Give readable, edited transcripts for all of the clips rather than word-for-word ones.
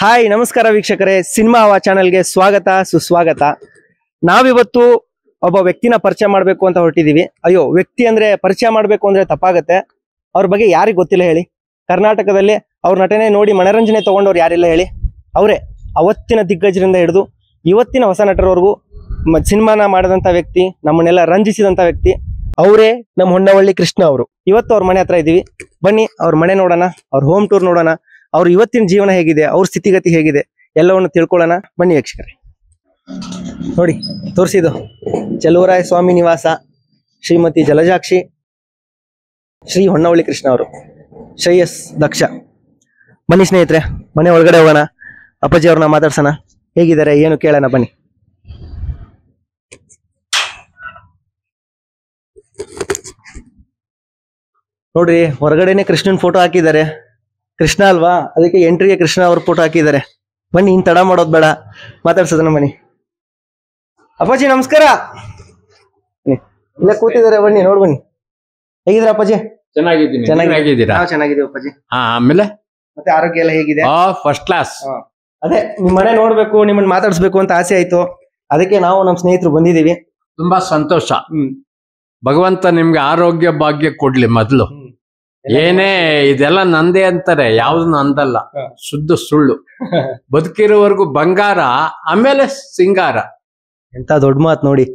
Hi ನಮಸ್ಕಾರ ವೀಕ್ಷಕರೇ, cinema ಹವಾ ಚಾನೆಲ್ಗೆ ಸ್ವಾಗತ ಸುಸ್ವಾಗತ. ನಾವಿವತ್ತು ಒಬ್ಬ ವ್ಯಕ್ತಿನ ಪರಿಚಯ ಮಾಡಬೇಕು ಅಂತ ಹೊರಟಿದೀವಿ. ಅಯ್ಯೋ, ವ್ಯಕ್ತಿ ಅಂದ್ರೆ ಪರಿಚಯ ಮಾಡಬೇಕು ಅಂದ್ರೆ ತಪ್ಪಾಗತ್ತೆ. ಅವ್ರ ಬಗ್ಗೆ ಯಾರಿಗೆ ಗೊತ್ತಿಲ್ಲ ಹೇಳಿ? ಕರ್ನಾಟಕದಲ್ಲಿ ಅವ್ರ ನಟನೆ ನೋಡಿ ಮನರಂಜನೆ ತಗೊಂಡವ್ರು ಯಾರಿಲ್ಲ ಹೇಳಿ? ಅವರೇ ಅವತ್ತಿನ ದಿಗ್ಗಜರಿಂದ ಹಿಡಿದು ಇವತ್ತಿನ ಹೊಸ ನಟರವರೆಗೂ ಸಿನಿಮಾನ ಮಾಡಿದಂತ ವ್ಯಕ್ತಿ, ನಮ್ಮನ್ನೆಲ್ಲ ರಂಜಿಸಿದಂತ ವ್ಯಕ್ತಿ ಅವರೇ ನಮ್ಮ ಹೊನ್ನವಳ್ಳಿ ಕೃಷ್ಣ ಅವರು. ಇವತ್ತು ಅವ್ರ ಮನೆ ಹತ್ರ ಇದೀವಿ. ಬನ್ನಿ ಅವ್ರ ಮನೆ ನೋಡೋಣ, ಅವ್ರ ಹೋಮ್ ಟೂರ್ ನೋಡೋಣ, ಅವ್ರ ಇವತ್ತಿನ ಜೀವನ ಹೇಗಿದೆ, ಅವ್ರ ಸ್ಥಿತಿಗತಿ ಹೇಗಿದೆ, ಎಲ್ಲವನ್ನು ತಿಳ್ಕೊಳ್ಳೋಣ. ಬನ್ನಿ ವೀಕ್ಷಕರೇ. ನೋಡಿ ತೋರಿಸಿದ್ದು ಚಲುವರಾಯ ಸ್ವಾಮಿ ನಿವಾಸ, ಶ್ರೀಮತಿ ಜಲಜಾಕ್ಷಿ, ಶ್ರೀ ಹೊನ್ನವಳ್ಳಿ ಕೃಷ್ಣ ಅವರು, ಶ್ರೇಯಸ್ ದಕ್ಷ. ಬನ್ನಿ ಸ್ನೇಹಿತರೆ, ಮನೆ ಒಳಗಡೆ ಹೋಗೋಣ, ಅಪ್ಪಾಜಿ ಅವ್ರನ್ನ ಮಾತಾಡ್ಸೋಣ, ಹೇಗಿದ್ದಾರೆ ಏನು ಕೇಳೋಣ. ಬನ್ನಿ. ನೋಡ್ರಿ, ಹೊರಗಡೆನೆ ಕೃಷ್ಣನ್ ಫೋಟೋ ಹಾಕಿದ್ದಾರೆ. ಕೃಷ್ಣ ಅಲ್ವಾ, ಅದಕ್ಕೆ ಎಂಟ್ರಿಗೆ ಕೃಷ್ಣ ಅವ್ರ ಫೋಟೋ ಹಾಕಿದ್ದಾರೆ. ಬನ್ನಿ, ಇನ್ ತಡ ಮಾಡೋದ್ ಬೇಡ, ಮಾತಾಡ್ಸೋದನ್ನ. ಬನ್ನಿ ಅಪ್ಪಾಜಿ, ನಮಸ್ಕಾರ. ಇಲ್ಲ ಕೂತಿದ್ದಾರೆ, ಬನ್ನಿ ನೋಡ್ ಬನ್ನಿ. ಹೇಗಿದ್ರೆ ಅಪ್ಪಾಜಿ? ಚೆನ್ನಾಗಿದ್ದೀನಿ. ಚೆನ್ನಾಗಿದ್ದೀರಾ? ಚೆನ್ನಾಗಿದ್ದೀವಿ ಅಪ್ಪಾಜಿ. ಆಮೇಲೆ ಮತ್ತೆ ಆರೋಗ್ಯ ಎಲ್ಲ ಹೇಗಿದೆ? First class. ಅದೇ ನಿಮ್ ಮನೆ ನೋಡ್ಬೇಕು, ನಿಮ್ಮನ್ನ ಮಾತಾಡ್ಸ್ಬೇಕು ಅಂತ ಆಸೆ ಆಯ್ತು, ಅದಕ್ಕೆ ನಾವು ನಮ್ ಸ್ನೇಹಿತರು ಬಂದಿದೀವಿ. ತುಂಬಾ ಸಂತೋಷ. ಭಗವಂತ ನಿಮ್ಗೆ ಆರೋಗ್ಯ ಭಾಗ್ಯ ಕೊಡ್ಲಿ. ಮೊದ್ಲು ಏನೇ ಇದೆಲ್ಲ ನಂದೇ ಅಂತಾರೆ, ಯಾವ್ದು ನಂದಲ್ಲ, ಶುದ್ಧ ಸುಳ್ಳು. ಬದುಕಿರೋವರೆಗೂ ಬಂಗಾರ, ಆಮೇಲೆ ಸಿಂಗಾರ. ಎಂತ ದೊಡ್ಡ ಮಾತು ನೋಡಿ.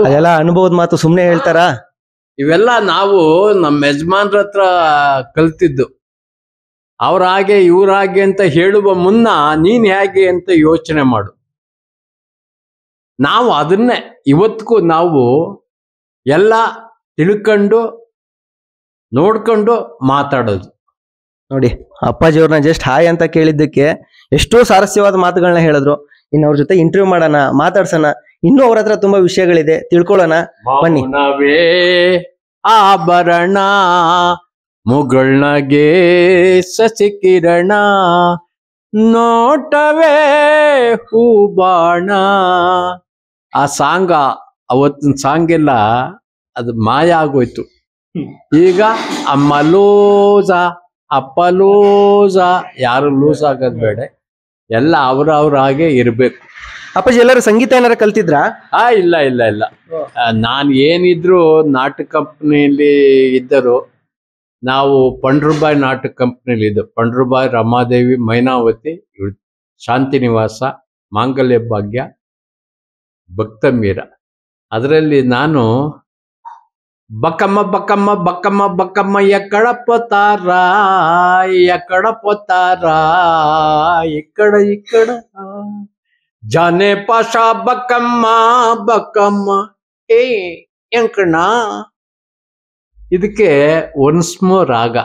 ಅದೆಲ್ಲ ಅನುಭವದ ಮಾತು, ಸುಮ್ನೆ ಹೇಳ್ತಾರ? ಇವೆಲ್ಲ ನಾವು ನಮ್ಮ ಯಜಮಾನ್ರ ಹತ್ರ ಕಲ್ತಿದ್ದು. ಅವ್ರ ಹಾಗೆ ಇವ್ರ ಹಾಗೆ ಅಂತ ಹೇಳುವ ಮುನ್ನ ನೀನ್ ಹೇಗೆ ಅಂತ ಯೋಚನೆ ಮಾಡು. ನಾವು ಅದನ್ನೇ ಇವತ್ತಿಗೂ ನಾವು ಎಲ್ಲ ತಿಳ್ಕೊಂಡು ನೋಡ್ಕೊಂಡು ಮಾತಾಡೋದು. ನೋಡಿ, ಅಪ್ಪಾಜಿ ಅವ್ರನ್ನ ಜಸ್ಟ್ ಹಾಯ್ ಅಂತ ಕೇಳಿದ್ದಕ್ಕೆ ಎಷ್ಟೋ ಸಾರಸ್ಯವಾದ ಮಾತುಗಳನ್ನ ಹೇಳಿದ್ರು. ಇನ್ನು ಅವ್ರ ಜೊತೆ ಇಂಟರ್ವ್ಯೂ ಮಾಡೋಣ, ಮಾತಾಡ್ಸೋಣ. ಇನ್ನೂ ಅವ್ರ ಹತ್ರ ತುಂಬಾ ವಿಷಯಗಳಿದೆ, ತಿಳ್ಕೊಳ್ಳೋಣ. ಬನ್ನಿ. ಮೌನವೇ ಆಭರಣ, ಮುಗುಳ್ನಗೆ ಸಸಿ ಕಿರಣ, ನೋಟವೇ ಹೂಬಾಣ. ಆ ಸಾಂಗ್, ಅವತ್ತಿನ ಸಾಂಗ್ ಎಲ್ಲ ಅದು ಮಾಯ ಆಗೋಯ್ತು. ಈಗ ಅಮ್ಮ ಲೂಸ, ಅಪ್ಪ ಲೂಸ, ಯಾರು ಲೂಸ್ ಆಗೋದ್ ಬೇಡ, ಎಲ್ಲ ಅವ್ರ ಹಾಗೆ ಇರ್ಬೇಕು. ಅಪ್ಪಾಜಿ ಎಲ್ಲರೂ ಸಂಗೀತ ಏನಾರ ಕಲ್ತಿದ್ರಾ? ಇಲ್ಲ ಇಲ್ಲ ಇಲ್ಲ. ನಾನು ಏನಿದ್ರು ನಾಟಕ ಕಂಪ್ನಿಯಲ್ಲಿ ಇದ್ದರು. ನಾವು ಪಂಡ್ರುಬಾಯಿ ನಾಟಕ ಕಂಪ್ನಿಲಿ ಇದ್ದು, ಪಂಡ್ರುಬಾಯಿ, ರಮಾದೇವಿ, ಮೈನಾವತಿ, ಶಾಂತಿ ನಿವಾಸ, ಮಾಂಗಲ್ಯ ಭಾಗ್ಯ, ಭಕ್ತ ಮೀರ. ಅದರಲ್ಲಿ ನಾನು ಬಕ್ಕಮ್ಮ ಬಕ್ಕಮ್ಮ ಬಕ್ಕಮ್ಮ ಬಕ್ಕಮ್ಮ ಎಕ್ಕಡ ಪೋತಾರ, ಎಕ್ಕಡ ಪೋತಾರ, ಇಕ್ಕಡ ಇಕ್ಕಡ ಜಾನೆ ಪಾಷಾ ಬಕ್ಕಮ್ಮ ಬಕ್ಕಮ್ಮ ಏ ಎಂಕಣ. ಇದಕ್ಕೆ ಒನ್ಸ್ ಮೋರ್ ರಾಗ.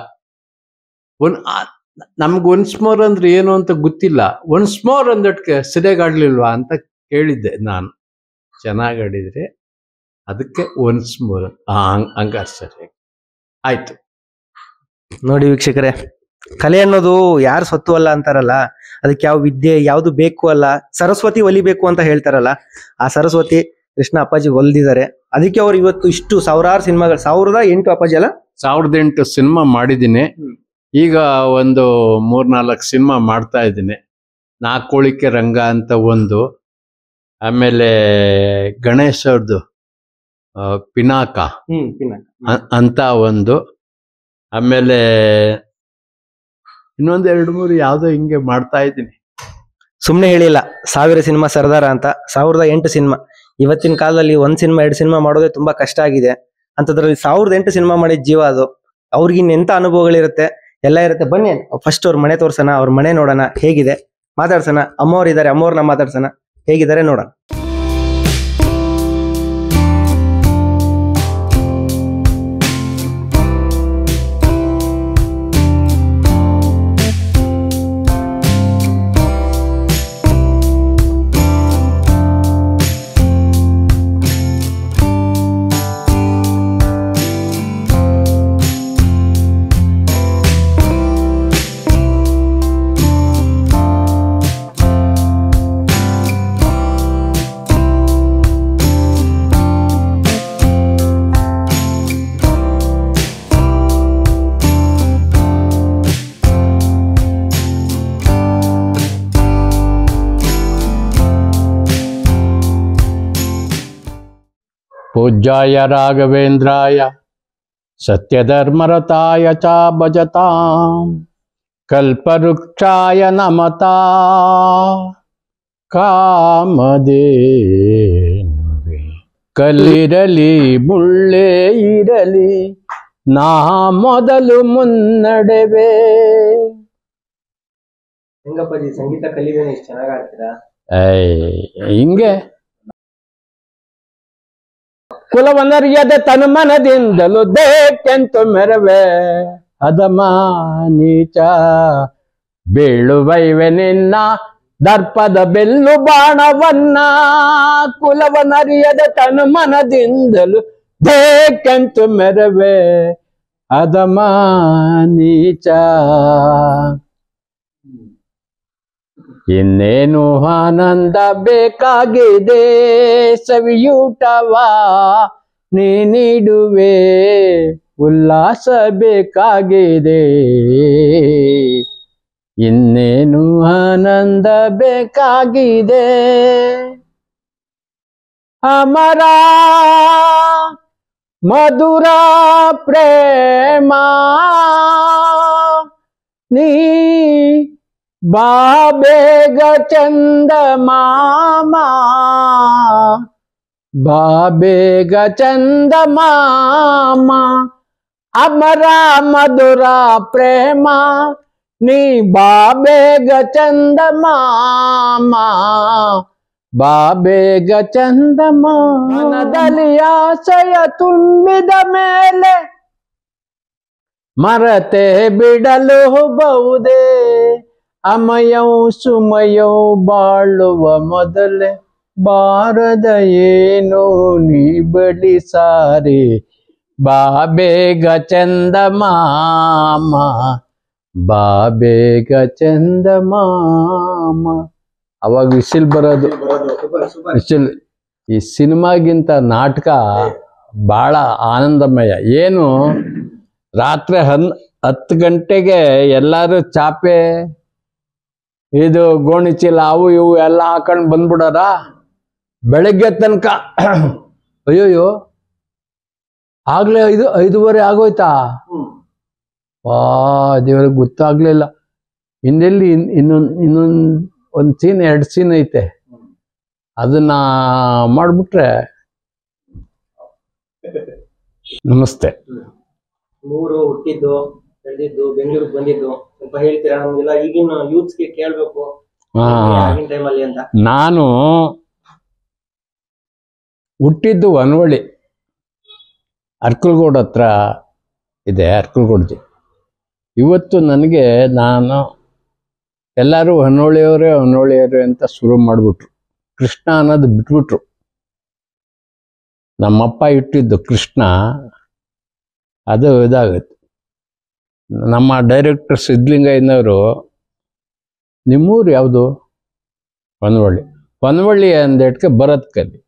ನಮ್ಗೆ ಒನ್ಸ್ ಮೋರ್ ಅಂದ್ರೆ ಏನು ಅಂತ ಗೊತ್ತಿಲ್ಲ. ಒನ್ಸ್ ಮೋರ್ ಅಂದಟ್ಕೆ ಸರಿಯಾಗಾಡ್ಲಿಲ್ವಾ ಅಂತ ಕೇಳಿದ್ದೆ ನಾನು. ಚೆನ್ನಾಗಿ ಆಡಿದ್ರೆ ಅದಕ್ಕೆ ಒನ್ಸ್ ಮೋರ್. ಹಂಗಾರೆ ಸರಿ ಆಯ್ತು. ನೋಡಿ ವೀಕ್ಷಕರೇ, ಕಲೆ ಅನ್ನೋದು ಯಾರು ಸ್ವತ್ತು ಅಲ್ಲ ಅಂತಾರಲ್ಲ, ಅದಕ್ಕೆ ಯಾವ ವಿದ್ಯೆ ಯಾವ್ದು ಬೇಕು ಅಲ್ಲ, ಸರಸ್ವತಿ ಒಲಿಬೇಕು ಅಂತ ಹೇಳ್ತಾರಲ್ಲ, ಆ ಸರಸ್ವತಿ ಕೃಷ್ಣ ಅಪ್ಪಾಜಿ ಒಲ್ದಿದ್ದಾರೆ. ಅದಕ್ಕೆ ಅವ್ರು ಇವತ್ತು ಇಷ್ಟು ಸಾವಿರಾರು ಸಿನಿಮಾಗಳು, 1008 ಅಪ್ಪಾಜಿ ಅಲ್ಲ, 1008 ಸಿನಿಮಾ ಮಾಡಿದ್ದೀನಿ. ಈಗ ಒಂದು 3-4 ಸಿನಿಮಾ ಮಾಡ್ತಾ ಇದ್ದೀನಿ. ನಾಕೋಳಿಕೆ ರಂಗ ಅಂತ ಒಂದು, ಆಮೇಲೆ ಗಣೇಶ್ ಅವ್ರದ್ದು ಪಿನಾಕ ಅಂತ ಒಂದು, ಆಮೇಲೆ ಇನ್ನೊಂದು 2-3 ಯಾವ್ದೋ ಹಿಂಗೆ ಮಾಡ್ತಾ ಇದ್ದೀನಿ. ಸುಮ್ನೆ ಹೇಳಿಲ್ಲ, 1000 ಸಿನಿಮಾ ಸರ್ದಾರ ಅಂತ, 1008 ಸಿನಿಮಾ. ಇವತ್ತಿನ ಕಾಲದಲ್ಲಿ 1 ಸಿನಿಮಾ 2 ಸಿನಿಮಾ ಮಾಡೋದೇ ತುಂಬಾ ಕಷ್ಟ ಆಗಿದೆ. ಅಂತದ್ರಲ್ಲಿ 1008 ಸಿನಿಮಾ ಮಾಡಿದ ಜೀವ ಅದು. ಅವ್ರಿಗಿನ್ ಎಂತ ಅನುಭವಗಳಿರುತ್ತೆ, ಎಲ್ಲ ಇರುತ್ತೆ. ಬನ್ನಿ ಫಸ್ಟ್ ಅವ್ರ ಮನೆ ತೋರ್ಸೋಣ, ಅವ್ರ ಮನೆ ನೋಡೋಣ, ಹೇಗಿದೆ ಮಾತಾಡ್ಸೋಣ. ಅಮ್ಮವ್ರು ಇದಾರೆ, ಅಮ್ಮವ್ರನ್ನ ಮಾತಾಡ್ಸೋಣ, ಹೇಗಿದ್ದಾರೆ ನೋಡೋಣ. पूज्याय राघवेन्द्राय सत्यधर्मरताय च भजतां कल्पवृक्षाय नमता कामधेनुवे कಲ್ಲಿರಲಿ ಮುಳ್ಳೇ ಇರಲಿ ನಾ ಮೊದಲು ಮುನ್ನಡೆವೆ. ಹೆಂಗಪ್ಪಾಜಿ ಸಂಗೀತ ಕಲಿವೇನೆ ಇಷ್ಟು ಚೆನ್ನಾಗಿ ಆಡ್ತೀರಾ? ಹಿಂಗೆ ಕುಲವನರಿಯದ ತನುಮನದಿಂದಲೂ ದೇಕೆಂತು ಮೆರವೆ ಅಧಮ ನೀಚ ಬೀಳುವೈವೆ ನಿನ್ನ ದರ್ಪದ ಬೆಲ್ಲು ಬಾಣವನ್ನ. ಕುಲವನರಿಯದ ತನುಮನದಿಂದಲೂ ದೇಕೆಂತು ಮೆರವೆ ಅಧಮ ನೀಚ. ಇನ್ನೇನು ಆನಂದ ಬೇಕಾಗಿದೆ ಸವಿಯೂಟವಾ ನೀ ನೀಡುವೆ ಉಲ್ಲಾಸ ಬೇಕಾಗಿದೆ. ಇನ್ನೇನು ಆನಂದ ಬೇಕಾಗಿದೆ ಅಮರ ಮಧುರ ಪ್ರೇಮ ನೀ ಬಾಬೇಗ ಚಂದ ಮಾಮ ಬಾಬೇಗ ಚಂದ ಮಾಮ. ಅಮರ ಮಧುರ ಪ್ರೇಮ ನೀ ಬಾಬೇಗ ಚಂದ ಮಾಮ ಬಾಬೇಗ ಚಂದ ಮನದಲ್ಲಿ ಆಶಯ ತುಂಬಿದ ಮೇಲೆ ಮರತೆ ಬಿಡಲು ಬಹುದೇ. ಅಮಯವು ಸುಮಯವು ಬಾಳುವ ಮೊದಲೇ ಬಾರದ ಏನು ನೀ ಬಳಿ ಸಾರಿ ಬಾಬೇಗ ಚಂದ ಮಾಮ ಬಾಬೇಗ ಚಂದ ಮಾಮ. ಅವಾಗ ವಿಸಿಲ್ ಬರೋದು ವಿಸಿಲ್. ಈ ಸಿನಿಮಾಗಿಂತ ನಾಟಕ ಬಹಳ ಆನಂದಮಯ. ಏನು ರಾತ್ರಿ 10 ಗಂಟೆಗೆ ಎಲ್ಲರೂ ಚಾಪೆ ಇದು ಗೋಣಿ ಚೀಲ ಅವು ಇವು ಎಲ್ಲ ಹಾಕೊಂಡು ಬಂದ್ಬಿಡಾರ. ಬೆಳಗ್ಗೆ ತನಕ ಅಯ್ಯೋಯ್ಯೋ ಆಗ್ಲೇ 5:30 ಆಗೋಯ್ತಾ? ದೇವ್ರಿಗೆ ಗೊತ್ತಾಗ್ಲಿಲ್ಲ. ಇನ್ನೆಲ್ಲಿ ಇನ್ನೊಂದು ಒಂದು ಸೀನ್ 2 ಸೀನ್ ಐತೆ, ಅದನ್ನ ಮಾಡ್ಬಿಟ್ರೆ. ನಮಸ್ತೆ. ಮೂರು ಹುಟ್ಟಿದ್ದು ಬೆಳೆದಿದ್ದು ಬೆಂಗಳೂರಿಗೆ ಬಂದಿದ್ದು ಸ್ವಲ್ಪ ಹೇಳ್ತೀರಾ ನಮ್ಗೆಲ್ಲ? ಈಗಿನ ಯೂತ್ಸ್ಗೆ ಕೇಳ್ಬೇಕು ಆಗಿನ ಟೈಮಲ್ಲಿ ಅಂತ. ನಾನು ಹುಟ್ಟಿದ್ದು ಹೊನ್ನವಳ್ಳಿ, ಅರ್ಕಲ್ಗೋಡ್ ಹತ್ರ ಇದೆ, ಅರ್ಕಲ್ಗೋಡ್ಜಿ. ಇವತ್ತು ನನಗೆ ನಾನು ಎಲ್ಲರೂ ಹೊನ್ನವಳ್ಳಿಯವರೇ ಅಂತ ಶುರು ಮಾಡಿಬಿಟ್ರು. ಕೃಷ್ಣ ಅನ್ನೋದು ಬಿಟ್ಬಿಟ್ರು. ನಮ್ಮಪ್ಪ ಇಟ್ಟಿದ್ದು ಕೃಷ್ಣ, ಅದು ಇದಾಗುತ್ತೆ. ನಮ್ಮ ಡೈರೆಕ್ಟರ್ ಸಿದ್ಧಲಿಂಗಯ್ಯನವರು, ನಿಮ್ಮೂರು ಯಾವುದು? ಹೊನ್ನವಳ್ಳಿ ಅಂದೇಟ್ಗೆ ಬರೋದ್ ಕಲಿ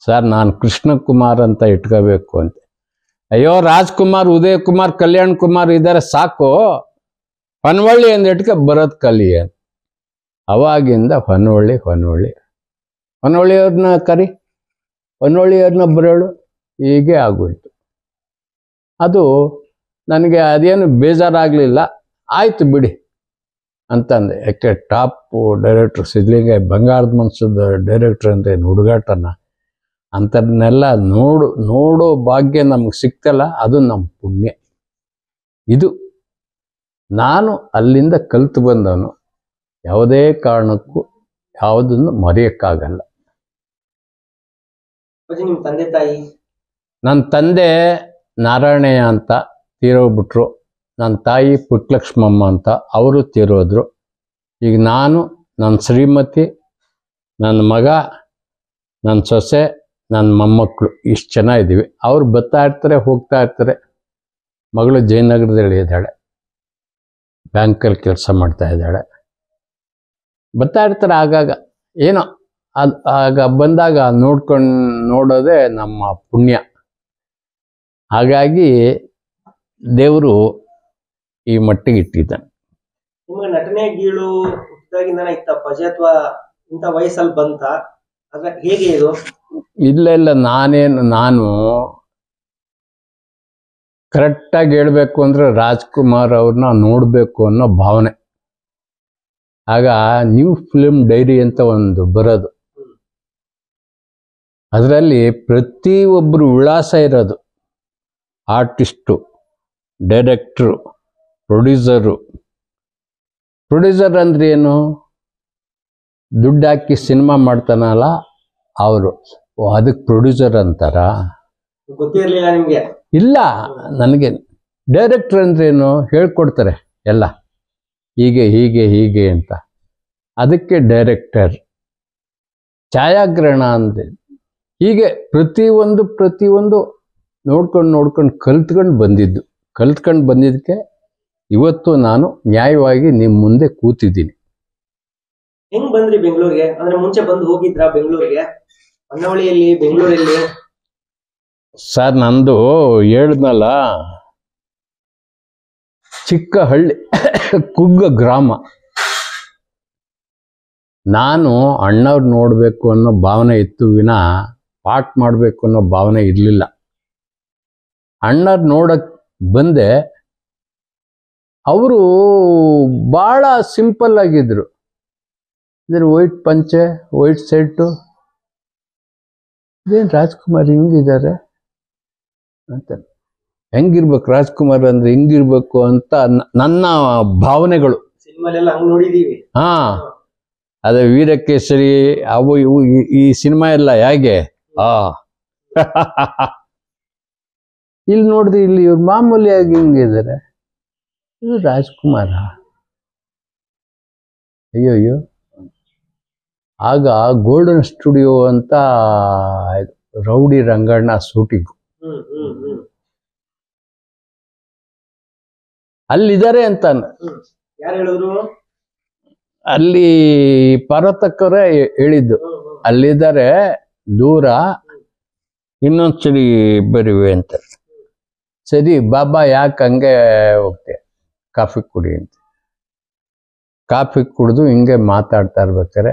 ಸರ್, ನಾನು ಕೃಷ್ಣ ಕುಮಾರ್ ಅಂತ ಇಟ್ಕೋಬೇಕು ಅಂತ. ಅಯ್ಯೋ, ರಾಜ್ಕುಮಾರ್, ಉದಯ್ ಕುಮಾರ್, ಕಲ್ಯಾಣ್ ಕುಮಾರ್ ಇದ್ದಾರೆ, ಸಾಕು, ಹೊನ್ನವಳ್ಳಿ ಅಂದೇಟ್ಗೆ ಬರೋದ್ ಕಲಿ ಅಂತ. ಅವಾಗಿಂದ ಹೊನ್ನವಳ್ಳಿಯವ್ರನ್ನ ಕರಿ, ಹೊನ್ನವಳ್ಳಿಯವ್ರನ್ನ ಬರೋಳು, ಹೀಗೆ ಆಗೋಯ್ತು. ಅದು ನನಗೆ ಅದೇನು ಬೇಜಾರಾಗಲಿಲ್ಲ. ಆಯ್ತು ಬಿಡಿ ಅಂತಂದೆ. ಯಾಕೆ ಟಾಪ್ ಡೈರೆಕ್ಟ್ರ್ ಸಿದ್ಧಲಿಂಗಯ್ಯ, ಬಂಗಾರದ ಮನ್ಸದ ಡೈರೆಕ್ಟ್ರ್ ಅಂತ ಏನು ಹುಡುಗಾಟನ ಅಂಥದ್ದನ್ನೆಲ್ಲ ನೋಡೋ ಭಾಗ್ಯ ನಮ್ಗೆ ಸಿಕ್ತಲ್ಲ, ಅದು ನಮ್ಮ ಪುಣ್ಯ. ಇದು ನಾನು ಅಲ್ಲಿಂದ ಕಲಿತು ಬಂದವನು. ಯಾವುದೇ ಕಾರಣಕ್ಕೂ ಯಾವುದನ್ನು ಮರೆಯೋಕ್ಕಾಗಲ್ಲ. ನಿಮ್ಮ ತಂದೆ ತಾಯಿ? ನನ್ನ ತಂದೆ ನಾರಾಯಣಯ್ಯ ಅಂತ ತೀರೋಗ್ಬಿಟ್ರು. ನನ್ನ ತಾಯಿ ಪುಟ್ಟಲಕ್ಷ್ಮಮ್ಮ ಅಂತ ಅವರು ತೀರೋದ್ರು. ಈಗ ನಾನು, ನನ್ನ ಶ್ರೀಮತಿ, ನನ್ನ ಮಗ, ನನ್ನ ಸೊಸೆ, ನನ್ನ ಮೊಮ್ಮಕ್ಕಳು, ಇಷ್ಟು ಜನ ಇದ್ದೀವಿ. ಅವ್ರು ಬರ್ತಾ ಇರ್ತಾರೆ, ಹೋಗ್ತಾ ಇರ್ತಾರೆ. ಮಗಳು ಜಯನಗರದಲ್ಲಿ ಇದ್ದಾಳೆ, ಬ್ಯಾಂಕಲ್ಲಿ ಕೆಲಸ ಮಾಡ್ತಾ ಇದ್ದಾಳೆ. ಬರ್ತಾ ಇರ್ತಾರೆ ಆಗಾಗ. ಏನೋ ಆಗ ಬಂದಾಗ ನೋಡೋದೇ ನಮ್ಮ ಪುಣ್ಯ. ಹಾಗಾಗಿ ದೇವರು ಈ ಮಟ್ಟಿಗೆ ಇಟ್ಟಿದ್ದಾನೆ. ನಿಮ್ಗೆ ನಟನೆ ಗೀಳು ಹುಟ್ಟಿದಾಗಿಂದನೇ ಇತ್ತಪ್ಪಾಜಿ ಅಥವಾ ಇಂಥ ವಯಸ್ಸಲ್ಲಿ ಬಂತ? ಅದ್ರ ಹೇಗೆ ಇದು? ಇಲ್ಲ ನಾನು ಕರೆಕ್ಟಾಗಿ ಹೇಳ್ಬೇಕು ಅಂದ್ರೆ ರಾಜ್ಕುಮಾರ್ ಅವ್ರನ್ನ ನೋಡಬೇಕು ಅನ್ನೋ ಭಾವನೆ. ಆಗ ನ್ಯೂ ಫಿಲ್ಮ್ ಡೈರಿ ಅಂತ ಒಂದು ಬರೋದು, ಅದರಲ್ಲಿ ಪ್ರತಿಯೊಬ್ಬರು ವಿಳಾಸ ಇರೋದು. ಆರ್ಟಿಸ್ಟು, ಡೈರೆಕ್ಟ್ರು, ಪ್ರೊಡ್ಯೂಸರು. ಪ್ರೊಡ್ಯೂಸರ್ ಅಂದ್ರೆ ಏನು? ದುಡ್ಡು ಹಾಕಿ ಸಿನಿಮಾ ಮಾಡ್ತಾನಲ್ಲ ಅವರು, ಅದಕ್ಕೆ ಪ್ರೊಡ್ಯೂಸರ್ ಅಂತಾರ? ಗೊತ್ತಿರ್ಲಿಲ್ಲ ನಿಮ್ಗೆ? ಇಲ್ಲ, ನನಗೆ. ಡೈರೆಕ್ಟರ್ ಅಂದ್ರೇನು ಹೇಳ್ಕೊಡ್ತಾರೆ ಎಲ್ಲ, ಹೀಗೆ ಹೀಗೆ ಹೀಗೆ ಅಂತ, ಅದಕ್ಕೆ ಡೈರೆಕ್ಟರ್. ಛಾಯಾಗ್ರಹಣ ಅಂದ್ರೆ ಹೀಗೆ ಪ್ರತಿಯೊಂದು ನೋಡ್ಕೊಂಡು ಕಲ್ತ್ಕೊಂಡು ಬಂದಿದ್ದಕ್ಕೆ ಇವತ್ತು ನಾನು ನ್ಯಾಯವಾಗಿ ನಿಮ್ಮ ಮುಂದೆ ಕೂತಿದ್ದೀನಿ. ಹೆಂಗ್ ಬಂದ್ರಿ ಬೆಂಗಳೂರಿಗೆ? ಅಂದ್ರೆ ಮುಂಚೆ ಬಂದು ಹೋಗಿದ್ರಾ ಬೆಂಗಳೂರಿಗೆ? ಹೊನ್ನವಳಿಯಲ್ಲಿ, ಬೆಂಗಳೂರಲ್ಲಿ? ಸರ್, ನಂದು ಹೇಳಿದ್ನಲ್ಲ, ಚಿಕ್ಕ ಹಳ್ಳಿ, ಕುಗ್ಗ ಗ್ರಾಮ. ನಾನು ಅಣ್ಣವ್ರು ನೋಡಬೇಕು ಅನ್ನೋ ಭಾವನೆ ಇತ್ತು ವಿನ ಪಾಠ ಮಾಡಬೇಕು ಅನ್ನೋ ಭಾವನೆ ಇರಲಿಲ್ಲ. ಅಣ್ಣವ್ರು ನೋಡಕ್ ಬಂದೆ, ಅವರು ಭಾಳ ಸಿಂಪಲ್ ಆಗಿದ್ರು. ಅಂದ್ರೆ ವೈಟ್ ಪಂಚೆ, ವೈಟ್ ಶರ್ಟು. ಇದೇನು ರಾಜ್ಕುಮಾರ್ ಹಿಂಗಿದ್ದಾರೆ ಅಂತ. ಹೆಂಗಿರ್ಬೇಕು ರಾಜ್ಕುಮಾರ್ ಅಂದ್ರೆ ಹಿಂಗಿರ್ಬೇಕು ಅಂತ ನನ್ನ ಭಾವನೆಗಳು. ಸಿನಿಮಾಲೆಲ್ಲ ಹಂಗ್ ನೋಡಿದೀವಿ. ಹಾ, ಅದೇ ವೀರಕೇಸರಿ ಅವು ಇವು ಈ ಸಿನಿಮಾ ಎಲ್ಲ ಹೇಗೆ ಇಲ್ಲಿ ನೋಡಿದ್ರೆ ಇಲ್ಲಿ ಇವ್ರು ಮಾಮೂಲಿಯಾಗಿ ಹಿಂಗಿದ್ದಾರೆ. ಇದು ರಾಜ್ಕುಮಾರ? ಅಯ್ಯೋ. ಆಗ ಗೋಲ್ಡನ್ ಸ್ಟುಡಿಯೋ ಅಂತ ರೌಡಿ ರಂಗಣ್ಣ ಶೂಟಿಂಗ್ ಅಲ್ಲಿದ್ದಾರೆ ಅಂತ. ಯಾರು ಹೇಳಿದ್ರು? ಅಲ್ಲಿ ಪಾರ್ವತಕ್ಕವರೇ ಹೇಳಿದ್ದು, ಅಲ್ಲಿದ್ದಾರೆ ದೂರ, ಇನ್ನೊಂದ್ಸರಿ ಬರುವೆ ಅಂತ. ಸರಿ ಬಾಬಾ, ಯಾಕೆ ಹಂಗೆ ಹೋಗ್ತೆ, ಕಾಫಿ ಕುಡಿ ಅಂತ. ಕಾಫಿ ಕುಡಿದು ಹಿಂಗೆ ಮಾತಾಡ್ತಾ ಇರ್ಬೇಕಾರೆ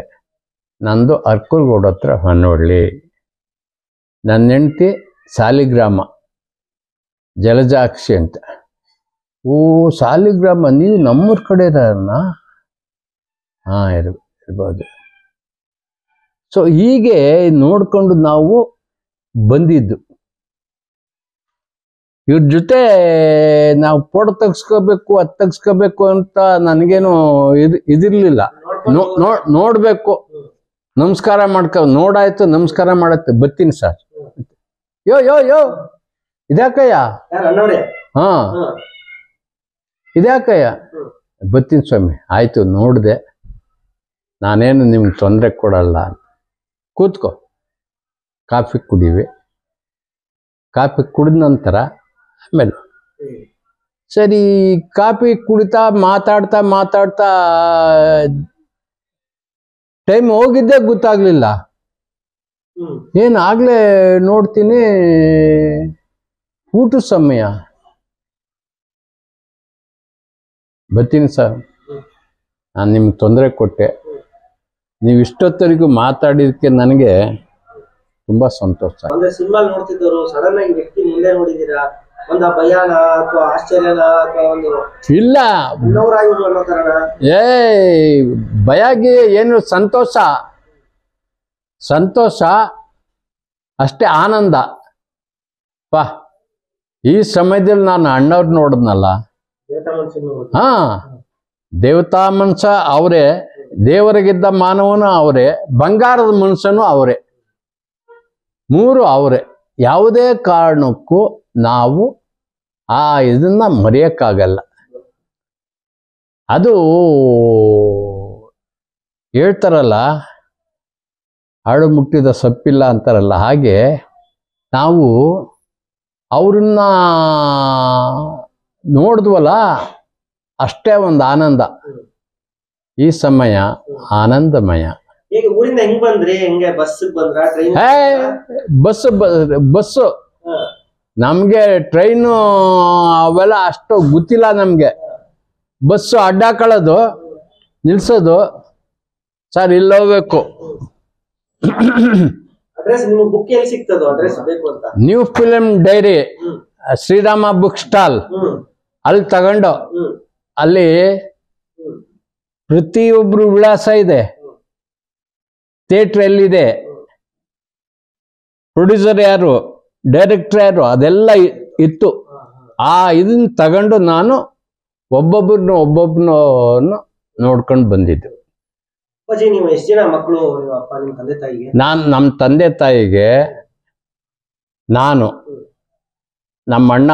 ನಂದು ಅರ್ಕಲ್ಗೋಡ್ ಹತ್ರ ಹೊನ್ನವಳ್ಳಿ, ನನ್ನ ಹೆಂಡತಿ ಸಾಲಿಗ್ರಾಮ ಜಲಜಾಕ್ಷಿ ಅಂತ. ಓ ಸಾಲಿಗ್ರಾಮ, ನೀವು ನಮ್ಮೂರ ಕಡೆ ಇರೋಣ? ಹಾ, ಇರ್ಬೋದು. ಸೊ ಹೀಗೆ ನೋಡ್ಕೊಂಡು ನಾವು ಬಂದಿದ್ದು. ಇವ್ರ ಜೊತೆ ನಾವು ಫೋಟೋ ತೆಗ್ಸ್ಕೋಬೇಕು, ಅದು ತೆಗ್ಸ್ಕೋಬೇಕು ಅಂತ ನನಗೇನು ಇದಿರ್ಲಿಲ್ಲ. ನೋಡ್ಬೇಕು, ನಮಸ್ಕಾರ ನೋಡಾಯ್ತು, ನಮಸ್ಕಾರ ಮಾಡತ್ತೆ, ಬರ್ತೀನಿ ಸರ್. ಯೋ ಇದ್ಯಾಕಯ್ಯ? ಹಾ, ಇದ್ಯಾಕಯ್ಯ? ಬರ್ತೀನಿ ಸ್ವಾಮಿ. ಆಯ್ತು, ನೋಡಿದೆ, ನಾನೇನು ನಿಮ್ಗೆ ತೊಂದರೆ ಕೊಡಲ್ಲ ಅಂತ. ಕೂತ್ಕೋ, ಕಾಫಿ ಕುಡಿವಿ. ಕಾಫಿ ಕುಡಿದ ನಂತರ ಆಮೇಲೆ ಸರಿ, ಕಾಫಿ ಕುಡಿತಾ ಮಾತಾಡ್ತಾ ಟೈಮ್ ಹೋಗಿದ್ದೆ ಗೊತ್ತಾಗ್ಲಿಲ್ಲ. ಆಗ್ಲೇ ನೋಡ್ತೀನಿ ಊಟದ ಸಮಯ. ಬರ್ತೀನಿ ಸರ್, ನಾನು ನಿಮ್ಗೆ ತೊಂದರೆ ಕೊಟ್ಟೆ, ನೀವು ಇಷ್ಟೊತ್ತರಿಗೂ ಮಾತಾಡಿದಕ್ಕೆ ನನಗೆ ತುಂಬಾ ಸಂತೋಷ. ಸಿನಿಮಾ ನೋಡ್ತಿದ್ದವರು ಸಡನ್ ಆಗಿ ವ್ಯಕ್ತಿ ಮುಂದೆ ನೋಡಿದೀರಾ, ಒಂದು ಭಯನ ಅಥವಾ ಆಶ್ಚರ್ಯನ ಅಥವಾ ಒಂದು ಇಲ್ಲ, ಭಯಗೆ ಏನು, ಸಂತೋಷ ಅಷ್ಟೇ, ಆನಂದ. ಈ ಸಮಯದಲ್ಲಿ ನಾನು ಅಣ್ಣವ್ರು ನೋಡಿದ್ನಲ್ಲ, ಹಾ, ದೇವತಾ ಮನುಷ್ಯ ಅವರೇ, ದೇವರಿಗಿದ್ದ ಮಾನವನು ಅವರೇ, ಬಂಗಾರದ ಮನುಷ್ಯನು ಅವರೇ, ಮೂರು ಅವರೇ. ಯಾವುದೇ ಕಾರಣಕ್ಕೂ ನಾವು ಇದನ್ನ ಮರೆಯಕ್ಕಾಗಲ್ಲ. ಅದು ಹೇಳ್ತಾರಲ್ಲ, ಹಾಡು ಮುಟ್ಟಿದ ಸಪ್ಪಿಲ್ಲ ಅಂತಾರಲ್ಲ, ಹಾಗೆ ನಾವು ಅವ್ರನ್ನ ನೋಡಿದ್ವಲ್ಲ, ಅಷ್ಟೇ ಒಂದು ಆನಂದ. ಈ ಸಮಯ ಆನಂದಮಯ. ಊರಿಂದ ಹೆಂಗ್ ಬಂದ್ರಿ? ಹೆಂಗೆ ಬಸ್ ಬಂದ್ರ? ಬಸ್ಸು ನಮ್ಗೆ ಟ್ರೈನು ಅವೆಲ್ಲ ಅಷ್ಟು ಗೊತ್ತಿಲ್ಲ ನಮ್ಗೆ. ಬಸ್ಸು ಅಡ್ಡಾಕೊಳ್ಳೋದು, ನಿಲ್ಸೋದು, ಸರ್ ಇಲ್ಲಿ ಹೋಗ್ಬೇಕು. ಅಡ್ರೆಸ್ ನಿಮ್ಮ ಬುಕ್ ಎಲ್ಲಿ ಸಿಗ್ತದೋ ಅಡ್ರೆಸ್ ಬೇಕು ಅಂತ new film diary Srirama book stall ಅಲ್ಲಿ ತಗೊಂಡು ಅಲ್ಲಿ ಪ್ರತಿಯೊಬ್ರು ವಿಳಾಸ ಇದೆ, ಥಿಯೇಟರ್ ಎಲ್ಲಿದೆ, ಪ್ರೊಡ್ಯೂಸರ್ ಯಾರು, ಡೈರೆಕ್ಟರ್ ಯಾರು, ಅದೆಲ್ಲ ಇತ್ತು. ಇದನ್ನ ತಗೊಂಡು ನಾನು ಒಬ್ಬೊಬ್ಬರನ್ನು ನೋಡ್ಕೊಂಡು ಬಂದಿದ್ದು. ನೀವು ಎಷ್ಟು ಜನ ಮಕ್ಕಳು ಅಪ್ಪ ನಿಮ್ಮ ತಂದೆ ತಾಯಿಗೆ? ನಮ್ಮ ತಂದೆ ತಾಯಿಗೆ ನಾನು, ನಮ್ಮ ಅಣ್ಣ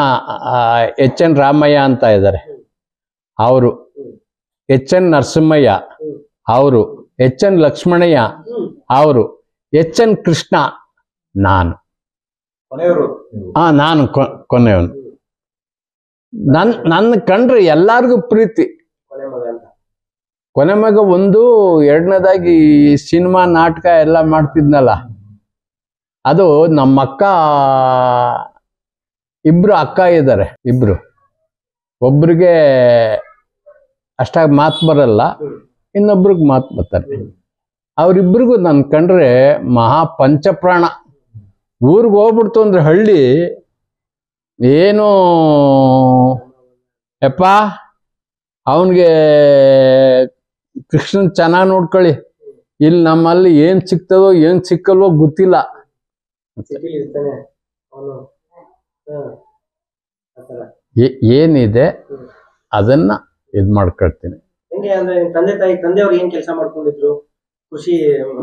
ಎಚ್.ಎನ್. ರಾಮಯ್ಯ ಅಂತ ಇದ್ದಾರೆ ಅವರು, ಎಚ್.ಎನ್. ನರಸಿಂಹಯ್ಯ ಅವರು, ಎಚ್.ಎನ್. ಲಕ್ಷ್ಮಣಯ್ಯ ಅವರು, ಎಚ್.ಎನ್. ಕೃಷ್ಣ, ನಾನು ನಾನು ಕೊನೆಯವನು. ನನ್ನ ಕಂಡ್ರೆ ಎಲ್ಲಾರ್ಗು ಪ್ರೀತಿ. ಕೊನೆ ಮಗ ಒಂದು. ಎರಡನೇದಾಗಿ ಸಿನಿಮಾ ನಾಟಕ ಎಲ್ಲ ಮಾಡ್ತಿದ್ನಲ್ಲ, ಅದು ನಮ್ಮ ಅಕ್ಕ, ಇಬ್ರು ಅಕ್ಕ ಇದ್ದಾರೆ, ಇಬ್ರು. ಒಬ್ರಿಗೆ ಅಷ್ಟಾಗಿ ಮಾತು ಬರಲ್ಲ, ಇನ್ನೊಬ್ರಿಗೆ ಮಾತು ಬರ್ತಾರೆ. ಅವ್ರಿಬ್ರಿಗೂ ನನ್ ಕಂಡ್ರೆ ಮಹಾ ಪಂಚಪ್ರಾಣ. ಊರಿಗೆ ಹೋಗ್ಬಿಡ್ತು ಅಂದ್ರೆ ಹಳ್ಳಿ ಏನು ಯಪ್ಪ ಅವನಿಗೆ ಕೃಷ್ಣನ್ ಚೆನ್ನಾಗಿ ನೋಡ್ಕೊಳ್ಳಿ, ಇಲ್ಲಿ ನಮ್ಮಲ್ಲಿ ಏನ್ ಸಿಗ್ತದೋ ಏನ್ ಸಿಕ್ಕಲ್ವೋ ಗೊತ್ತಿಲ್ಲ. ಏನಿದೆ ಅದನ್ನ ಇದ್ ಮಾಡ್ಕೊಳ್ತೀನಿ. ತಂದೆಯವರು ಏನ್ ಕೆಲಸ ಮಾಡ್ಕೊಂಡಿದ್ರು? ಕೃಷಿ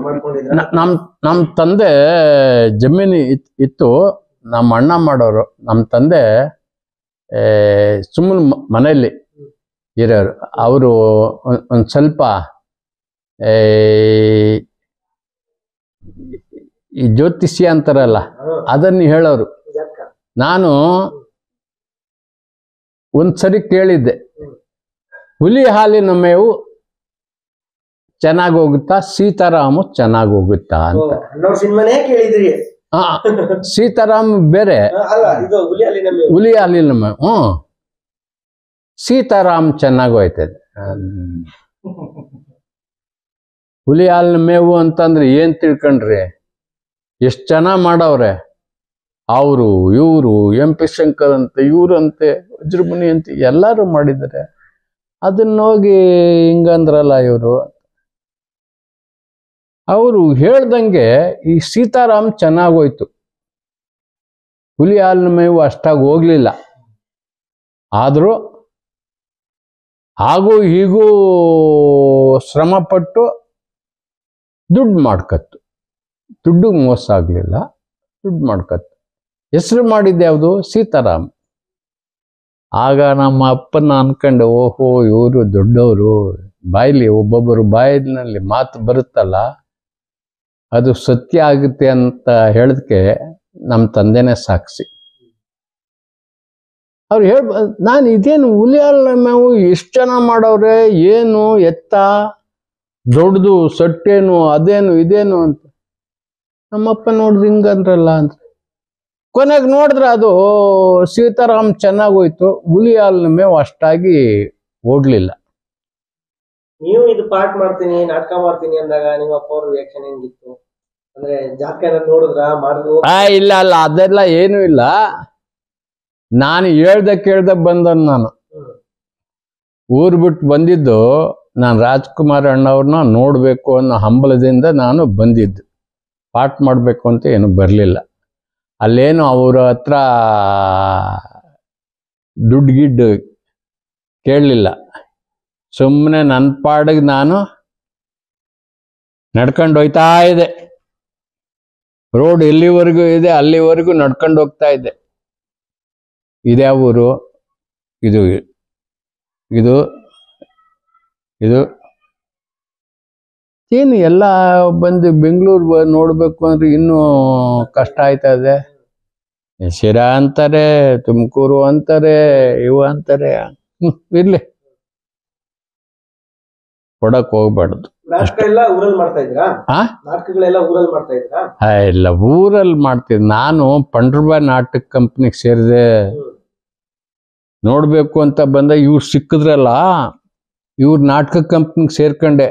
ಮಾಡ್ಕೊಂಡಿದ್ರು. ನಮ್ ತಂದೆ ಜಮೀನು ಇತ್ತು, ನಮ್ಮ ಅಣ್ಣ ಮಾಡೋರು. ನಮ್ಮ ತಂದೆ ಸುಮ್ಮನೆ ಮನೆಯಲ್ಲಿ ಇರೋರು. ಅವರು ಒಂದ್ ಸ್ವಲ್ಪ ಈ ಜ್ಯೋತಿಷ್ಯ ಅಂತಾರಲ್ಲ ಅದನ್ನ ಹೇಳೋರು. ನಾನು ಒಂದ್ಸರಿ ಕೇಳಿದ್ದೆ, ಹುಲಿ ಹಾಲಿನ ಮೇವು ಚೆನ್ನಾಗಿ ಹೋಗುತ್ತಾ, ಸೀತಾರಾಮು ಚೆನ್ನಾಗಿ ಹೋಗುತ್ತಾ ಅಂತ. ಸೀತಾರಾಮ್ ಬೇರೆ, ಹುಲಿ ಹಾಲಿನ ಮೇವು. ಸೀತಾರಾಮ್ ಚೆನ್ನಾಗಿ ಹೋಯ್ತದೆ. ಹುಲಿ ಹಾಲಿನ ಮೇವು ಅಂತಂದ್ರೆ ಏನ್ ತಿಳ್ಕೊಂಡ್ರಿ? ಎಷ್ಟು ಚೆನ್ನಾಗಿ ಮಾಡವ್ರೆ ಅವರು, ಇವರು, ಎಂ.ಪಿ. ಶಂಕರ್ ಅಂತೆ, ಇವ್ರಂತೆ, ವಜ್ರಮುನಿ ಅಂತ ಎಲ್ಲಾರು ಮಾಡಿದ್ದಾರೆ. ಅದನ್ನ ಹೋಗಿ ಹಿಂಗಂದ್ರಲ್ಲ ಇವರು. ಅವರು ಹೇಳ್ದಂಗೆ ಈ ಸೀತಾರಾಮ್ ಚೆನ್ನಾಗೋಯ್ತು, ಹುಲಿ ಹಾಲಿನ ಮೇವು ಅಷ್ಟಾಗಿ ಹೋಗ್ಲಿಲ್ಲ. ಆದ್ರೂ ಹಾಗೂ ಹೀಗೂ ಶ್ರಮಪಟ್ಟು ದುಡ್ಡು ಮಾಡ್ಕತ್ತು. ದುಡ್ಡು ಮೋಸ ಆಗ್ಲಿಲ್ಲ, ದುಡ್ಡು ಮಾಡ್ಕತ್ತು. ಹೆಸರು ಮಾಡಿದ್ದೆ ಯಾವುದು? ಸೀತಾರಾಮ್. ಆಗ ನಮ್ಮ ಅಪ್ಪನ ಅನ್ಕೊಂಡೆ, ಓಹೋ ಇವರು ದೊಡ್ಡವರು, ಬಾಯ್ಲಿ ಒಬ್ಬೊಬ್ಬರು ಬಾಯಿನಲ್ಲಿ ಮಾತು ಬರುತ್ತಲ್ಲ ಅದು ಸತ್ಯ ಆಗುತ್ತೆ ಅಂತ ಹೇಳಿದ್ಕೆ ನಮ್ಮ ತಂದೆನೇ ಸಾಕ್ಷಿ. ಅವ್ರು ನಾನು ಇದೇನು ಹುಲಿ ಹಾಲಿನ ಮೇವು ಎಷ್ಟು ಜನ ಮಾಡವ್ರೆ, ಏನು ಎತ್ತ ದೊಡ್ಡದು ಸಟ್ಟೇನು, ಅದೇನು ಇದೇನು ಅಂತ. ನಮ್ಮಪ್ಪ ನೋಡಿದ್ರೆ ಹಿಂಗಂದ್ರಲ್ಲ ಅಂತ. ಕೊನೆಗೆ ನೋಡಿದ್ರೆ ಅದು ಸೀತಾರಾಮ್ ಚೆನ್ನಾಗೋಯ್ತು, ಹುಲಿ ಹಾಲಿನ ಮೇವು ಅಷ್ಟಾಗಿ ಓಡ್ಲಿಲ್ಲ. ನೀವು ಇದು ಪಾಠ ಮಾಡ್ತೀನಿ, ನಾಟಕ ಮಾಡ್ತೀನಿ ಅಂದಾಗ ನಿಮ್ಮ ಅಪ್ಪ ಅವ್ರ ರಿಯಾಕ್ಷನ್ ಹೆಂಗಿತ್ತು? ಅಂದ್ರೆ ಜಾತಕ ನೋಡಿದ್ರ ಮಾಡಿದ್ರು? ಇಲ್ಲ ಅಲ್ಲ, ಅದೆಲ್ಲ ಏನು ಇಲ್ಲ. ನಾನು ಕೇಳ್ದ ಬಂದನ್. ನಾನು ಊರ್ ಬಿಟ್ಟು ಬಂದಿದ್ದು, ನಾನು ರಾಜ್ಕುಮಾರ್ ಅಣ್ಣವ್ರನ್ನ ನೋಡ್ಬೇಕು ಅನ್ನೋ ಹಂಬಲದಿಂದ ನಾನು ಬಂದಿದ್ದು. ಪಾಠ ಮಾಡ್ಬೇಕು ಅಂತ ಏನು ಬರ್ಲಿಲ್ಲ. ಅಲ್ಲೇನು ಅವ್ರ ಹತ್ರ ದುಡ್ಡು ಗಿಡ್ಡು ಕೇಳಲಿಲ್ಲ. ಸುಮ್ಮನೆ ನನ್ನ ಪಾಡಿಗೆ ನಾನು ನಡ್ಕೊಂಡು ಹೋಗ್ತಾ ಇದ್ದೆ. ರೋಡ್ ಎಲ್ಲಿವರೆಗೂ ಇದೆ ಅಲ್ಲಿವರೆಗೂ ನಡ್ಕೊಂಡು ಹೋಗ್ತಾ ಇದ್ದೆ. ಇದ್ಯಾವ ಊರು? ಇದು ಇದು ಇದು ಏನು ಎಲ್ಲ ಬಂದು ಬೆಂಗಳೂರು ನೋಡ್ಬೇಕು ಅಂದ್ರೆ ಇನ್ನೂ ಕಷ್ಟ ಆಯ್ತಾ ಇದೆ. ಶಿರಾ ಅಂತಾರೆ, ತುಮಕೂರು ಅಂತಾರೆ, ಇವು ಅಂತಾರೆ. ಇರ್ಲಿ, ಕೊಡಕ್ ಹೋಗ್ಬಾರ್ದು. ಇಲ್ಲ, ಊರಲ್ಲಿ ಮಾಡ್ತಿದ್ದೆ. ನಾನು ಪಂಡ್ರಬಾಯ್ ನಾಟಕ ಕಂಪ್ನಿಗೆ ಸೇರಿದೆ. ನೋಡ್ಬೇಕು ಅಂತ ಬಂದ ಇವ್ರು ಸಿಕ್ಕಿದ್ರಲ್ಲ, ಇವ್ರ ನಾಟಕ ಕಂಪ್ನಿಗೆ ಸೇರ್ಕೊಂಡೆ.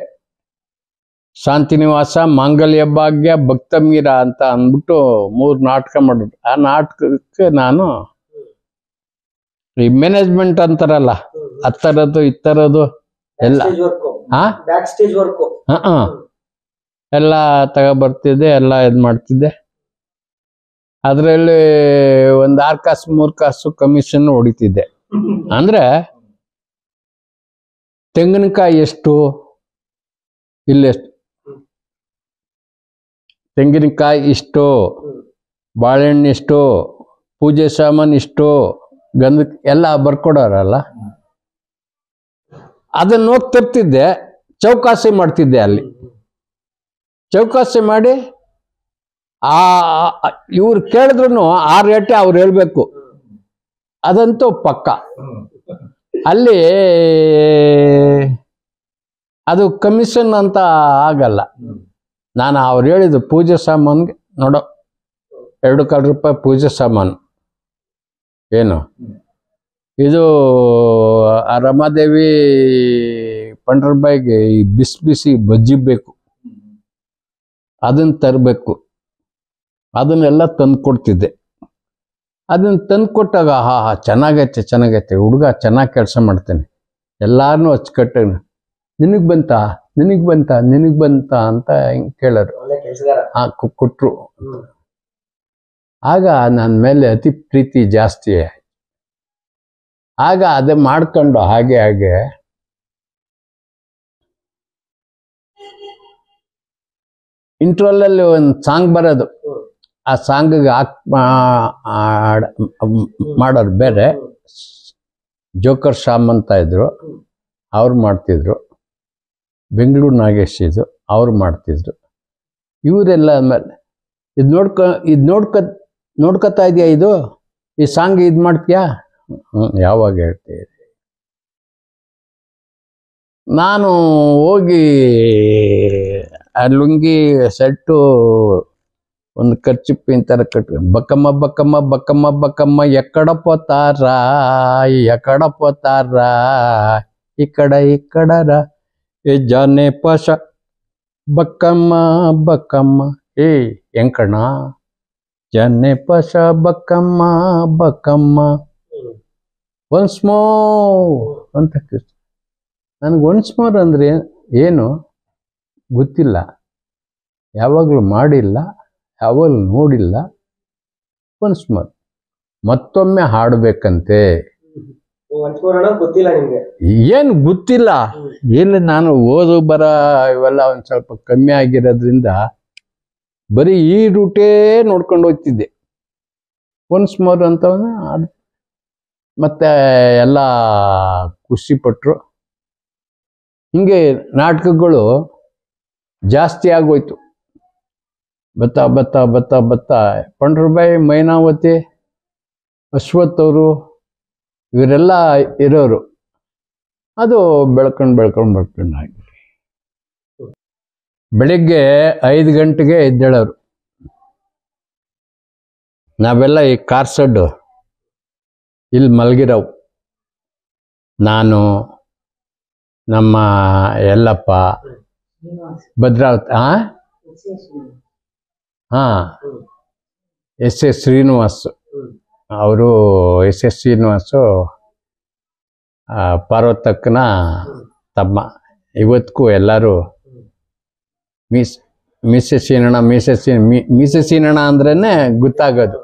ಶಾಂತಿನಿವಾಸ, ಮಾಂಗಲ್ಯ ಭಾಗ್ಯ, ಭಕ್ತಮೀರ ಅಂತ ಅಂದ್ಬಿಟ್ಟು 3 ನಾಟಕ ಮಾಡಿದ್ರು. ಆ ನಾಟಕಕ್ಕೆ ನಾನು ಈ ಮ್ಯಾನೇಜ್ಮೆಂಟ್ ಅಂತಾರಲ್ಲ, ಹತ್ತರದ್ದು ಇತ್ತರದ್ದು ಎಲ್ಲ ಎಲ್ಲ ತಗೊಬರ್ತಿದ್ದೆ, ಎಲ್ಲ ಇದು ಮಾಡ್ತಿದ್ದೆ. ಅದರಲ್ಲಿ ಒಂದು 6 ಕಾಸು 3 ಕಾಸು ಕಮಿಷನ್ ಹೊಡಿತಿದ್ದೆ. ಅಂದ್ರೆ ತೆಂಗಿನಕಾಯಿ ಎಷ್ಟು, ಇಲ್ಲೆಷ್ಟು, ತೆಂಗಿನಕಾಯಿ ಇಷ್ಟು, ಬಾಳೆಹಣ್ಣು ಇಷ್ಟು, ಪೂಜೆ ಸಾಮಾನು ಇಷ್ಟು, ಗಂಧ ಎಲ್ಲ ಬರ್ಕೊಡೋರಲ್ಲ, ಅದನ್ನ ಹೋಗಿ ತರ್ತಿದ್ದೆ. ಚೌಕಾಸಿ ಮಾಡ್ತಿದ್ದೆ. ಅಲ್ಲಿ ಚೌಕಾಸಿ ಮಾಡಿ ಇವ್ರು ಕೇಳಿದ್ರು ಆ ರೇಟೇ ಅವ್ರು ಹೇಳ್ಬೇಕು, ಅದಂತೂ ಪಕ್ಕ. ಅಲ್ಲಿ ಅದು ಕಮಿಷನ್ ಅಂತ ಆಗಲ್ಲ. ನಾನು ಅವ್ರು ಹೇಳಿದ್ದು ಪೂಜೆ ಸಾಮಾನ್ಗೆ ನೋಡೋ 2 ರೂಪಾಯಿ ಪೂಜೆ ಸಾಮಾನು ಏನು, ಇದು ಆ ರಮಾದೇವಿ ಪಂಡ್ರಬಾಯಿಗೆ ಈ ಬಿಸಿ ಬಿಸಿ ಬಜ್ಜಿ ಬೇಕು, ಅದನ್ನ ತರಬೇಕು. ಅದನ್ನೆಲ್ಲ ತಂದು ಕೊಡ್ತಿದ್ದೆ. ಅದನ್ನ ತಂದು ಕೊಟ್ಟಾಗ ಹಾ ಚೆನ್ನಾಗೈತೆ ಚೆನ್ನಾಗೈತೆ, ಹುಡುಗ ಚೆನ್ನಾಗಿ ಕೆಲಸ ಮಾಡ್ತೇನೆ, ಎಲ್ಲಾರನ್ನೂ ಅಚ್ಚುಕಟ್ಟ, ನಿನಗೆ ಬಂತಾ ನಿನಗೆ ಬಂತಾ ನಿನಗೆ ಬಂತಾ ಅಂತ ಹಿಂಗೆ ಕೇಳೋರು. ಕೊಟ್ರು. ಆಗ ನನ್ನ ಮೇಲೆ ಅತಿ ಪ್ರೀತಿ ಜಾಸ್ತಿ. ಆಗ ಅದೇ ಮಾಡ್ಕೊಂಡು ಹಾಗೆ ಹಾಗೆ ಇಂಟ್ರೋಲಲ್ಲಿ ಒಂದು ಸಾಂಗ್ ಬರೋದು. ಆ ಸಾಂಗಿಗೆ ಮಾಡೋರು ಬೇರೆ, ಜೋಕರ್ ಶ್ಯಾಮ್ ಅಂತ ಇದ್ರು, ಅವ್ರು ಮಾಡ್ತಿದ್ರು. ಬೆಂಗಳೂರು ನಾಗೇಶ್ ಇದು, ಅವ್ರು ಮಾಡ್ತಿದ್ರು. ಇವರೆಲ್ಲ ಆಮೇಲೆ ನೋಡ್ಕೊತಾ ಇದೆಯಾ, ಇದು ಈ ಸಾಂಗ್ ಇದು ಮಾಡ್ತೀಯಾ? ಯಾವಾಗ ಹೇಳ್ತೀರಿ? ನಾನು ಹೋಗಿ ಆ ಲುಂಗಿ ಸೆಟ್ಟು ಒಂದು ಖರ್ಚಿಪ್ಪಿನ ಥರ ಕಟ್ಕೊಂಡು ಬಕ್ಕಮ್ಮ ಬಕ್ಕಮ್ಮ ಬಕ್ಕಮ್ಮ ಬಕ್ಕಮ್ಮ ಎಕ್ಕಡ ಪೋತಾರ ಈ ಕಡರ ಏ ಜಾನೆ ಪಾಶ ಬಕ್ಕಮ್ಮ ಬಕ್ಕಮ್ಮ ಏ ಎಂಕಣ ಜಾನೆ ಪಾಶ ಬಕ್ಕಮ್ಮ ಬಕ್ಕಮ್ಮ ಒನ್ಸ್ ಮೋರ್ ಅಂತ. ನನಗೆ ಒನ್ಸ್ ಮೋರ್ ಅಂದರೆ ಏನು ಗೊತ್ತಿಲ್ಲ, ಯಾವಾಗಲೂ ಮಾಡಿಲ್ಲ, ಯಾವಾಗಲೂ ನೋಡಿಲ್ಲ. ಒನ್ಸ್ ಮೋರ್ ಮತ್ತೊಮ್ಮೆ ಹಾಡಬೇಕಂತೆ. ಏನು ಗೊತ್ತಿಲ್ಲ. ಏನು ನಾನು ಓದು ಬರ ಇವೆಲ್ಲ ಒಂದು ಸ್ವಲ್ಪ ಕಮ್ಮಿ ಆಗಿರೋದ್ರಿಂದ ಬರೀ ಈ ರೂಟೇ ನೋಡ್ಕೊಂಡು ಹೋಗ್ತಿದ್ದೆ. ಒನ್ಸ್ ಮೋರ್ ಅಂತ ಮತ್ತೆ ಎಲ್ಲ ಖುಷಿಪಟ್ಟರು. ಹಿಂಗೆ ನಾಟಕಗಳು ಜಾಸ್ತಿ ಆಗೋಯ್ತು. ಬತ್ತಾ ಬತ್ತಾ ಬತ್ತಾ ಬತ್ತಾ ಪಂಡ್ರಬಾಯಿ, ಮೈನಾವತಿ, ಅಶ್ವಥ್ ಅವರು ಇವರೆಲ್ಲ ಇರೋರು. ಅದು ಬೆಳ್ಕೊಂಡು ಆಗಿ ಬೆಳಿಗ್ಗೆ 5 ಗಂಟೆಗೆ ಎದ್ದೇಳೋರು. ನಾವೆಲ್ಲ ಈ ಕಾರ್ ಸಡ್ಡು ಇಲ್ಲಿ ಮಲಗಿರೋವು. ನಾನು, ನಮ್ಮ ಯಲ್ಲಪ್ಪ, ಭದ್ರಾವತಿ, ಎಸ್ ಶ್ರೀನಿವಾಸ್ ಅವರು, ಎಸ್ ಶ್ರೀನಿವಾಸು ಪಾರ್ವತಕ್ಕನ ತಮ್ಮ. ಇವತ್ತಿಗೂ ಎಲ್ಲರೂ ಮೀಸೆ ಅಂದ್ರೇ ಗೊತ್ತಾಗೋದು.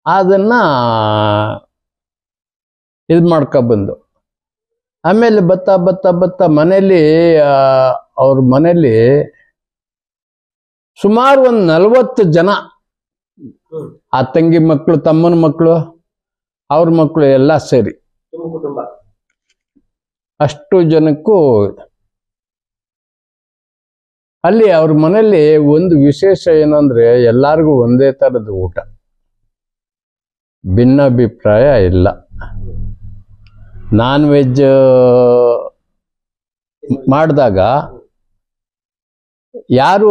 ಅದನ್ನ ಇದು ಮಾಡ್ಕೊಬಂದು ಆಮೇಲೆ ಬತ್ತಾ ಬತ್ತಾ ಬತ್ತಾ ಮನೇಲಿ, ಅವ್ರ ಮನೇಲಿ ಸುಮಾರು ಒಂದು 40 ಜನ, ಆ ತಂಗಿ ಮಕ್ಕಳು, ತಮ್ಮನ ಮಕ್ಕಳು, ಅವ್ರ ಮಕ್ಕಳು ಎಲ್ಲ ಸೇರಿ ಅಷ್ಟು ಜನಕ್ಕೂ. ಅಲ್ಲಿ ಅವ್ರ ಮನೇಲಿ ಒಂದು ವಿಶೇಷ ಏನಂದ್ರೆ ಎಲ್ಲರಿಗೂ ಒಂದೇ ಥರದ ಊಟ, ಭಿನ್ನಾಭಿಪ್ರಾಯ ಇಲ್ಲ. ನಾನ್ ವೆಜ್ ಮಾಡಿದಾಗ ಯಾರು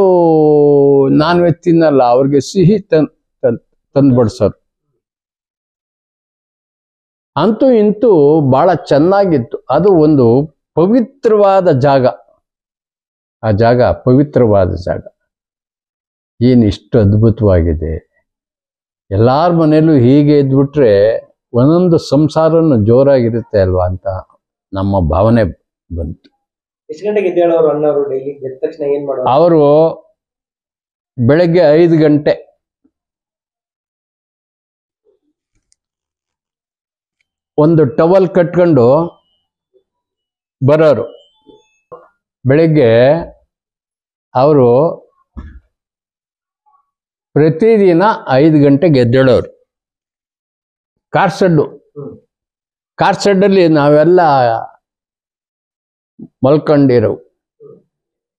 ನಾನ್ ವೆಜ್ ತಿನ್ನಲ್ಲ ಅವ್ರಿಗೆ ಸಿಹಿ ತಂದು ಬಡಿಸೋರು. ಅಂತೂ ಇಂತೂ ಬಹಳ ಚೆನ್ನಾಗಿತ್ತು. ಅದು ಒಂದು ಪವಿತ್ರವಾದ ಜಾಗ. ಆ ಜಾಗ ಪವಿತ್ರವಾದ ಜಾಗ. ಏನು ಇಷ್ಟು ಅದ್ಭುತವಾಗಿದೆ. ಎಲ್ಲಾರ ಮನೆಯಲ್ಲೂ ಹೀಗೆ ಇದ್ಬಿಟ್ರೆ ಒಂದೊಂದು ಸಂಸಾರನು ಜೋರಾಗಿರುತ್ತೆ ಅಲ್ವಾ ಅಂತ ನಮ್ಮ ಭಾವನೆ ಬಂತು. ಎಷ್ಟು ಗಂಟೆಗೆ ಎದ್ದೇಳೋರು ಅಣ್ಣವರು? ಡೈಲಿ ಎದ್ದ ತಕ್ಷಣ ಏನ್ ಮಾಡೋರು? ಅವರು ಬೆಳಗ್ಗೆ 5 ಗಂಟೆ ಒಂದು ಟವಲ್ ಕಟ್ಕೊಂಡು ಬರೋರು. ಬೆಳಗ್ಗೆ ಅವರು ಪ್ರತಿದಿನ 5 ಗಂಟೆಗೆ ಎದ್ದೇಳೋರು. ಕಾರ್ ಶೆಡ್ಡಲ್ಲಿ ನಾವೆಲ್ಲ ಮಲ್ಕೊಂಡಿರೋವು.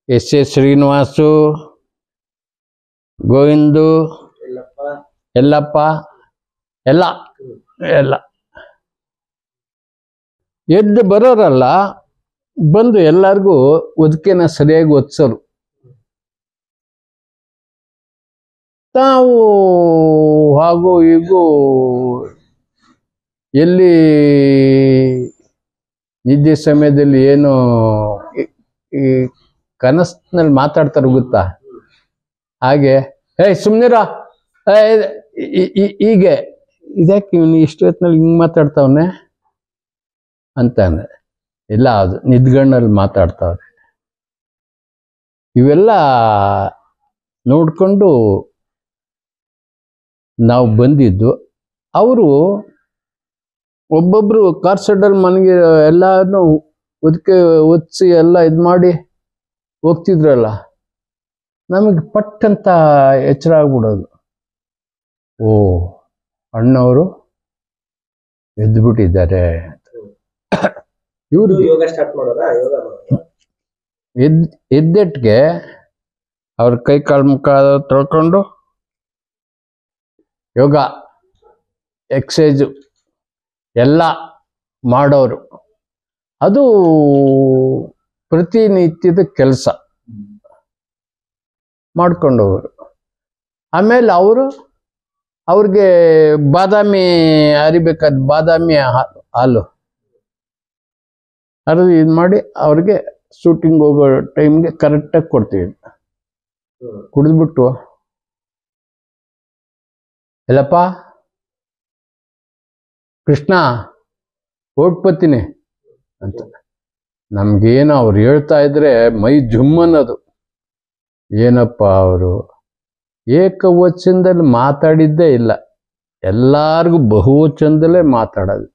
ಎಸ್ ಶ್ರೀನಿವಾಸು, ಗೋವಿಂದು, ಎಲ್ಲಪ್ಪ ಎಲ್ಲ ಎದ್ದು ಬರೋರಲ್ಲ, ಬಂದು ಎಲ್ಲರಿಗೂ ಒದಕೆನ ಸರಿಯಾಗಿ ಒತ್ಸೋರು. ನಾವು ಹಾಗೂ ಹೀಗೂ ಎಲ್ಲಿ ನಿದ್ದೆ ಸಮಯದಲ್ಲಿ ಏನು ಈ ಕನಸಿನಲ್ಲಿ ಮಾತಾಡ್ತಾರೆ ಗೊತ್ತಾ, ಹಾಗೆ ಸುಮ್ನಿರ ಹೀಗೆ ಇದಕ್ಕೆ ಇವನು ಇಷ್ಟು ಹೊತ್ತಿನಲ್ಲಿ ಹಿಂಗೆ ಮಾತಾಡ್ತಾವನೆ ಅಂತಾನೆ. ಇಲ್ಲ, ಅದು ನಿದ್ಗಣ್ಣಲ್ಲಿ ಮಾತಾಡ್ತಾವ್ರೆ. ಇವೆಲ್ಲ ನೋಡ್ಕೊಂಡು ನಾವು ಬಂದಿದ್ದು. ಅವರು ಒಬ್ಬೊಬ್ರು ಕಾರ್ ಶೆಡ್ಡಲ್ಲಿ ಮನೆಗೆ ಎಲ್ಲಾನು ಒದಕೆ ಒದಿಸಿ ಎಲ್ಲ ಇದು ಮಾಡಿ ಹೋಗ್ತಿದ್ರಲ್ಲ, ನಮಗೆ ಪಟ್ಟಂತ ಎಚ್ಚರ ಆಗ್ಬಿಡೋದು. ಓ, ಅಣ್ಣವರು ಎದ್ದುಬಿಟ್ಟಿದ್ದಾರೆ. ಇವರು ಯೋಗ ಸ್ಟಾರ್ಟ್ ಮಾಡೋದಾ? ಎದ್ದೆಟ್ಗೆ ಅವ್ರ ಕೈ ಕಾಲು ಮುಖ ತೊಳ್ಕೊಂಡು ಯೋಗ ಎಕ್ಸಸೈಜು ಎಲ್ಲ ಮಾಡೋರು. ಅದು ಪ್ರತಿನಿತ್ಯದ ಕೆಲಸ ಮಾಡ್ಕೊಂಡವರು. ಆಮೇಲೆ ಅವ್ರಿಗೆ ಬಾದಾಮಿ ಅರಿಬೇಕಾದ ಬಾದಾಮಿ ಹಾಲು ಅದು ಇದು ಮಾಡಿ ಅವ್ರಿಗೆ ಶೂಟಿಂಗ್ ಹೋಗೋ ಟೈಮ್ಗೆ ಕರೆಕ್ಟಾಗಿ ಕೊಡ್ತೀವಿ. ಕುಡಿದ್ಬಿಟ್ಟು ಎಲ್ಲಪ್ಪ ಕೃಷ್ಣ ಹೊರಟ್ಬತ್ತೀನಿ ಅಂತ. ನಮ್ಗೇನು ಅವ್ರು ಹೇಳ್ತಾ ಇದ್ರೆ ಮೈ ಜುಮ್ಮನ್ನೋದು. ಏನಪ್ಪ ಅವರು ಏಕವಚನದಲ್ಲಿ ಮಾತಾಡಿದ್ದೇ ಇಲ್ಲ, ಎಲ್ಲಾರ್ಗೂ ಬಹುವಚನದಲ್ಲೇ ಮಾತಾಡೋದು.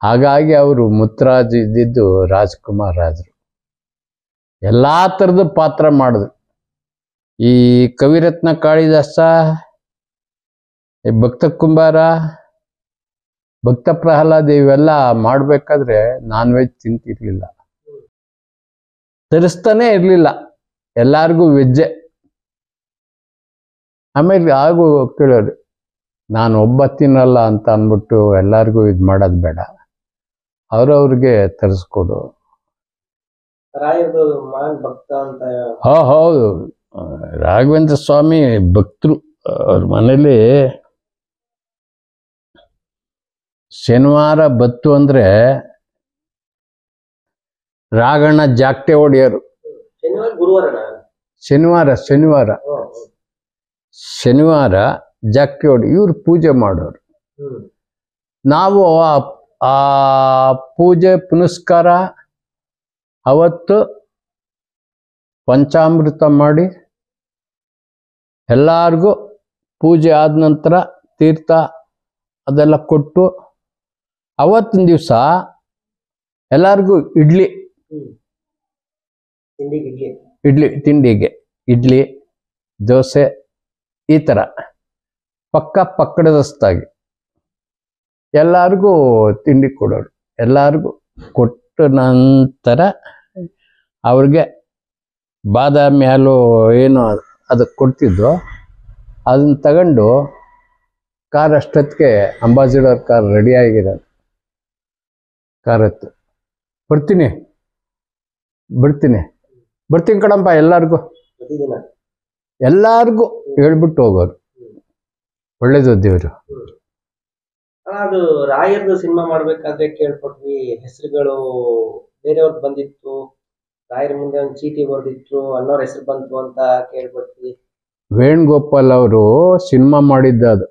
ಹಾಗಾಗಿ ಅವರು ಮುತ್ತರಾಜ್ ಇದ್ದಿದ್ದು ರಾಜ್ಕುಮಾರ್ ರಾಜರು. ಎಲ್ಲ ಥರದ ಪಾತ್ರ ಮಾಡಿದ್ರು. ಈ ಕವಿರತ್ನ ಕಾಳಿದಾಸ, ಭಕ್ತ ಕುಂಬಾರ, ಭಕ್ತ ಪ್ರಹ್ಲಾದ ಇವೆಲ್ಲ ಮಾಡಬೇಕಾದ್ರೆ ನಾನ್ ವೆಜ್ ತಿಂತಿರ್ಲಿಲ್ಲ, ತರಿಸ್ತಾನೆ ಇರಲಿಲ್ಲ, ಎಲ್ಲಾರ್ಗೂ ವೆಜ್ಜೆ. ಆಮೇಲೆ ಹಾಗೂ ಕೇಳೋರು, ನಾನು ಒಬ್ಬ ತಿನ್ನಲ್ಲ ಅಂತ ಅಂದ್ಬಿಟ್ಟು ಎಲ್ಲರಿಗೂ ಇದು ಮಾಡೋದು ಬೇಡ, ಅವ್ರವ್ರಿಗೆ ತರಿಸ್ಕೊಡು. ಹೌದು, ರಾಘವೇಂದ್ರ ಸ್ವಾಮಿ ಭಕ್ತರು. ಅವ್ರ ಮನೇಲಿ ಶನಿವಾರ ಬತ್ತು ಅಂದ್ರೆ ರಾಘಣ್ಣ ಜಾಕ್ಟೆ ಹೊಡೆಯೋರು. ಶನಿವಾರ ಜಾಕ್ಟೆ ಹೊಡಿ ಇವ್ರು ಪೂಜೆ ಮಾಡೋರು. ನಾವು ಆ ಪೂಜೆ ಪುನಸ್ಕಾರ ಅವತ್ತು ಪಂಚಾಮೃತ ಮಾಡಿ ಎಲ್ಲಾರ್ಗೂ ಪೂಜೆ ಆದ ನಂತರ ತೀರ್ಥ ಅದೆಲ್ಲ ಕೊಟ್ಟು ಅವತ್ತಿನ ದಿವಸ ಎಲ್ಲಾರ್ಗೂ ತಿಂಡಿಗೆ ಇಡ್ಲಿ ದೋಸೆ ಈ ಥರ ಪಕ್ಕದಸ್ತಾಗಿ ಎಲ್ಲರಿಗೂ ತಿಂಡಿ ಕೊಡೋರು. ಎಲ್ಲರಿಗೂ ಕೊಟ್ಟ ನಂತರ ಅವ್ರಿಗೆ ಬಾದಾಮಿ ಹಾಲು ಏನು ಅದಕ್ಕೆ ಕೊಡ್ತಿದ್ದೋ ಅದನ್ನ ತಗೊಂಡು ಕಾರ್ ಅಷ್ಟೊತ್ತಿಗೆ ಅಂಬಾಸಿಡರ್ ಕಾರ್ ರೆಡಿಯಾಗಿರೋದು. ಕಾರ್ ಹತ್ತು ಬರ್ತೀನಿ ಕಣಪ್ಪ ಎಲ್ಲಾರ್ಗೂ ಹೇಳ್ಬಿಟ್ಟು ಹೋಗೋರು. ಒಳ್ಳೇದು ದೇವ್ರು. ಅದು ರಾಯರ್ದು ಸಿನಿಮಾ ಮಾಡ್ಬೇಕಾದ್ರೆ ಕೇಳ್ಪಟ್ವಿ, ಹೆಸರುಗಳು ಬೇರೆಯವ್ರದ್ದು ಬಂದಿತ್ತು, ರಾಯರ ಮುಂದೆ ಒಂದು ಚೀಟಿ ಬರೆದಿಟ್ರು, ಅನ್ನೋರ್ ಹೆಸರು ಬಂತು ಅಂತ ಕೇಳ್ಬಿಟ್ವಿ. ವೇಣುಗೋಪಾಲ್ ಅವರು ಸಿನಿಮಾ ಮಾಡಿದ್ದ ಅದು,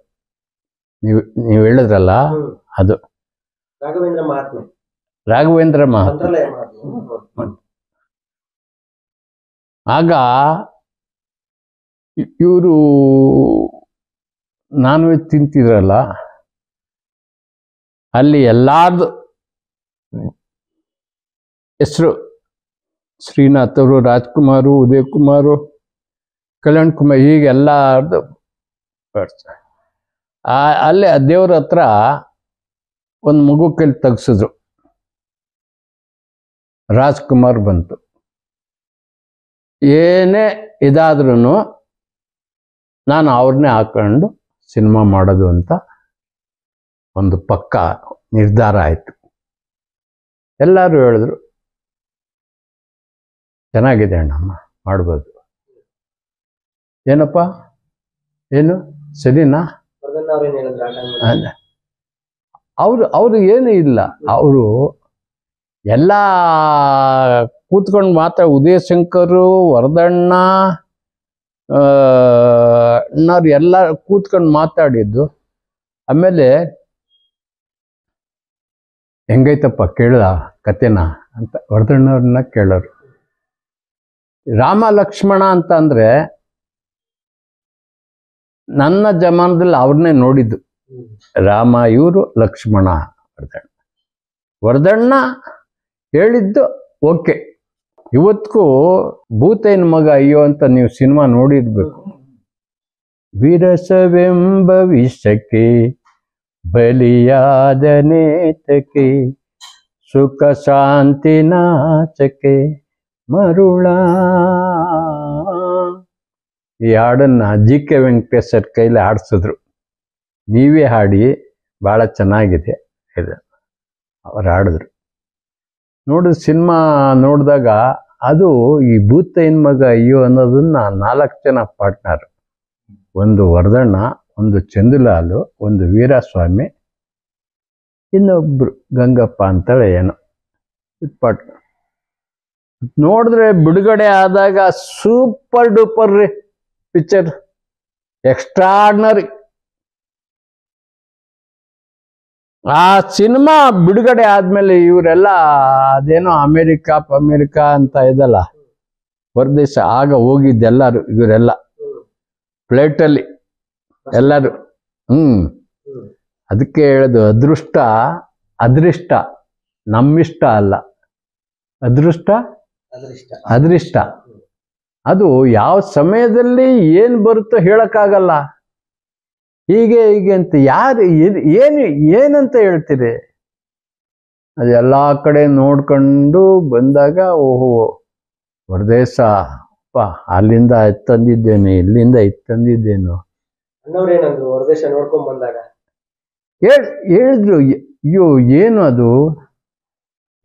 ನೀವು ಹೇಳಿದ್ರಲ್ಲ ಅದು ರಾಘವೇಂದ್ರ ಮಹಾತ್ಮೆ. ರಾಘವೇಂದ್ರ ಮಹಾತ್ಮೆ. ಮಂತ್ರಾಲಯ ಮಹಾತ್ಮೆ. ಆಗ ಇವರು ನಾನ್ ವೆಜ್ ತಿಂತಿದ್ರಲ್ಲ, ಅಲ್ಲಿ ಎಲ್ಲಾರ್ದು ಹೆಸರು, ಶ್ರೀನಾಥ್ ಅವರು, ರಾಜ್ಕುಮಾರು, ಉದಯ್ ಕುಮಾರು, ಕಲ್ಯಾಣ್ ಕುಮಾರ್, ಹೀಗೆಲ್ಲಾರ್ದು ಅಲ್ಲೇ ದೇವ್ರ ಹತ್ರ ಒಂದು ಮಗು ಕೈಲಿ ತೆಗ್ಸಿದ್ರು. ರಾಜ್ಕುಮಾರ್ ಬಂತು. ಏನೇ ಇದಾದ್ರೂ ನಾನು ಅವ್ರನ್ನೇ ಹಾಕೊಂಡು ಸಿನಿಮಾ ಮಾಡೋದು ಅಂತ ಒಂದು ಪಕ್ಕ ನಿರ್ಧಾರ ಆಯಿತು. ಎಲ್ಲರೂ ಹೇಳಿದ್ರು ಚೆನ್ನಾಗಿದೆ ಅಣ್ಣಮ್ಮ, ಮಾಡ್ಬೋದು. ಏನಪ್ಪ, ಏನು ಸರಿನಾ? ಅವರು ಏನೂ ಇಲ್ಲ, ಅವರು ಎಲ್ಲ ಕೂತ್ಕೊಂಡು ಉದಯ ಶಂಕರು, ವರದಣ್ಣ ಅಣ್ಣವ್ರು ಎಲ್ಲ ಕೂತ್ಕೊಂಡು ಮಾತಾಡಿದ್ದು. ಆಮೇಲೆ ಹೆಂಗೈತಪ್ಪ ಕೇಳ ಕತೆನ ಅಂತ ವರದಣ್ಣವ್ರನ್ನ ಕೇಳೋರು. ರಾಮ ಲಕ್ಷ್ಮಣ ಅಂತ ಅಂದ್ರೆ ನನ್ನ ಜಮಾನದಲ್ಲಿ ಅವ್ರನ್ನೇ ನೋಡಿದ್ದು. ರಾಮ ಇವರು, ಲಕ್ಷ್ಮಣ ವರದಣ್ಣ. ವರದಣ್ಣ ಹೇಳಿದ್ದು ಓಕೆ. ಇವತ್ತಿಗೂ ಭೂತೈನ ಮಗ ಅಯ್ಯೋ ಅಂತ ನೀವು ಸಿನಿಮಾ ನೋಡಿರ್ಬೇಕು. ವಿರಸವೆಂಬ ವಿಷಕ್ಕೆ ಬಲಿಯಾದನೇತಕ್ಕೆ ಸುಖ ಶಾಂತಿ ನಾಚಕ್ಕೆ ಮರುಳ. ಈ ಹಾಡನ್ನ GK ವೆಂಕಟೇಶ್ವರ ಕೈಲಿ ಹಾಡಿಸಿದ್ರು. ನೀವೇ ಹಾಡಿ, ಭಾಳ ಚೆನ್ನಾಗಿದೆ ಇದು, ಅವ್ರು ಹಾಡಿದ್ರು. ನೋಡಿದ ಸಿನಿಮಾ ನೋಡಿದಾಗ ಅದು ಈ ಭೂತೈನ ಮಗ ಅಯ್ಯೋ ಅನ್ನೋದನ್ನ 4 ಜನ ಪಾರ್ಟ್ನರ್, ಒಂದು ವರದಣ್ಣ, ಒಂದು ಚಂದುಲಾಲು, ಒಂದು ವೀರಸ್ವಾಮಿ, ಇನ್ನೊಬ್ರು ಗಂಗಪ್ಪ ಅಂತೇಳಿ ಏನೋ ಪಾರ್ಟ್ನರ್. ನೋಡಿದ್ರೆ ಬಿಡುಗಡೆ ಆದಾಗ ಸೂಪರ್ ಡೂಪರ್ ರೀ ಪಿಕ್ಚರ್, ಎಕ್ಸ್ಟ್ರಾರ್ಡಿನರಿ. ಆ ಸಿನಿಮಾ ಬಿಡುಗಡೆ ಆದ್ಮೇಲೆ ಇವರೆಲ್ಲ ಅದೇನೋ ಅಮೇರಿಕಾ ಅಂತ ಇದಲ್ಲ ಹೊರದೇಶ, ಆಗ ಹೋಗಿದ್ದೆಲ್ಲರು ಇವರೆಲ್ಲ ಫ್ಲೈಟಲ್ಲಿ ಎಲ್ಲರೂ. ಅದಕ್ಕೆ ಹೇಳೋದು ಅದೃಷ್ಟ ನಮ್ಮಿಷ್ಟ ಅಲ್ಲ, ಅದೃಷ್ಟ. ಅದು ಯಾವ ಸಮಯದಲ್ಲಿ ಏನು ಬರುತ್ತೋ ಹೇಳಕ್ಕಾಗಲ್ಲ. ಹೀಗೆ ಅಂತ ಯಾರು ಏನಂತ ಹೇಳ್ತೀರಿ? ಅದೆಲ್ಲ ಕಡೆ ನೋಡ್ಕೊಂಡು ಬಂದಾಗ ಓಹೋ ಹೊರದೇಶ, ಅಲ್ಲಿಂದ ತಂದಿದ್ದೇನೆ, ಇಲ್ಲಿಂದ ತಂದಿದ್ದೇನು. ಅನ್ನೋರೇನಂದ್ರು ಹೊರದೇಶ ನೋಡ್ಕೊಂಡ್ ಬಂದಾಗ? ಹೇಳಿದ್ರು, ಅಯ್ಯೋ ಏನು ಅದು,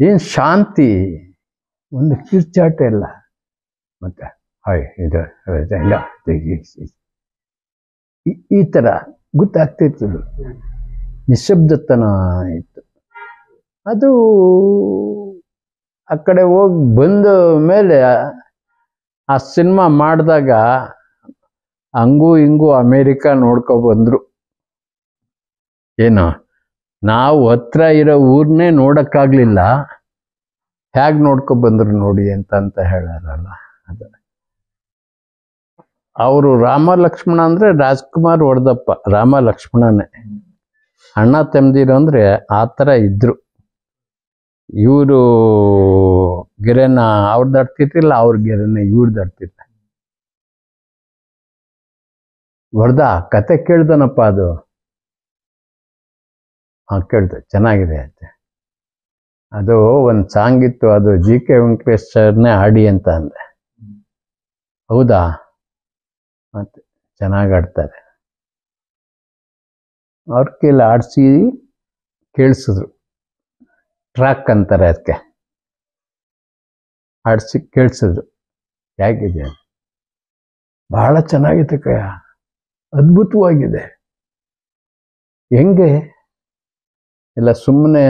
ಏನ್ ಶಾಂತಿ, ಒಂದು ಕಿರ್ಚಾಟ ಇಲ್ಲ. ಮತ್ತೆ ಈ ತರ ಗೊತ್ತಾಗ್ತಿರ್ತದೆ, ನಿಶಬ್ದತನ ಇತ್ತು. ಅದು ಆ ಕಡೆ ಹೋಗಿ ಬಂದ ಮೇಲೆ ಆ ಸಿನಿಮಾ ಮಾಡಿದಾಗ ಹಂಗೂ ಹಿಂಗೂ ಅಮೇರಿಕಾ ನೋಡ್ಕೊಬಂದ್ರು. ಏನು, ನಾವು ಹತ್ರ ಇರೋ ಊರ್ನೇ ನೋಡಕ್ಕಾಗ್ಲಿಲ್ಲ, ಹೇಗೆ ನೋಡ್ಕೊಬಂದ್ರು ನೋಡಿ ಅಂತ ಹೇಳಾರಲ್ಲ. ಅದು ಅವರು ರಾಮ ಲಕ್ಷ್ಮಣ ಅಂದ್ರೆ ರಾಜ್ಕುಮಾರ್ ಹೊಡೆದಪ್ಪ, ರಾಮ ಲಕ್ಷ್ಮಣನೇ. ಅಣ್ಣ ತಮ್ಮದಿರು ಅಂದ್ರೆ ಆ ಥರ ಇದ್ರು. ಇವರು ಗೆರೆನ ಅವ್ರು ದಾಟ್ತಿರ್ಲಿಲ್ಲ, ಅವ್ರ ಗೆರೆನ ಇವ್ರು ದಾಟ್ತಿರ್ಲಿಲ್ಲ. ಹೊಡೆದ ಕತೆ ಕೇಳ್ದನಪ್ಪ, ಅದು ಕೇಳ್ದೆ, ಚೆನ್ನಾಗಿದೆ ಅಂತೆ. ಅದು ಒಂದು ಸಾಂಗ್ ಇತ್ತು, ಅದು GK ವೆಂಕಟೇಶ್ವರನೇ ಹಾಡಿ ಅಂತ ಅಂದೆ. ಹೌದಾ, ಮತ್ತೆ ಚೆನ್ನಾಗಿ ಆಡ್ತಾರೆ. ಅವ್ರ ಕೈಲಿ ಆಡಿಸಿ ಕೇಳಿಸಿದ್ರು, ಟ್ರ್ಯಾಕ್ ಅಂತಾರೆ ಅದಕ್ಕೆ, ಆಡಿಸಿ ಕೇಳಿಸಿದ್ರು. ಹೇಗಿದೆ? ಬಹಳ ಚೆನ್ನಾಗಿದೆ ಕಯ್ಯ, ಅದ್ಭುತವಾಗಿದೆ. ಹೆಂಗೆ ಎಲ್ಲ ಸುಮ್ಮನೆ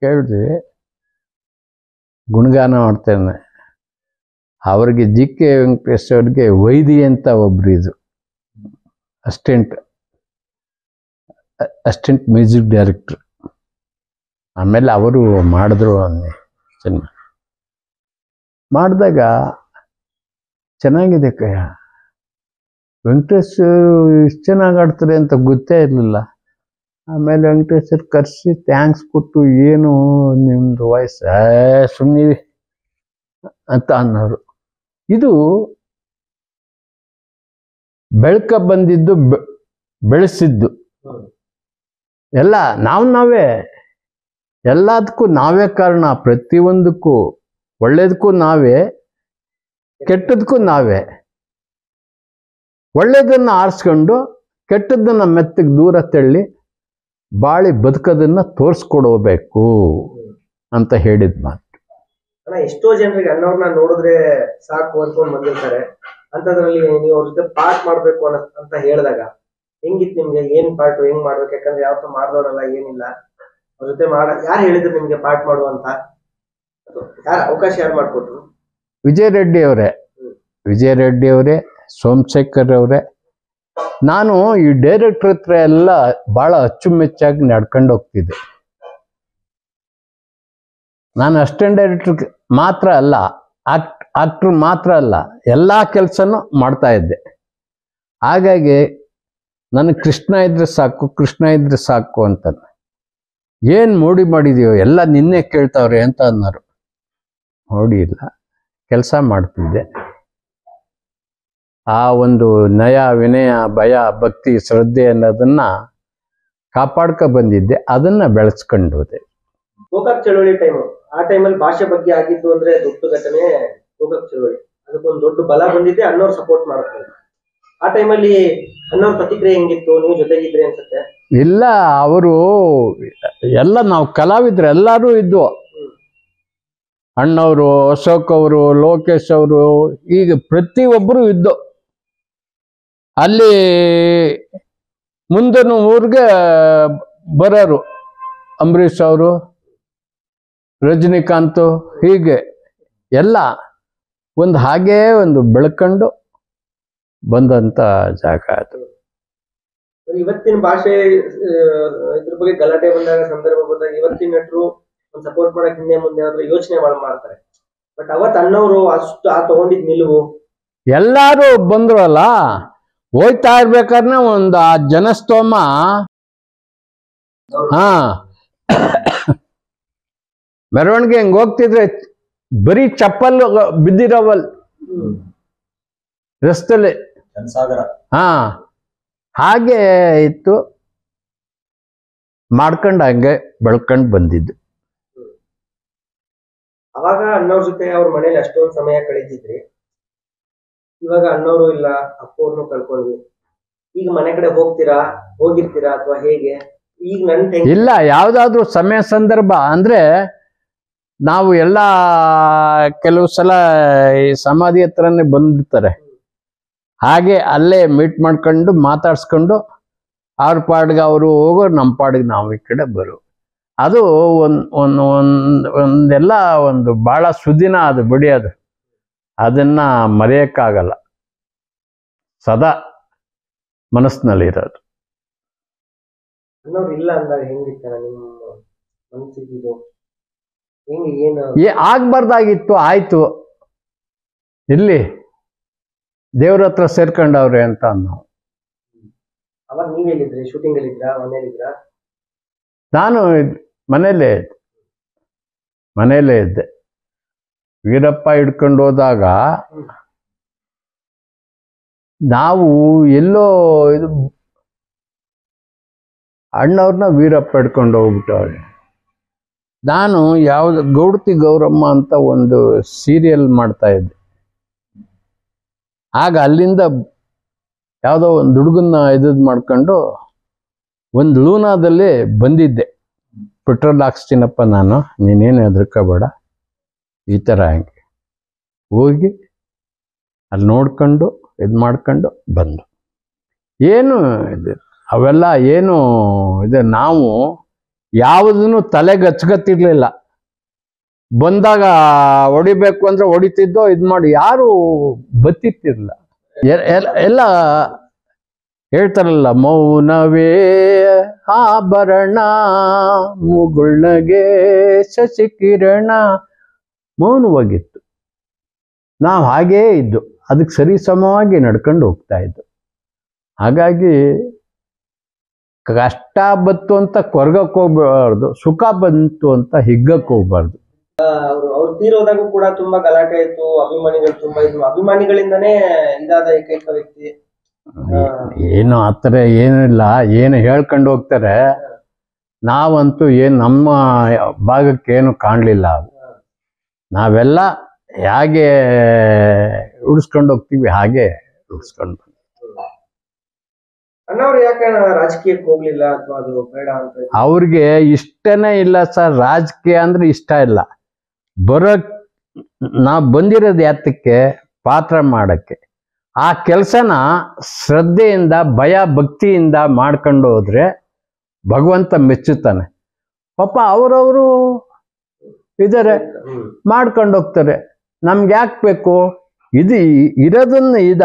ಕೇಳಿದ್ವಿ. ಗುಣಗಾನ ಮಾಡ್ತೇನೆ. ಅವ್ರಿಗೆ ಜಿ ಕೆ ವೆಂಕಟೇಶ್ ಅವ್ರಿಗೆ ವೈದಿ ಅಂತ ಒಬ್ರು ಇದು ಅಸಿಸ್ಟೆಂಟ್ ಮ್ಯೂಸಿಕ್ ಡೈರೆಕ್ಟರ್. ಆಮೇಲೆ ಅವರು ಮಾಡಿದ್ರು ಅನ್ನಿ ಸಿನಿಮಾ ಮಾಡಿದಾಗ ಚೆನ್ನಾಗಿದೆ ಕಯ್ಯ. ವೆಂಕಟೇಶ್ ಇಷ್ಟು ಚೆನ್ನಾಗಿ ಆಡ್ತಾರೆ ಅಂತ ಗೊತ್ತೇ ಇರಲಿಲ್ಲ. ಆಮೇಲೆ ವೆಂಕಟೇಶ್ವರ್ ಕರೆಸಿ ಥ್ಯಾಂಕ್ಸ್ ಕೊಟ್ಟು, ಏನು ನಿಮ್ಮದು ವಾಯ್ಸ್ ಸುಮ್ಮನೆ ಅಂತ ಅನ್ನೋರು. ಇದು ಬೆಳ್ಕ ಬಂದಿದ್ದು, ಬೆಳೆಸಿದ್ದು ಎಲ್ಲ ನಾವೇ, ಎಲ್ಲದಕ್ಕೂ ನಾವೇ ಕಾರಣ. ಪ್ರತಿಯೊಂದಕ್ಕೂ ಒಳ್ಳೇದಕ್ಕೂ ನಾವೇ, ಕೆಟ್ಟದಕ್ಕೂ ನಾವೇ. ಒಳ್ಳೇದನ್ನು ಆರಿಸ್ಕೊಂಡು ಕೆಟ್ಟದ್ದನ್ನು ಮೆತ್ತಗೆ ದೂರ ತಳ್ಳಿ ಬಾಳಿ ಬದುಕೋದನ್ನ ತೋರಿಸ್ಕೊಡಬೇಕು ಅಂತ ಹೇಳಿದ ಮಾತು. ಎಷ್ಟೋ ಜನರಿಗೆ ಅಣ್ಣವ್ರನ್ನ ನೋಡಿದ್ರೆ ಸಾಕು ಅನ್ಕೊಂಡ್ ಬಂದಿರ್ತಾರೆ. ಅಂತದ್ರಲ್ಲಿ ನೀವು ಅವ್ರ ಜೊತೆ ಪಾಠ ಮಾಡ್ಬೇಕು ಅಂತ ಹೇಳಿದಾಗ ಹೆಂಗಿತ್ತು ನಿಮ್ಗೆ? ಏನ್ ಪಾಠ ಹೆಂಗ್ ಮಾಡ್ಬೇಕು? ಯಾಕಂದ್ರೆ ಯಾವತ್ತೂ ಮಾಡ್ದವ್ರಲ್ಲ, ಏನಿಲ್ಲ. ಅವ್ರ ಜೊತೆ ಯಾರು ಹೇಳಿದ್ರು ನಿಮ್ಗೆ ಪಾಠ ಮಾಡುವಂತ? ಯಾರು ಅವಕಾಶ ಯಾರು ಮಾಡ್ಕೊಟ್ರು? ವಿಜಯ ರೆಡ್ಡಿ ಅವರೇ, ಸೋಮಶೇಖರ್ ಅವರೇ. ನಾನು ಈ ಡೈರೆಕ್ಟರ್ ಹತ್ರ ಎಲ್ಲ ಬಹಳ ಅಚ್ಚುಮೆಚ್ಚಾಗಿ ನಡ್ಕೊಂಡು ಹೋಗ್ತಿದ್ದೆ. ನಾನು ಅಸಿಸ್ಟೆಂಟ್ ಡೈರೆಕ್ಟರ್ ಮಾತ್ರ ಅಲ್ಲ, ಆಕ್ಟರ್ ಮಾತ್ರ ಅಲ್ಲ, ಎಲ್ಲ ಕೆಲಸನೂ ಮಾಡ್ತಾ ಇದ್ದೆ. ಹಾಗಾಗಿ ನನಗೆ ಕೃಷ್ಣ ಇದ್ರೆ ಸಾಕು ಅಂತ. ಏನು ಮೋಡಿ ಮಾಡಿದೀಯೋ ಎಲ್ಲ ನಿನ್ನೆ ಕೇಳ್ತಾವ್ರೆ ಅಂತ ಅನ್ನೋರು. ನೋಡಿ ಇಲ್ಲ, ಕೆಲಸ ಮಾಡ್ತಿದ್ದೆ. ಆ ಒಂದು ನಯ, ವಿನಯ, ಭಯ, ಭಕ್ತಿ, ಶ್ರದ್ಧೆ ಅನ್ನೋದನ್ನ ಕಾಪಾಡ್ಕೊ ಬಂದಿದ್ದೆ. ಅದನ್ನ ಬೆಳೆಸ್ಕೊಂಡು ಹೋದೆ. ಗೋಕಾಕ್ ಚಳವಳಿ ಟೈಮು, ಆ ಟೈಮಲ್ಲಿ ಭಾಷೆ ಬಗ್ಗೆ ಆಗಿದ್ದು ಅಂದ್ರೆ ದೊಡ್ಡ ಘಟನೆ ಗೋಕಾಕ್ ಚಳವಳಿ. ಅದಕ್ಕೊಂದು ದೊಡ್ಡ ಬಲ ಬಂದಿದ್ದೆ, ಅಣ್ಣವ್ರು ಸಪೋರ್ಟ್ ಮಾಡ್ತಾರೆ. ಆ ಟೈಮಲ್ಲಿ ಅಣ್ಣವ್ರ ಪ್ರತಿಕ್ರಿಯೆ ಹೆಂಗಿತ್ತು? ನೀವು ಜೊತೆಗಿದ್ರಿ ಅನ್ಸುತ್ತೆ. ಇಲ್ಲ, ಅವರು ಎಲ್ಲ ನಾವು ಕಲಾವಿದ್ರು ಎಲ್ಲರೂ ಇದ್ವು. ಅಣ್ಣವರು, ಅಶೋಕ್ ಅವರು, ಲೋಕೇಶ್ ಅವರು, ಈಗ ಪ್ರತಿಯೊಬ್ಬರು ಇದ್ದು. ಅಲ್ಲಿ ಮುಂದಿನ ಊರಿಗೆ ಬರೋರು ಅಂಬರೀಷ್ ಅವರು, ರಜನಿಕಾಂತ್, ಹೀಗೆ ಎಲ್ಲ ಹಾಗೇ ಒಂದು ಬೆಳ್ಕೊಂಡು ಬಂದಂತ ಜಾಗ ಅದು. ಇವತ್ತಿನ ಭಾಷೆ ಇದ್ರ ಬಗ್ಗೆ ಗಲಾಟೆ ಬಂದಾಗ, ಸಂದರ್ಭ ಬಂದಾಗ ಇವತ್ತಿನ ನಟರು ಒಂದು ಸಪೋರ್ಟ್ ಮಾಡಕ್ ಹಿಂದೆ ಮುಂದೆ ಆದ್ರೆ ಯೋಚನೆ ಮಾಡ್ತಾರೆ. ಬಟ್ ಅವತ್ತು ಅಣ್ಣವರು ಅಷ್ಟು ತಗೊಂಡಿದ್ ನಿಲುವು. ಎಲ್ಲಾರು ಬಂದ್ರು ಅಲ್ಲ, ಹೋಯ್ತಾ ಇರ್ಬೇಕಾದ್ರೆ ಒಂದು ಆ ಜನಸ್ತೋಮ, ಮೆರವಣಿಗೆ ಹೆಂಗ್ ಹೋಗ್ತಿದ್ರೆ ಬರೀ ಚಪ್ಪಲ್ ಬಿದ್ದಿರವಲ್ ರಸ್ತೆಲಿ, ಹಾಗೆ ಇತ್ತು. ಮಾಡ್ಕೊಂಡು ಹಂಗೆ ಬೆಳ್ಕೊಂಡು ಬಂದಿದ್ದು. ಅವಾಗ ಅಣ್ಣವ್ರ ಜೊತೆ ಅವ್ರ ಮನೇಲಿ ಅಷ್ಟೊಂದು ಸಮಯ ಕಳೀತಿದ್ರಿ. ಇವಾಗ ಅಣ್ಣವರು ಇಲ್ಲ, ಅಪ್ಪವ್ರನ್ನು ಕಳ್ಕೊಂಡ್ವಿ. ಈಗ ಮನೆ ಕಡೆ ಹೋಗಿರ್ತೀರಾ ಅಥವಾ ಹೇಗೆ? ಈಗ ಇಲ್ಲ, ಯಾವ್ದಾದ್ರು ಸಮಯ ಸಂದರ್ಭ ಅಂದ್ರೆ ನಾವು ಎಲ್ಲ ಕೆಲವು ಸಲ ಈ ಸಮಾಧಿ ಹತ್ರನೇ ಬಂದ್ಬಿಡ್ತಾರೆ. ಹಾಗೆ ಅಲ್ಲೇ ಮೀಟ್ ಮಾಡ್ಕೊಂಡು ಮಾತಾಡ್ಸ್ಕೊಂಡು ಅವ್ರ ಪಾಡ್ಗೆ ಅವರು ಹೋಗೋ, ನಮ್ಮ ಪಾಡ್ಗೆ ನಾವು ಈ ಕಡೆ ಬರೋ. ಅದು ಒಂದೆಲ್ಲ ಒಂದು ಬಹಳ ಸುದಿನ ಅದು ಬಿಡಿ. ಅದನ್ನ ಮರೆಯಕ್ಕಾಗಲ್ಲ, ಸದಾ ಮನಸ್ಸಿನಲ್ಲಿರೋದು. ಇಲ್ಲ ಅಂದಾಗ ಹೆಂಗಿತ್ತ ನಿಮ್ಮ ಮನಸ್ಸಿಗೆ? ಆಗ್ಬಾರ್ದಾಗಿತ್ತು, ಆಯ್ತು, ಇಲ್ಲಿ ದೇವ್ರ ಹತ್ರ ಸೇರ್ಕೊಂಡವ್ರೆ ಅಂತ ನಾವು. ಅವಾಗ ನೀವೆಲ್ಲಿದ್ರಿ? ಶೂಟಿಂಗ್ ಅಲ್ಲಿ ಇದ್ರಾ, ಮನೇಲಿದ್ರಾ? ನಾನು ಮನೇಲೇ ಇದ್ದೆ. ವೀರಪ್ಪ ಹಿಡ್ಕೊಂಡು ಹೋದಾಗ ನಾವು ಎಲ್ಲೋ ಇದು ಅಣ್ಣವ್ರನ್ನ ವೀರಪ್ಪ ಹಿಡ್ಕೊಂಡು ಹೋಗ್ಬಿಟ್ಟವ್ರೆ. ನಾನು ಯಾವ್ದು ಗೌಡತಿ ಗೌರಮ್ಮ ಅಂತ ಒಂದು ಸೀರಿಯಲ್ ಮಾಡ್ತಾ ಇದ್ದೆ. ಆಗ ಅಲ್ಲಿಂದ ಯಾವುದೋ ಒಂದು ಹುಡುಗನ್ನ ಮಾಡ್ಕೊಂಡು ಒಂದು ಲೂನಾದಲ್ಲಿ ಬಂದಿದ್ದೆ. ಪೆಟ್ರೋಲ್ ಹಾಕ್ಸ್ತೀನಪ್ಪ ನಾನು, ನೀನೇನು ಹೆದರ್ಕೋಬೇಡ, ಈ ಥರ ಹಂಗೆ ಹೋಗಿ ಅಲ್ಲಿ ನೋಡ್ಕೊಂಡು ಮಾಡ್ಕೊಂಡು ಬಂದು. ಏನು ಇದು ಅವೆಲ್ಲ ಏನು ಇದು, ನಾವು ಯಾವುದನ್ನು ತಲೆಗೆ ಹಚ್ಕೊತಿರ್ಲಿಲ್ಲ. ಬಂದಾಗ ಹೊಡಿಬೇಕು ಅಂದ್ರೆ ಹೊಡಿತಿದ್ದೋ ಇದ್ ಮಾಡಿ ಯಾರು ಬತ್ತಿರ್ತಿರ್ಲಿಲ್ಲ. ಎಲ್ಲ ಹೇಳ್ತಾರಲ್ಲ, ಮೌನವೇ ಆಭರಣ ಮುಗುಳ್ನಗೆ ಶಶಿಕಿರಣ. ಮೌನವಾಗಿತ್ತು, ನಾವು ಹಾಗೇ ಇದ್ದು, ಅದಕ್ಕೆ ಸರಿ ಸಮವಾಗಿ ನಡ್ಕೊಂಡು ಹೋಗ್ತಾ ಇದ್ದು. ಹಾಗಾಗಿ ಕಷ್ಟ ಬಂತು ಅಂತ ಕೊರ್ಗಕ್ಕೆ ಹೋಗ್ಬಾರ್ದು, ಸುಖ ಬಂತು ಅಂತ ಹಿಗ್ಗಕ್ಕೆ ಹೋಗ್ಬಾರ್ದು. ಅವ್ರು ತೀರೋದಾಗೂ ಕೂಡ ತುಂಬಾ ಗಲಾಟೆ ಇತ್ತು, ಅಭಿಮಾನಿಗಳು ತುಂಬಾ ಇದ್ರು, ಅಭಿಮಾನಿಗಳಿಂದನೇ ಇದಾದ ಏಕೈಕ ವ್ಯಕ್ತಿ. ಏನು ಆತರ ಏನಿಲ್ಲ, ಏನು ಹೇಳ್ಕೊಂಡು ಹೋಗ್ತಾರೆ. ನಾವಂತೂ ನಮ್ಮ ಭಾಗಕ್ಕೆ ಏನು ಕಾಣ್ಲಿಲ್ಲ. ನಾವೆಲ್ಲ ಹೇಗೆ ಉಳಿಸ್ಕೊಂಡು ಹೋಗ್ತೀವಿ ಹಾಗೆ ಉಳಿಸ್ಕೊಂಡು. ಅಣ್ಣವ್ರು ಯಾಕೆ ರಾಜಕೀಯಕ್ಕೆ ಹೋಗ್ಲಿಲ್ಲ ಅಥವಾ ಅದು ಬೇಡ ಅಂತ? ಅವ್ರಿಗೆ ಇಷ್ಟನೇ ಇಲ್ಲ ಸರ್, ರಾಜಕೀಯ ಅಂದ್ರೆ ಇಷ್ಟ ಇಲ್ಲ. ನಾವು ಬಂದಿರೋದು ಯಾತಕ್ಕೆ? ಪಾತ್ರ ಮಾಡಕ್ಕೆ. ಆ ಕೆಲಸನ ಶ್ರದ್ಧೆಯಿಂದ ಭಯ ಭಕ್ತಿಯಿಂದ ಮಾಡ್ಕೊಂಡು ಹೋದ್ರೆ ಭಗವಂತ ಮೆಚ್ಚುತ್ತಾನೆ. ಪಾಪ ಅವರವರು ಇದಾರೆ, ಮಾಡ್ಕೊಂಡು ಹೋಗ್ತಾರೆ. ನಮ್ಗೆ ಯಾಕೆ ಬೇಕು? ಇದು ಇರೋದನ್ನ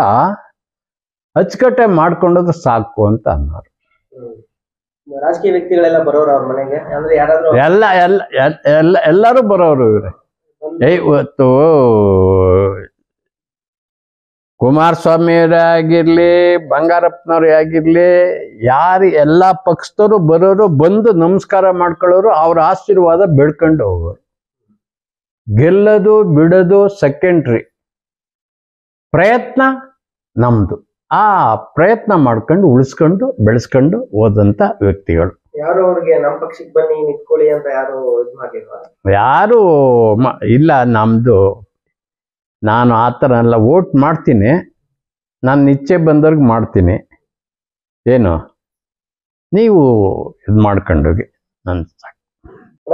ಅಚ್ಚುಕಟ್ಟೆ ಮಾಡ್ಕೊಂಡೋದು ಸಾಕು ಅಂತ ಅನ್ನೋರು. ರಾಜಕೀಯ ವ್ಯಕ್ತಿಗಳೆಲ್ಲ ಬರೋರು ಅವ್ರ ಮನೆಗೆ, ಅಂದ್ರೆ ಯಾರಾದ್ರೂ ಎಲ್ಲರೂ ಬರೋರು ಇವ್ರೆ. ಇವತ್ತು ಕುಮಾರಸ್ವಾಮಿಯವರೇ ಆಗಿರ್ಲಿ, ಬಂಗಾರಪ್ಪನವ್ರೇ ಆಗಿರ್ಲಿ, ಎಲ್ಲಾ ಪಕ್ಷದವರು ಬರೋರು, ಬಂದು ನಮಸ್ಕಾರ ಮಾಡ್ಕೊಳ್ಳೋರು, ಅವ್ರ ಆಶೀರ್ವಾದ ಬೆಳ್ಕೊಂಡು ಹೋಗೋರು. ಗೆಲ್ಲೋದು ಬಿಡೋದು ಸೆಕೆಂಡ್ರಿ, ಪ್ರಯತ್ನ ನಮ್ದು. ಆ ಪ್ರಯತ್ನ ಮಾಡ್ಕೊಂಡು ಉಳಿಸ್ಕೊಂಡು ಬೆಳೆಸ್ಕೊಂಡು ಹೋದಂತ ವ್ಯಕ್ತಿಗಳು. ಯಾರು ಅವ್ರಿಗೆ ನಮ್ಮ ಪಕ್ಷಕ್ಕೆ ಬನ್ನಿ ನಿಂತ್ಕೊಳ್ಳಿ ಅಂತ ಯಾರು ಇದು ಮಾಡಿಲ್ವಾ? ಯಾರು ಇಲ್ಲ. ನಮ್ದು ನಾನು ಆ ಥರ ಎಲ್ಲ ವೋಟ್ ಮಾಡ್ತೀನಿ, ನಾನು ಇಚ್ಛೆ ಬಂದವ್ರಿಗೆ ಮಾಡ್ತೀನಿ. ಏನು ನೀವು ಇದು ಮಾಡ್ಕೊಂಡೋಗಿ ನನ್ನ ಸಾಕು.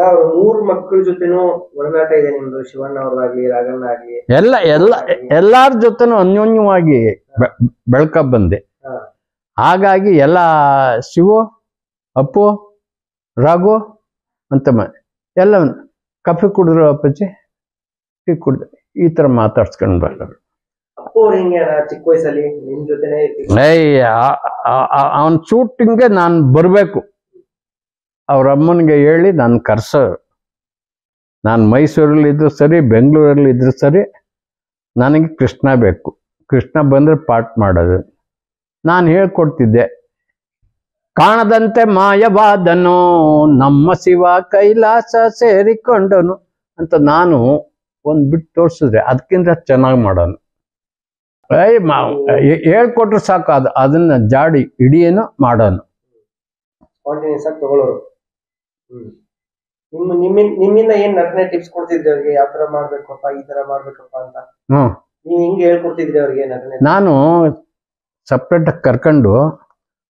ಅವ್ರು 3 ಮಕ್ಕಳ ಜೊತೆನೂ ಒಡನಾಟ ಇದೆ ನಿಮ್ದು, ಶಿವಣ್ಣ ಅವ್ರದಾಗ್ಲಿ, ರಾಘಣ್ಣ ಆಗ್ಲಿ, ಎಲ್ಲಾರ ಜೊತೆನೂ ಅನ್ಯೋನ್ಯವಾಗಿ ಬೆಳ್ಕ ಬಂದೆ. ಹಾಗಾಗಿ ಎಲ್ಲ ಶಿವು, ಅಪ್ಪು, ರಾಘು ಅಂತ ಎಲ್ಲ ಕಾಫಿ ಕುಡಿದ್ರು, ಅಪ್ಪಾಜಿ ಟೀ ಕುಡಿದ್ರೆ, ಈ ತರ ಮಾತಾಡ್ಸ್ಕೊಂಡು ಬರೋರು. ಚಿಕ್ಕ ವಯಸ್ಸಲ್ಲಿ ನಿಮ್ ಜೊತೆನೆ ಅವನ್ ಶೂಟಿಂಗ್ಗೆ ನಾನು ಬರ್ಬೇಕು, ಅವ್ರ ಅಮ್ಮನಿಗೆ ಹೇಳಿ ನಾನು ಕರ್ಸೋರು. ನಾನು ಮೈಸೂರಲ್ಲಿ ಇದ್ರು ಸರಿ, ಬೆಂಗಳೂರಲ್ಲಿ ಇದ್ರು ಸರಿ, ನನಗೆ ಕೃಷ್ಣ ಬೇಕು. ಕೃಷ್ಣ ಬಂದ್ರೆ ಪಾಠ ಮಾಡೋದು. ನಾನು ಹೇಳ್ಕೊಡ್ತಿದ್ದೆ. ಕಾಣದಂತೆ ಮಾಯವಾದನು ನಮ್ಮ ಶಿವ ಕೈಲಾಸ ಸೇರಿಕೊಂಡನು ಅಂತ ನಾನು ಒಂದ್ ಬಿಟ್ಟು ತೋರ್ಸಿದ್ರೆ ಅದಕ್ಕಿಂತ ಚೆನ್ನಾಗಿ ಮಾಡೋನು. ಹೇಳ್ಕೊಟ್ರು ಸಾಕು, ಅದನ್ನ ಜಾಡಿ ಇಡಿಯೇನು ಮಾಡೋನು. ತಗೊಳ್ಳೋರು. ನಿಮ್ಮಿಂದ ಏನ್ ನಟನೆ ಟಿಪ್ಸ್ ಕೊಡ್ತಿದ್ರಿ ಅವ್ರಿಗೆ? ಯಾವ ತರ ಮಾಡ್ಬೇಕಪ್ಪ, ಈ ತರ ಮಾಡ್ಬೇಕಪ್ಪ ಅಂತ ನೀವ್ ಹಿಂಗೆ ಹೇಳ್ಕೊಡ್ತಿದ್ರಿ ಅವ್ರಿಗೆ ನಟನೆ? ನಾನು ಸಪ್ರೇಟ್ ಕರ್ಕೊಂಡು,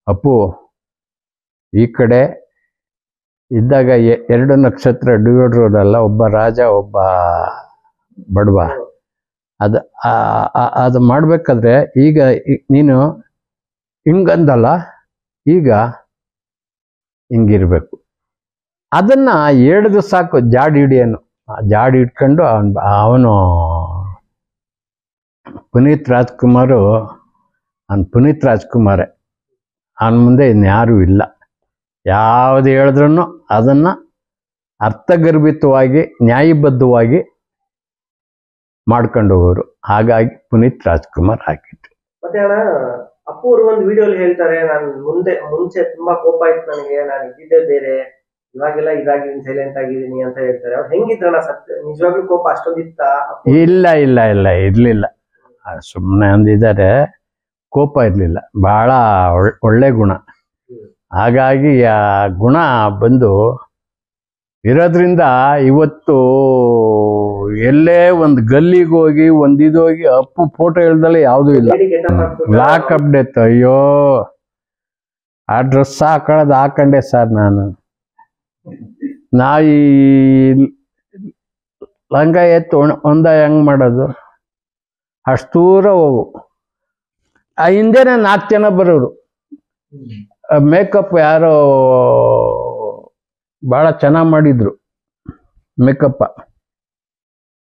ಅಪ್ಪು ಈ ಕಡೆ ಇದ್ದಾಗ 2 ನಕ್ಷತ್ರ ಡಿವೈಡರ್, ಒಬ್ಬ ರಾಜ ಒಬ್ಬ ಬಡವ. ಅದು ಮಾಡ್ಬೇಕಾದ್ರೆ ಈಗ ನೀನು ಹಿಂಗಂದಲ್ಲ, ಈಗ ಹಿಂಗಿರ್ಬೇಕು. ಅದನ್ನ ಹೇಳಿದ್ರು ಸಾಕು, ಜಾಡಿ ಹಿಡಿಯನು. ಜಾಡಿ ಇಟ್ಕೊಂಡು ಅವನು ಪುನೀತ್ ರಾಜ್ಕುಮಾರೇ, ಅವನ ಮುಂದೆ ಇನ್ಯಾರೂ ಇಲ್ಲ. ಯಾವುದು ಹೇಳಿದ್ರು ಅದನ್ನ ಅರ್ಥಗರ್ಭಿತವಾಗಿ ನ್ಯಾಯಬದ್ಧವಾಗಿ ಮಾಡ್ಕೊಂಡು ಹೋಗೋರು. ಹಾಗಾಗಿ ಪುನೀತ್ ರಾಜ್ಕುಮಾರ್ ಆಗಿತ್ತು. ಮತ್ತೆ ಅಣ್ಣ, ಅಪ್ಪು ಅವರು ಒಂದು ವಿಡಿಯೋಲಿ ಹೇಳ್ತಾರೆ, ನಾನು ಮುಂಚೆ ತುಂಬಾ ಕೋಪ ಇತ್ತು ನನಗೆ, ನಾನು ಇದ್ದಿದ್ದೇ ಬೇರೆ, ಇವಾಗೆಲ್ಲ ಇದಾಗಿದ್ದೀನಿ, ಸೈಲೆಂಟ್ ಆಗಿದ್ದೀನಿ ಅಂತ ಹೇಳ್ತಾರೆ. ಅವ್ರು ಹೆಂಗಿದ್ರಣ್ಣ? ನಿಜವಾಗ್ಲೂ ಕೋಪ ಅಷ್ಟೊಂದಿತ್ತ? ಇಲ್ಲ ಇರ್ಲಿಲ್ಲ. ಸುಮ್ಮನೆ ಅಂದಿದ್ದಾರೆ, ಕೋಪ ಇರ್ಲಿಲ್ಲ. ಬಹಳ ಒಳ್ಳೆ ಗುಣ. ಹಾಗಾಗಿ ಆ ಗುಣ ಬಂದು ಇರೋದ್ರಿಂದ ಇವತ್ತು ಎಲ್ಲೇ ಒಂದು ಗಲ್ಲಿಗೆ ಹೋಗಿ ಒಂದಿದೋಗಿ ಅಪ್ಪು ಫೋಟೋ ಹೇಳ್ದಲ್ಲ ಯಾವುದೂ ಇಲ್ಲ. Lockup death. ಅಯ್ಯೋ, ಆ ಡ್ರೆಸ್ ಹಾಕೊಂಡೆ ಸರ್ ನಾನು. ಈ ಲಂಗ ಎತ್ತು ಒಂದ ಹೆಂಗ್ ಮಾಡೋದು? ಅಷ್ಟು ದೂರ ಹೋಗು. ಆ ಹಿಂದೆನೆ 4 ಜನ ಬರೋರು. ಮೇಕಪ್ ಯಾರೋ ಭಾಳ ಚೆನ್ನಾಗಿ ಮಾಡಿದ್ರು ಮೇಕಪ್ಪ.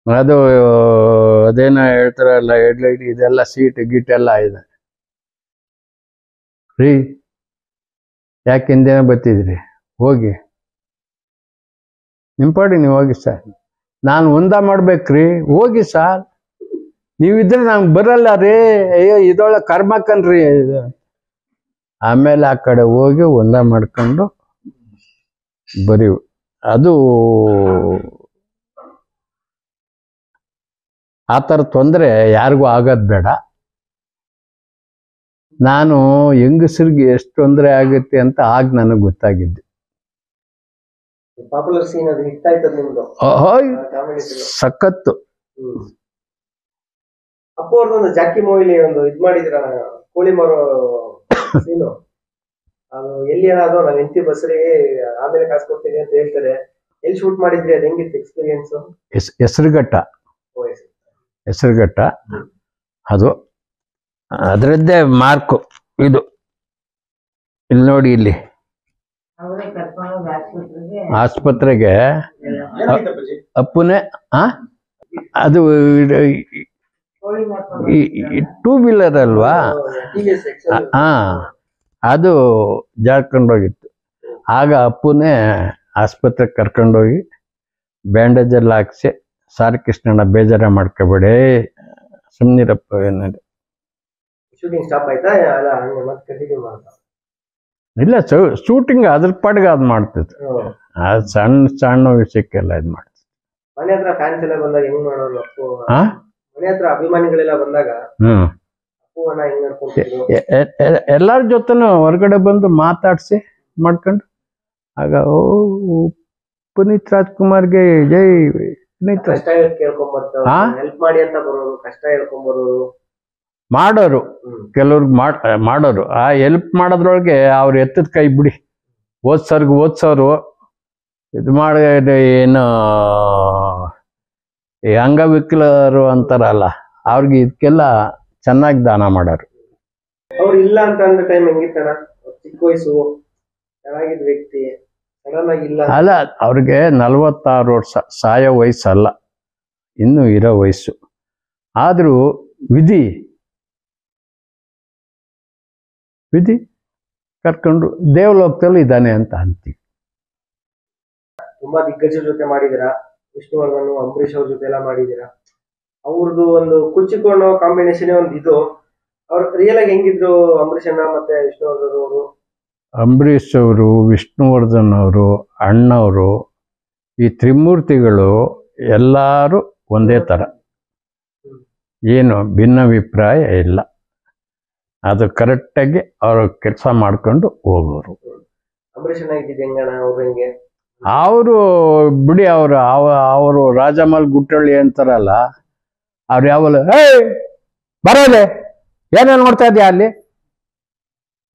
ಅದು ಅದೇನೋ ಹೇಳ್ತಾರಲ್ಲ ಹೆಡ್ಲೈಟ್ ಇದೆಲ್ಲ ಸೀಟ್ ಗೀಟ್ ಎಲ್ಲ ಇದೆ ರೀ. ಯಾಕೆ ಹಿಂದೆನೇ ಬರ್ತಿದ್ರಿ? ಹೋಗಿ ನಿಂಪಾಡಿ ನೀವು ಹೋಗಿ ಸರ್. ನಾನು ಒಂದ ಮಾಡ್ಬೇಕ್ರಿ, ಹೋಗಿ ಸರ್. ನೀವಿದ್ರೆ ನಂಗೆ ಬರಲ್ಲ ರೀ. ಅಯ್ಯೋ ಇದೊಳ್ಳೆ ಕರ್ಮಕ್ಕನ್ರಿ ಇದು. ಆಮೇಲೆ ಆ ಕಡೆ ಹೋಗಿ ಒಂದ ಮಾಡ್ಕೊಂಡು ಬರೀ ಅದು ಆ ಥರ ತೊಂದರೆ ಯಾರಿಗೂ ಆಗೋದು ಬೇಡ. ನಾನು ಹೆಂಗಸರಿಗೆ ಎಷ್ಟು ತೊಂದರೆ ಆಗುತ್ತೆ ಅಂತ ಆಗ ನನಗೆ ಗೊತ್ತಾಗಿದ್ದು. ಪಾಪ್ಯುಲರ್ ಸೀನ್ ಅದು ಹಿಟ್ ಆಯ್ತದ ನಿಮ್ದು ಸಖತ್ತು. ಅಪ್ಪು ಅವ್ರದೊಂದು ಜಾಕಿ ಮೂವಿಲಿ ಒಂದು ಇದ್ ಮಾಡಿದ್ರ ಕೋಳಿ ಮಾರೋ ಸೀನು, ಅದು ಎಲ್ಲಿ ಏನಾದ್ರು ನಾನು ಹೆಂಡತಿ ಬಸ್ರಿಗೆ ಆಮೇಲೆ ಕಾಸು ಕೊಡ್ತೀನಿ ಅಂತ ಹೇಳ್ತಾರೆ. ಎಲ್ಲಿ ಶೂಟ್ ಮಾಡಿದ್ರಿ? ಅದು ಹೆಂಗಿತ್ತು ಎಕ್ಸ್ಪೀರಿಯನ್ಸ್? ಹೆಸರುಘಟ್ಟ. ಹೆಸರುಘಟ್ಟ ಅದು ಅದರದ್ದೇ ಮಾರ್ಕು ಇದು. ಇಲ್ಲಿ ನೋಡಿ, ಇಲ್ಲಿ ಆಸ್ಪತ್ರೆಗೆ ಅಪ್ಪುನೇ ಅದು ಟೂ ವೀಲರ್ ಅಲ್ವಾ, ಅದು ಜಾರ್ಕೊಂಡೋಗಿತ್ತು. ಆಗ ಅಪ್ಪುನೇ ಆಸ್ಪತ್ರೆಗೆ ಕರ್ಕೊಂಡೋಗಿ ಬ್ಯಾಂಡೇಜ್ ಎಲ್ಲ ಹಾಕ್ಸಿ, ಸಾರಿ ಕೃಷ್ಣಣ್ಣ ಬೇಜಾರ ಮಾಡ್ಕೋಬೇಡಿ, ಸುಮ್ಮನಿರಪ್ಪ ಏನಾದ್ರು. ಶೂಟಿಂಗ್ ಸ್ಟಾಪ್ ಆಯ್ತಾ? ಮತ್ತೆ ಕಂಟಿನ್ಯೂ ಮಾಡ್ತಾ? ಇಲ್ಲ, ಶೂಟಿಂಗ್ ಅದ್ರ ಪಾಡಿಗೆ ಅದು ಮಾಡ್ತಿತ್ತು. ಅದು ಸಣ್ಣ ವಿಷಯಕ್ಕೆಲ್ಲ ಇದು ಮಾಡ್ತಿತ್ತು. ಮನೆ ಹತ್ರ ಫ್ಯಾನ್ಸ್ ಎಲ್ಲ ಬಂದಾಗ ಹೆಂಗ್ ಮಾಡೋರು ಅಪ್ಪು? ಮನೆ ಹತ್ರ ಅಭಿಮಾನಿಗಳೆಲ್ಲ ಬಂದಾಗ ಅಪ್ಪುವನ್ನ ಹೆಂಗ್ ನಡ್ಕೊಂಡ್ರು? ಎಲ್ಲರ ಜೊತೆನೂ ಹೊರಗಡೆ ಬಂದು ಮಾತಾಡ್ಸಿ ಮಾಡ್ಕೊಂಡು, ಆಗ ಓ ಪುನೀತ್ ರಾಜ್ಕುಮಾರ್ಗೆ ಜೈ ಪುನೀತ್. ಕಷ್ಟ ಕೇಳ್ಕೊಂಬರ್ತಾವ, ಹೆಲ್ಪ್ ಮಾಡಿ ಅಂತ ಬರೋರು, ಕಷ್ಟ ಹೇಳ್ಕೊಂಬರೋರು ಮಾಡೋರು, ಕೆಲವ್ರಿಗೆ ಮಾಡೋರು. ಆ ಹೆಲ್ಪ್ ಮಾಡೋದ್ರೊಳಗೆ ಅವ್ರು ಎತ್ತದ ಕೈ ಬಿಡಿ, ಓದ್ಸೋರು ಇದು ಮಾಡಿ, ಏನು ಈ ಅಂಗವಿಕಲರು ಅಂತಾರಲ್ಲ, ಅವ್ರಿಗೆ ಇದಕ್ಕೆಲ್ಲ ಚೆನ್ನಾಗಿ ದಾನ ಮಾಡೋರು. ಅವ್ರು ಇಲ್ಲ ಅಂತ ಅಂದ ಟೈಮ್ ಹೆಂಗಿತ್ತಣ್ಣ? ಚಿಕ್ಕ ವಯಸ್ಸು, ಚೆನ್ನಾಗಿದ್ದ ವ್ಯಕ್ತಿ, ಸಡನ್ ಆಗಿ ಇಲ್ಲ. ಅಲ್ಲ, ಅವ್ರಿಗೆ 46 ವರ್ಷ, ಸಾಯೋ ವಯಸ್ಸಲ್ಲ, ಇನ್ನೂ ಇರೋ ವಯಸ್ಸು. ಆದರೂ ವಿಧಿ ಕರ್ಕೊಂಡು ದೇವಲೋಕದಲ್ಲಿ ಇದ್ದಾನೆ ಅಂತ ಅಂತೀವಿ. ತುಂಬಾ ದಿಗ್ಗಜರ ಜೊತೆ ಮಾಡಿದಿರ, ವಿಷ್ಣುವರ್ಧನ್, ಅಂಬರೀಷ್ ಅವ್ರ ಜೊತೆ ಎಲ್ಲ ಮಾಡಿದಿರ. ಅವ್ರದ್ದು ಒಂದು ಕುಚ್ಚಿಕೊಂಡು ಕಾಂಬಿನೇಷನ್ ಒಂದು ಇದು. ಅವ್ರು ರಿಯಲ್ ಆಗಿ ಹೆಂಗಿದ್ರು ಅಂಬರೀಷ್ ಅಣ್ಣ ಮತ್ತೆ ವಿಷ್ಣುವರ್ಧನ್ ಅವರು? ಅಂಬರೀಷ್ ಅವರು, ವಿಷ್ಣುವರ್ಧನ್ ಅವರು, ಅಣ್ಣವರು, ಈ ತ್ರಿಮೂರ್ತಿಗಳು ಎಲ್ಲರೂ ಒಂದೇ ಥರ, ಏನು ಭಿನ್ನಾಭಿಪ್ರಾಯ ಇಲ್ಲ. ಅದು ಕರೆಕ್ಟಾಗಿ ಅವರು ಕೆಲಸ ಮಾಡ್ಕೊಂಡು ಹೋಗೋರು. ಅಂಬರೀಷ್ ಅಣ್ಣ ಇದ್ದಿದ್ದು ಹೆಂಗಣ್ಣ? ಅವ್ರು ಹೆಂಗೆ? ಅವರು ಬಿಡಿ, ಅವರು ರಾಜಮಲ್ ಗುಟ್ಟಳ್ಳಿ ಅಂತಾರಲ್ಲ, ಅವ್ರು ಯಾವಲ್ಲ ಬರೋದೆ ಏನೇನು ನೋಡ್ತಾ ಇದೆಯಾ ಅಲ್ಲಿ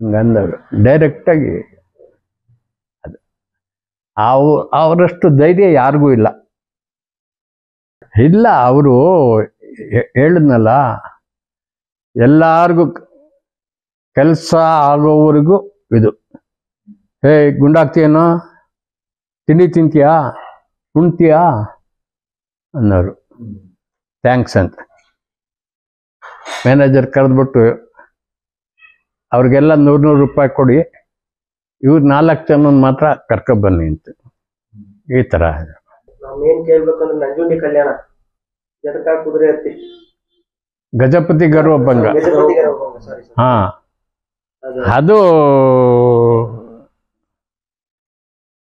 ಹಂಗಂದವ್ರು ಡೈರೆಕ್ಟಾಗಿ. ಅದು ಅವರಷ್ಟು ಧೈರ್ಯ ಯಾರಿಗೂ ಇಲ್ಲ. ಅವರು ಹೇಳಿದ್ನಲ್ಲ, ಎಲ್ಲಾರ್ಗೂ ಕೆಲಸ ಆಗೋವರೆಗೂ ಇದು, ಹೇ ಗುಂಡಾಗ್ತೀಯೇನೋ, ತಿಂಡಿ ತಿಂತೀಯಾ, ಉಣ್ತೀಯಾ ಅನ್ನೋರು. ಥ್ಯಾಂಕ್ಸ್ ಅಂತ ಮ್ಯಾನೇಜರ್ ಕರೆದ್ಬಿಟ್ಟು ಅವ್ರಿಗೆಲ್ಲ 100 ರೂಪಾಯಿ ಕೊಡಿ, ಇವ್ರು 4 ಜನ ಮಾತ್ರ ಕರ್ಕೊಬನ್ನಿ ಅಂತ. ಈ ಥರ ಏನ್ ಕೇಳ್ಬೇಕಂದ್ರೆ ನಂಜುಂಡಿ ಕಲ್ಯಾಣ, ಜಟಕ ಕುದುರೆ ಹತ್ತಿ, ಗಜಪತಿ ಗರ್ವಭಂಗ. ಹಾ, ಅದು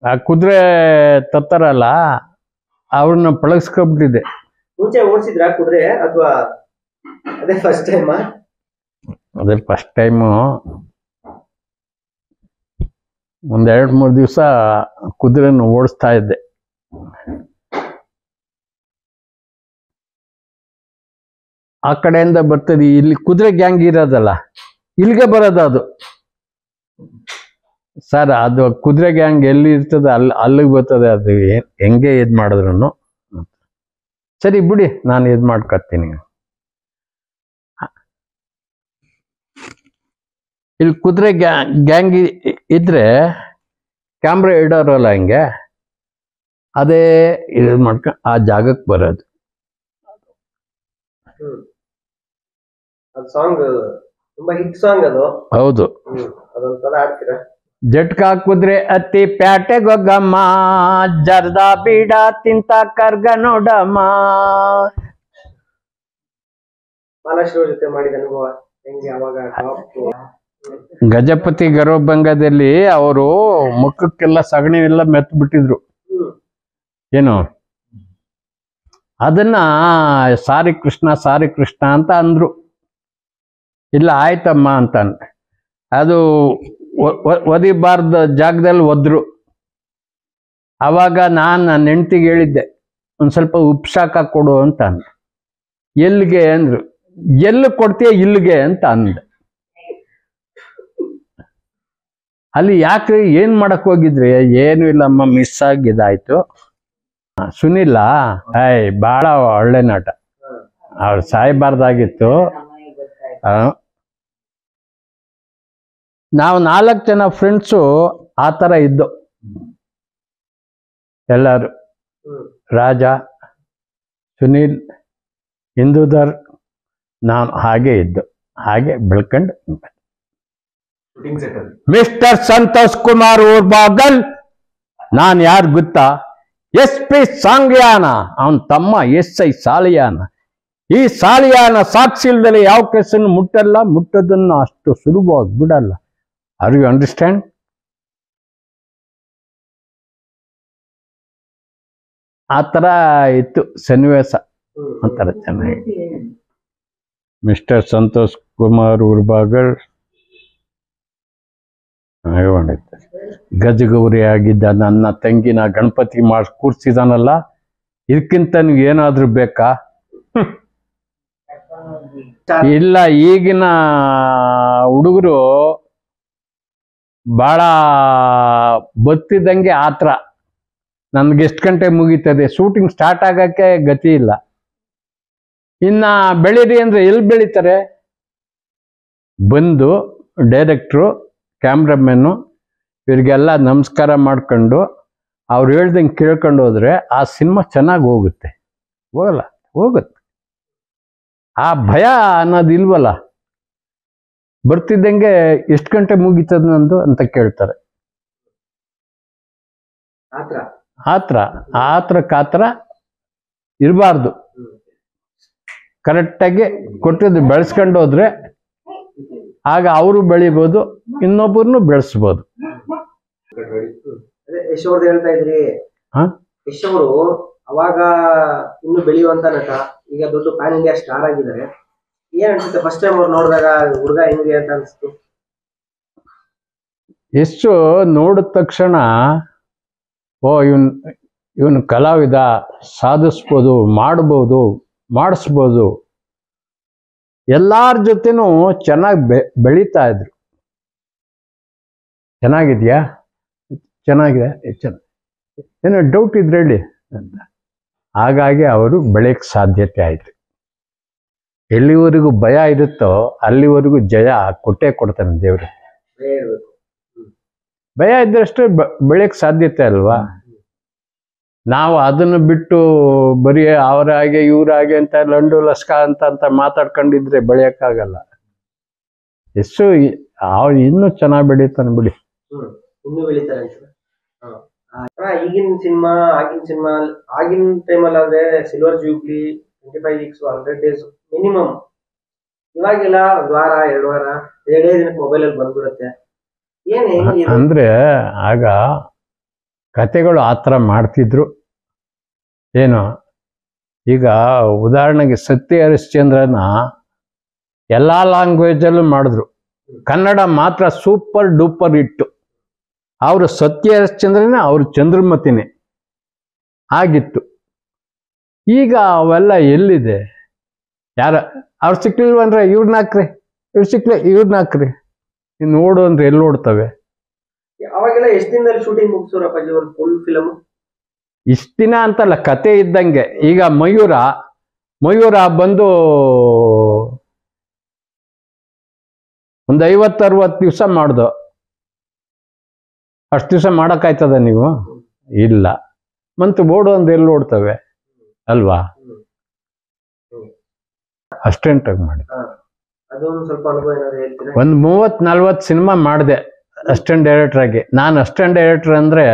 ಆ ಕುದುರೆ ತತ್ತಾರಲ್ಲ, ಅವ್ರನ್ನ ಪಳಗಿಸ್ಕೊಬಿಟ್ಟಿದೆ. ಮುಂಚೆ ಓಡಿಸಿದ್ರ ಕುದುರೆ ಅಥವಾ ಅದೇ ಫಸ್ಟ್ ಟೈಮ್? ಅದೇ ಫಸ್ಟ್ ಟೈಮು. ಒಂದ್ 2-3 ದಿವಸ ಕುದುರೆನ ಓಡಿಸ್ತಾ ಇದ್ದೆ. ಆ ಕಡೆಯಿಂದ ಬರ್ತದೆ, ಇಲ್ಲಿ ಕುದುರೆ ಗ್ಯಾಂಗ್ ಇರೋದಲ್ಲ, ಇಲ್ಲಿಗೆ ಬರೋದು ಅದು. ಸರ್, ಅದು ಕುದುರೆ ಗ್ಯಾಂಗ್ ಎಲ್ಲಿ ಇರ್ತದೆ ಅಲ್ಲಿಗೆ ಬರ್ತದೆ. ಅದು ಹೆಂಗೆ ಇದು ಮಾಡಿದ್ರು ಸರಿ ಬಿಡಿ, ನಾನು ಇದು ಮಾಡ್ಕೊತೀನಿ. ಇಲ್ಲಿ ಕುದುರೆ ಗ್ಯಾಂಗ್ ಇದ್ರೆ ಕ್ಯಾಮ್ರಾ ಇಡೋರಲ್ಲ, ಹಿಂಗೆ ಅದೇ ಇದು ಮಾಡ್ಕೊಂಡು ಆ ಜಾಗಕ್ಕೆ ಬರೋದು. ಅದು ಸಾಂಗ್ ತುಂಬಾ ಹಿಟ್ ಸಾಂಗ್ ಅದು. ಹೌದು. ಅದೊಂದ್ ಪದ ಆಡ್ತೀರಾ? ಜಟ್ಕಾ ಕುದ್ರೆ ಅತ್ತಿ ಪ್ಯಾಟೆಗೊಗ್ಗಮ್ಮ, ಜರ್ದ ಬೀಡ ತಿಂತ ಕರ್ಗ ನೋಡಮ್ಮ. ಮಹಾರಾಷ್ಟ್ರ ಜೊತೆ ಮಾಡಿದ ಅನುಭವ ಹೆಂಗೆ? ಅವಾಗ ಗಜಪತಿ ಗರ್ವಭಂಗದಲ್ಲಿ ಅವರು ಮುಖಕ್ಕೆಲ್ಲ ಸಗಣಿ ಎಲ್ಲ ಮೆತ್ತು ಬಿಟ್ಟಿದ್ರು. ಏನು ಅದನ್ನ ಸಾರಿ ಕೃಷ್ಣ ಸಾರಿ ಕೃಷ್ಣ ಅಂತ ಅಂದ್ರು. ಇಲ್ಲ ಆಯ್ತಮ್ಮ ಅಂತ ಅದು ಒದಿಬಾರ್ದ ಜಾಗದಲ್ಲಿ ಒದ್ರು. ಅವಾಗ ನನ್ನ ಹೆಂಡ್ತಿಗೆ ಹೇಳಿದ್ದೆ, ಒಂದ್ ಸ್ವಲ್ಪ ಉಪ್ಪು ಶಾಖ ಕೊಡು ಅಂತ ಅಂದೆ. ಎಲ್ಲಿಗೆ ಅಂದ್ರು. ಎಲ್ಲಿ ಕೊಡ್ತೀಯ ಇಲ್ಲಿಗೆ ಅಂತ ಅಂದೆ. ಅಲ್ಲಿ ಯಾಕ್ರಿ ಏನ್ ಮಾಡಕ್ ಹೋಗಿದ್ರಿ? ಏನು ಇಲ್ಲಮ್ಮ, ಮಿಸ್ ಆಗಿದಾಯ್ತು. ಸುನಿಲ್ಲ ಬಹಳ ಒಳ್ಳೆ ನಟ, ಅವ್ರು ಸಾಯ್ಬಾರ್ದಾಗಿತ್ತು. ನಾವು 4 ಜನ ಫ್ರೆಂಡ್ಸು ಆ ಥರ ಇದ್ದು ಎಲ್ಲರೂ. ರಾಜ, ಸುನೀಲ್, ಇಂದುಧರ್, ನಾನು ಹಾಗೆ ಇದ್ದು, ಹಾಗೆ ಬೆಳ್ಕೊಂಡು. ಮಿಸ್ಟರ್ ಸಂತೋಷ್ ಕುಮಾರ್ ಊರ್ಬಾಗಲ್, ನಾನು ಯಾರು ಗೊತ್ತಾ? SP ಸಾಂಗ್ಯಾನ, ಅವನ ತಮ್ಮ SI ಸಾಲಿಯಾನ. ಈ ಸಾಲಿಯಾನ ಸಾಕ್ಷಿ ಇಲ್ದಲೆ ಯಾವ ಕೇಸನ್ನು ಮುಟ್ಟಲ್ಲ, ಮುಟ್ಟೋದನ್ನು ಅಷ್ಟು ಸುಲಭವಾಗಿ ಬಿಡಲ್ಲ. Are you understand? ಆ ಥರ ಇತ್ತು ಸನ್ನಿವೇಶ. ಒಂಥರ ಚೆನ್ನಾಗಿ. ಮಿಸ್ಟರ್ ಸಂತೋಷ್ ಕುಮಾರ್ ಊರ್ಬಾಗಲ್ ಗಜಗೌರಿ ಆಗಿದ್ದ ನನ್ನ ತಂಗಿನ ಗಣಪತಿ ಮಾಡಿ ಕೂರ್ಸಿದಾನಲ್ಲ, ಇದಕ್ಕಿಂತ ನೀವು ಏನಾದ್ರೂ ಬೇಕಾ? ಇಲ್ಲ, ಈಗಿನ ಹುಡುಗರು ಬಹಳ ಬತ್ತಿದಂಗೆ ಆತ್ರ. ನನ್ಗೆ ಎಷ್ಟು ಗಂಟೆ ಮುಗೀತದೆ, ಶೂಟಿಂಗ್ ಸ್ಟಾರ್ಟ್ ಆಗಕ್ಕೆ ಗತಿ ಇಲ್ಲ. ಇನ್ನ ಬೆಳೀರಿ ಅಂದ್ರೆ ಎಲ್ಲಿ ಬೆಳೀತಾರೆ? ಬಂದು ಡೈರೆಕ್ಟ್ರು, ಕ್ಯಾಮ್ರಾಮನ್ನು ಇವ್ರಿಗೆಲ್ಲ ನಮಸ್ಕಾರ ಮಾಡ್ಕೊಂಡು ಅವ್ರು ಹೇಳ್ದಂಗೆ ಕೇಳ್ಕೊಂಡು ಹೋದ್ರೆ ಆ ಸಿನಿಮಾ ಚೆನ್ನಾಗಿ ಹೋಗುತ್ತೆ. ಹೋಗಲ್ಲ, ಹೋಗುತ್ತೆ. ಆ ಭಯ ಅನ್ನೋದು ಇಲ್ವಲ್ಲ. ಬರ್ತಿದ್ದಂಗೆ ಎಷ್ಟು ಗಂಟೆ ಮುಗೀತದ ನಂದು ಅಂತ ಕೇಳ್ತಾರೆ. ಆತ್ರ ಕಾತ್ರ ಇರಬಾರ್ದು. ಕರೆಕ್ಟಾಗಿ ಕೊಟ್ಟಿದ್ದು ಬೆಳೆಸ್ಕೊಂಡು ಹೋದ್ರೆ ಆಗ ಅವರು ಬೆಳಿಬೋದು, ಇನ್ನೊಬ್ಬರನ್ನು ಬೆಳೆಸ್ಬೋದು. ಯಶ್ ಅವ್ರದ್ದು ಹೇಳ್ತಾ ಇದ್ರಿ. ಯಶ್ ಅವರು ಅವಾಗ ಇನ್ನು ಬೆಳೆಯುವಂತ ನಟ, ಈಗ ದೊಡ್ಡ ಪ್ಯಾನ್ ಇಂಡಿಯಾ ಸ್ಟಾರ್ ಆಗಿದ್ದಾರೆ. ಏನ್ ಅನ್ಸುತ್ತೆ ಫಸ್ಟ್ ಟೈಮ್ ಅವ್ರು ನೋಡಿದಾಗ ಹುಡುಗ ಹೆಂಗೆ ಅಂತ ಅನ್ಸುತ್ತೆ? ಎಷ್ಟು ನೋಡಿದ ತಕ್ಷಣ ಓ ಇವನು ಕಲಾವಿದ, ಸಾಧಿಸ್ಬೋದು, ಮಾಡ್ಬೋದು, ಮಾಡಿಸ್ಬೋದು. ಎಲ್ಲಾರ ಜೊತೆನೂ ಚೆನ್ನಾಗಿ ಬೆಳೀತಾ ಇದ್ರು. ಚೆನ್ನಾಗಿದ್ಯಾ? ಚೆನ್ನಾಗಿದೆ, ಏನೋ ಡೌಟ್ ಇದ್ರೆ ಹೇಳಿ ಅಂತ. ಹಾಗಾಗಿ ಅವರು ಬೆಳೆಯಕ್ಕೆ ಸಾಧ್ಯತೆ ಆಯ್ತು. ಎಲ್ಲಿವರೆಗೂ ಭಯ ಇರುತ್ತೋ ಅಲ್ಲಿವರೆಗೂ ಜಯ ಕೊಟ್ಟೇ ಕೊಡ್ತಾನೆ ದೇವ್ರು. ಭಯ ಇದ್ದಷ್ಟೇ ಬೆಳೆಯಕ್ಕೆ ಸಾಧ್ಯತೆ ಅಲ್ವಾ? ನಾವು ಅದನ್ನು ಬಿಟ್ಟು ಬರೀ ಅವರಾಗೆ ಇವರಾಗೆ ಅಂತ ಲಂಡು ಲಸ್ಕ ಅಂತ ಮಾತಾಡ್ಕೊಂಡಿದ್ರೆ ಬೆಳೆಯಕ್ಕಾಗಲ್ಲ. ಎಷ್ಟು ಅವ್ರು ಇನ್ನೂ ಚೆನ್ನಾಗಿ ಬೆಳೀತಾನೆ ಬಿಡಿ. ಇನ್ನೂ ಬೆಳೀತಾರೆ. ಈಗಿನ ಸಿನಿಮಾ, ಆಗಿನ ಟೈಮಲ್ಲಿ ಆದ್ರೆ silver jubilee 25 weeks 100 days minimum. ಇವಾಗೆಲ್ಲ 1 ವಾರ 2 ವಾರ 2 ದಿನಕ್ಕೆ ಮೊಬೈಲ್ ಅಲ್ಲಿ ಬಂದ್ಬಿಡುತ್ತೆ. ಅಂದ್ರೆ ಆಗ ಕತೆಗಳು ಆ ಥರ ಮಾಡ್ತಿದ್ರು. ಏನು ಈಗ ಉದಾಹರಣೆಗೆ ಸತ್ಯ ಹರಿಶ್ಚಂದ್ರನ ಎಲ್ಲ ಲ್ಯಾಂಗ್ವೇಜಲ್ಲೂ ಮಾಡಿದ್ರು, ಕನ್ನಡ ಮಾತ್ರ ಸೂಪರ್ ಡೂಪರ್ ಹಿಟ್ಟು. ಅವರು ಸತ್ಯ ಹರಿಶ್ಚಂದ್ರನೇ, ಅವರು ಚಂದ್ರಮತಿನೇ ಆಗಿತ್ತು. ಈಗ ಅವೆಲ್ಲ ಎಲ್ಲಿದೆ? ಅವ್ರು ಸಿಕ್ಲಿಲ್ವಂದ್ರೆ ಇವ್ರನ್ನ ಹಾಕ್ರಿ, ಇವ್ರು ಸಿಕ್ಲಿ ಇವ್ರನ್ನ ಹಾಕ್ರಿ, ಇನ್ನು ನೋಡು ಅಂದ್ರೆ ಎಲ್ಲಿ ನೋಡ್ತವೆ? ಅವಾಗೆಲ್ಲ ಎಷ್ಟು ದಿನದಲ್ಲಿ ಶೂಟಿಂಗ್ ಮುಗಿಸೋರಪ್ಪಾಜಿ ಅವ್ರ ಫುಲ್ ಫಿಲಮ್? ಇಷ್ಟ ದಿನ ಅಂತಲ್ಲ, ಕತೆ ಇದ್ದಂಗೆ. ಈಗ ಮಯೂರ ಬಂದು ಒಂದು 50-60 ದಿವಸ ಮಾಡ್ದು. ಅಷ್ಟು ದಿವಸ ಮಾಡೋಕ್ಕಾಯ್ತದ ನೀವು? ಇಲ್ಲ. ಮತ್ತೆ ಓಡು ಅಂದ್ರೆ ಎಲ್ಲಿ ಓಡ್ತವೆ ಅಲ್ವಾ? ಅಸ್ಟೆಂಟ್ ಆಗಿ ಮಾಡಿದೆ. ಅದೊಂದು ಸ್ವಲ್ಪ ಅನುಭವ ಏನಾದ್ರು ಹೇಳ್ತೀರಾ? ಒಂದು 30-40 ಸಿನಿಮಾ ಮಾಡಿದೆ ಅಸಿಸ್ಟೆಂಟ್ ಡೈರೆಕ್ಟರ್ ಆಗಿ. ನಾನು ಅಸಿಸ್ಟೆಂಟ್ ಡೈರೆಕ್ಟರ್ ಅಂದ್ರೆ